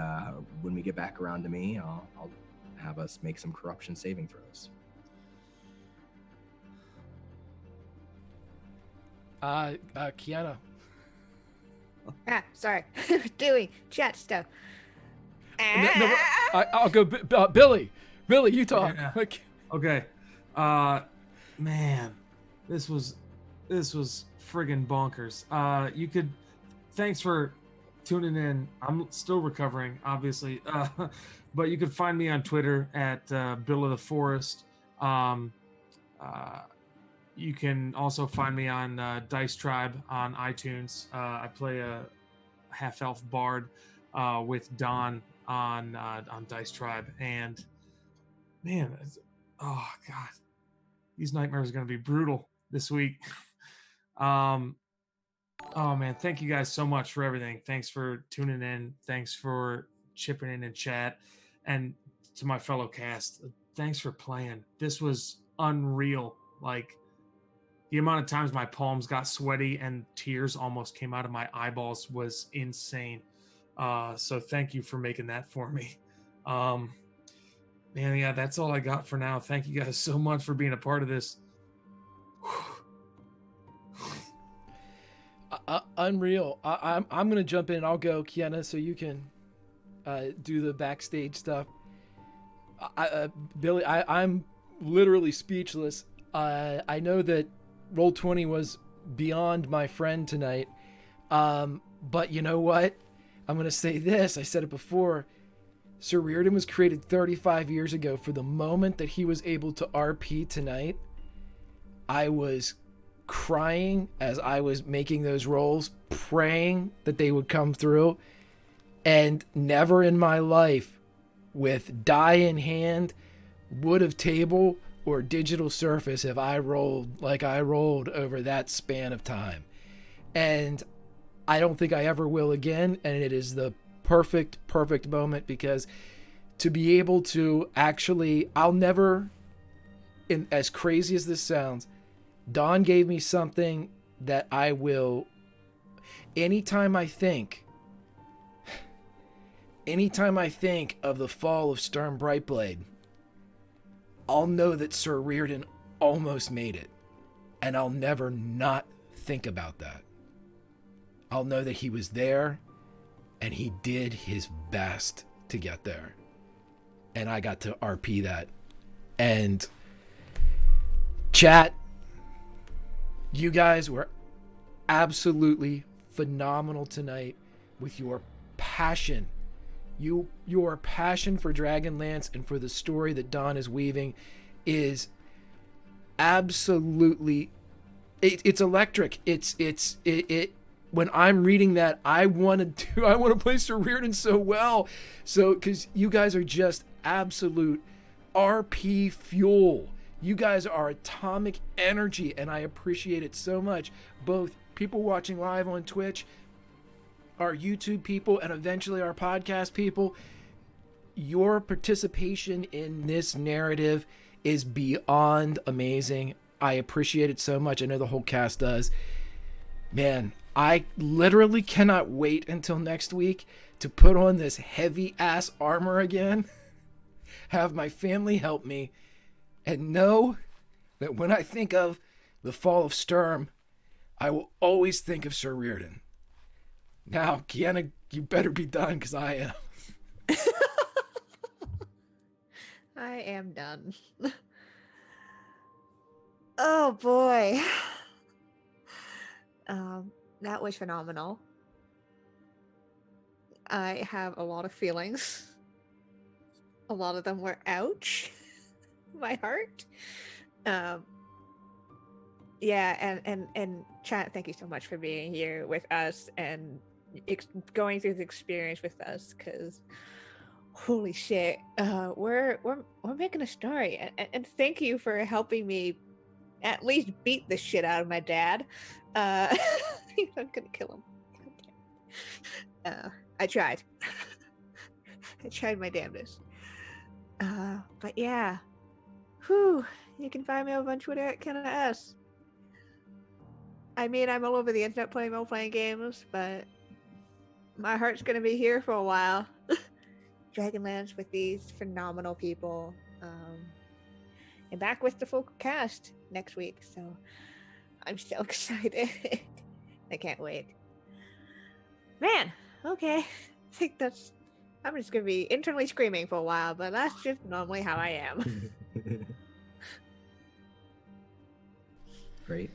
when we get back around to me, I'll have us make some corruption saving throws. Kiana. Sorry. Doing chat stuff. No, I'll go. Billy, you talk. Yeah. Like, Okay. Man, this was friggin' bonkers. Thanks for tuning in. I'm still recovering, obviously. But you can find me on Twitter at Bill of the Forest. You can also find me on Dice Tribe on iTunes. I play a half-elf bard with Don on Dice Tribe. And man, oh God, these nightmares are going to be brutal this week. Oh man, thank you guys so much for everything. Thanks for tuning in. Thanks for chipping in chat. And to my fellow cast, thanks for playing. This was unreal. Like, the amount of times my palms got sweaty and tears almost came out of my eyeballs was insane. So thank you for making that for me. Man, yeah, that's all I got for now. Thank you guys so much for being a part of this. Unreal. I'm gonna jump in. I'll go, Kiana, so you can do the backstage stuff. Billy, I'm literally speechless. I know that Roll20 was beyond my friend tonight, but you know what? I'm gonna say this. I said it before. Sir Reardon was created 35 years ago. For the moment that he was able to RP tonight, I was crying as I was making those rolls, praying that they would come through. And never in my life, with die in hand, wood of table, or digital surface, have I rolled like I rolled over that span of time. And I don't think I ever will again. And it is the perfect moment, because to be able to actually, I'll never, as crazy as this sounds, Dawn gave me something that I will, anytime I think of the fall of Sturm Brightblade, I'll know that Sir Reardon almost made it. And I'll never not think about that. I'll know that he was there and he did his best to get there. And I got to RP that. And chat, you guys were absolutely phenomenal tonight with your passion. Your passion for Dragonlance and for the story that Don is weaving is absolutely, it's electric. It when I'm reading that, I want to play Sir Reardon so well. So, because you guys are just absolute RP fuel. You guys are atomic energy, and I appreciate it so much. Both people watching live on Twitch, our YouTube people, and eventually our podcast people. Your participation in this narrative is beyond amazing. I appreciate it so much. I know the whole cast does. Man, I literally cannot wait until next week to put on this heavy ass armor again, have my family help me, and know that when I think of the fall of Sturm, I will always think of Sir Reardon. Now, Kiana, you better be done, because I am. I am done. Oh boy. That was phenomenal. I have a lot of feelings. A lot of them were ouch. My heart. Yeah, and chat, thank you so much for being here with us and going through the experience with us, because holy shit, we're making a story, and thank you for helping me at least beat the shit out of my dad. I'm gonna kill him. I tried. I tried my damnedest. But yeah. Whew. You can find me over on Twitter at KennaS. I mean, I'm all over the internet playing role-playing games, but my heart's gonna be here for a while. Dragonlance with these phenomenal people. And back with the full cast next week, so I'm so excited. I can't wait. Man, okay. I think I'm just gonna be internally screaming for a while, but that's just normally how I am. Great.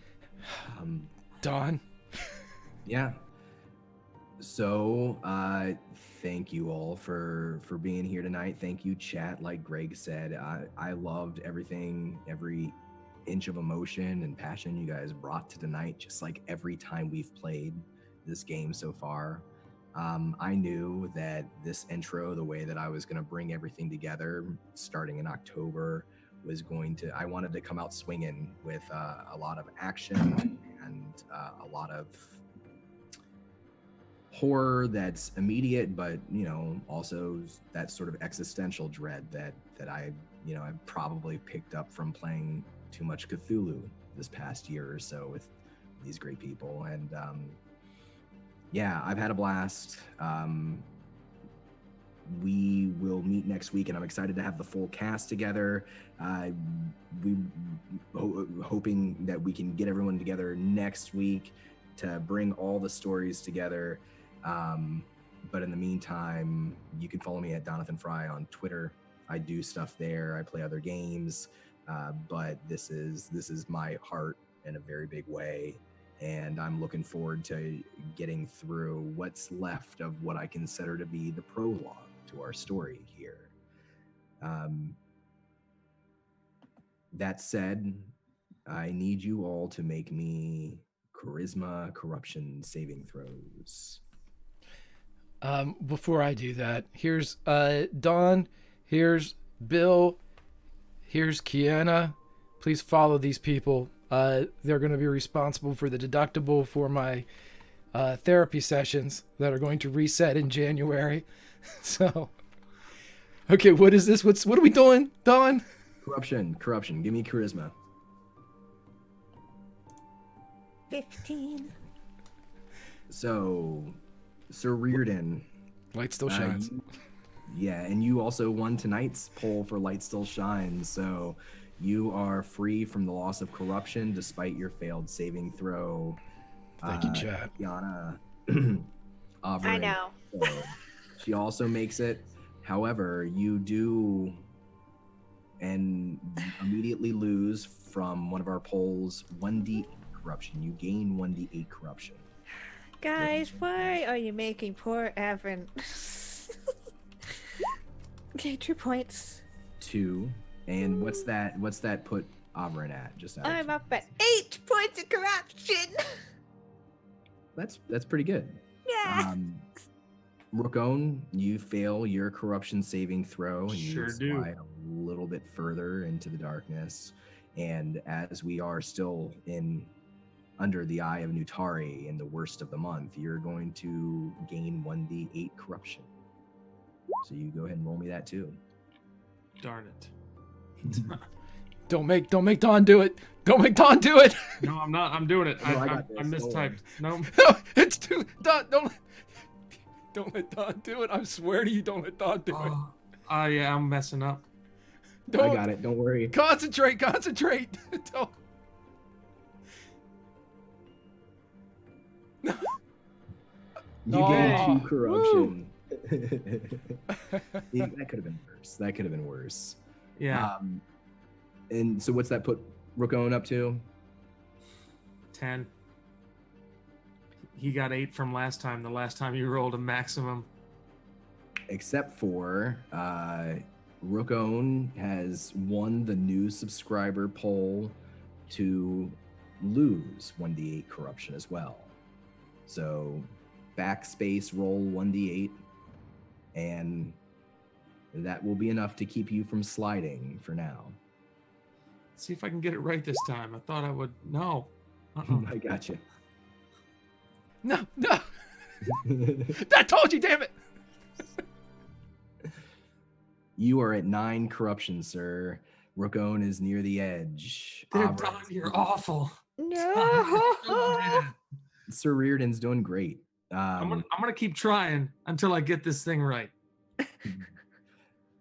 Don? Yeah. So, thank you all for being here tonight. Thank you, chat. Like Greg said, I loved everything, every inch of emotion and passion you guys brought to tonight, just like every time we've played this game so far. I knew that this intro, the way that I was going to bring everything together starting in October, I wanted to come out swinging with a lot of action and a lot of horror that's immediate, but also that sort of existential dread that I probably picked up from playing too much Cthulhu this past year or so with these great people. And yeah, I've had a blast. We will meet next week, and I'm excited to have the full cast together. Hoping that we can get everyone together next week to bring all the stories together. But in the meantime, you can follow me at Donathan Fry on Twitter. I do stuff there. I play other games, but this is my heart in a very big way. And I'm looking forward to getting through what's left of what I consider to be the prologue to our story here. That said, I need you all to make me charisma corruption saving throws. Before I do that, here's Don, here's Bill, here's Kiana. Please follow these people. They're going to be responsible for the deductible for my therapy sessions that are going to reset in January. So, okay, what is this? What are we doing, Don? Corruption. Give me charisma. 15. So, Sir Reardon. Light still shines. Yeah, and you also won tonight's poll for Light Still Shines. So, you are free from the loss of corruption despite your failed saving throw. Thank you, chat. Yana, I know. So she also makes it. However, you do and immediately lose from one of our polls 1d8 corruption. You gain 1d8 corruption. Guys, why are you making poor Evan? Okay, 2 points. 2. And what's that put Avrin at? Just out of I'm curiosity. up at 8 points of corruption. That's pretty good. Yeah. Rookone, you fail your corruption saving throw, and Sure you do. slide a little bit further into the darkness. And as we are still under the eye of Nutari in the worst of the month, you're going to gain 1d8 corruption. So you go ahead and roll me that too. Darn it. Don't make Don do it. Don't make Don do it. No, I'm not. I'm doing it. No, I I got this. Don't mistyped. No. No, it's too Don. Don't let Don do it. I swear to you, don't let Don do it. Yeah, I'm messing up. Don't I got it. Don't worry. concentrate. Don't. You Oh, gain 2 corruption. That could have been worse. Yeah. And so what's that put Rookone up to? 10. He got 8 from last time. The last time you rolled a maximum. Except for Rookone has won the new subscriber poll to lose 1d8 corruption as well. So backspace roll 1d8, and that will be enough to keep you from sliding for now. See if I can get it right this time. I thought I would. No. I got you. No. I told you, damn it. You are at 9 corruption, sir. Rookone is near the edge. Don, you're awful. No. Sir Reardon's doing great. I'm gonna keep trying until I get this thing right.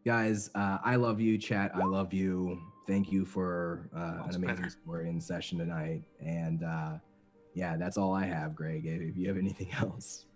Guys, I love you, chat. I love you. Thank you for an amazing better. story and session tonight. And yeah, that's all I have, Greg. If you have anything else.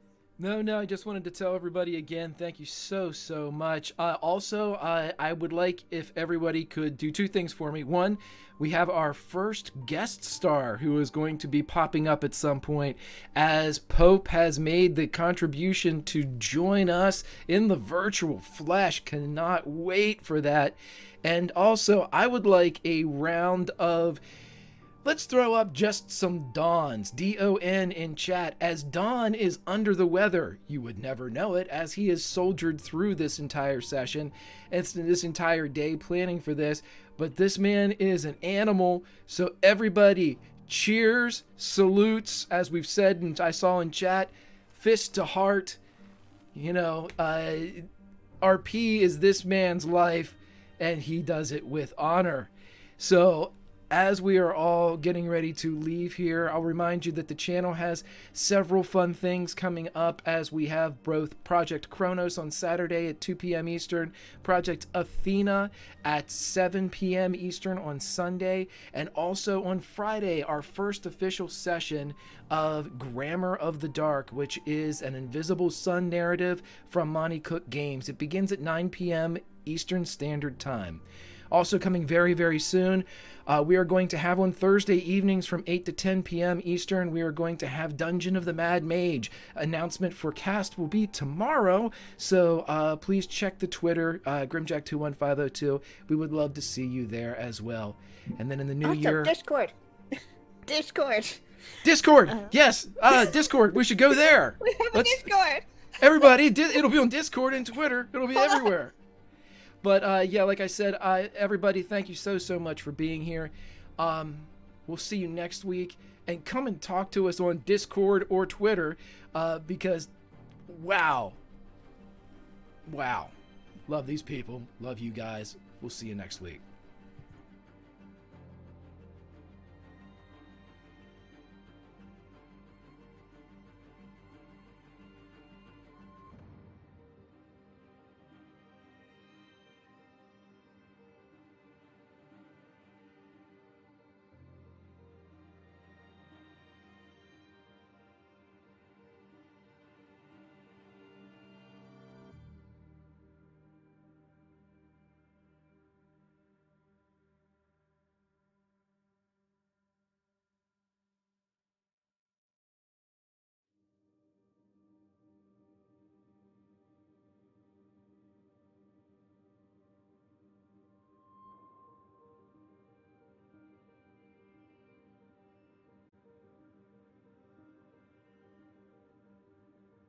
No, I just wanted to tell everybody again, thank you so much. Also, I would like if everybody could do 2 things for me. One, we have our first guest star who is going to be popping up at some point, as Pope has made the contribution to join us in the virtual flesh. Cannot wait for that. And also, I would like a round of... Let's throw up just some Dons, D-O-N, in chat, as Don is under the weather. You would never know it, as he has soldiered through this entire session, and this entire day planning for this. But this man is an animal, so everybody cheers, salutes, as we've said and I saw in chat, fist to heart. You know, RP is this man's life, and he does it with honor. So... as we are all getting ready to leave here, I'll remind you that the channel has several fun things coming up, as we have both Project Kronos on Saturday at 2 p.m. Eastern, Project Athena at 7 p.m. Eastern on Sunday, and also on Friday, our first official session of Grammar of the Dark, which is an Invisible Sun narrative from Monty Cook Games. It begins at 9 p.m. Eastern Standard Time. Also coming very, very soon, we are going to have on Thursday evenings from 8 to 10 p.m. Eastern, we are going to have Dungeon of the Mad Mage. Announcement for cast will be tomorrow, so please check the Twitter, Grimjack21502. We would love to see you there as well. And then in the new year... Discord. Yes, Discord. We should go there. We have a Discord. Everybody, it'll be on Discord and Twitter. It'll be everywhere. But yeah, like I said, everybody, thank you so much for being here. We'll see you next week, and come and talk to us on Discord or Twitter, because wow, love these people, love you guys. We'll see you next week.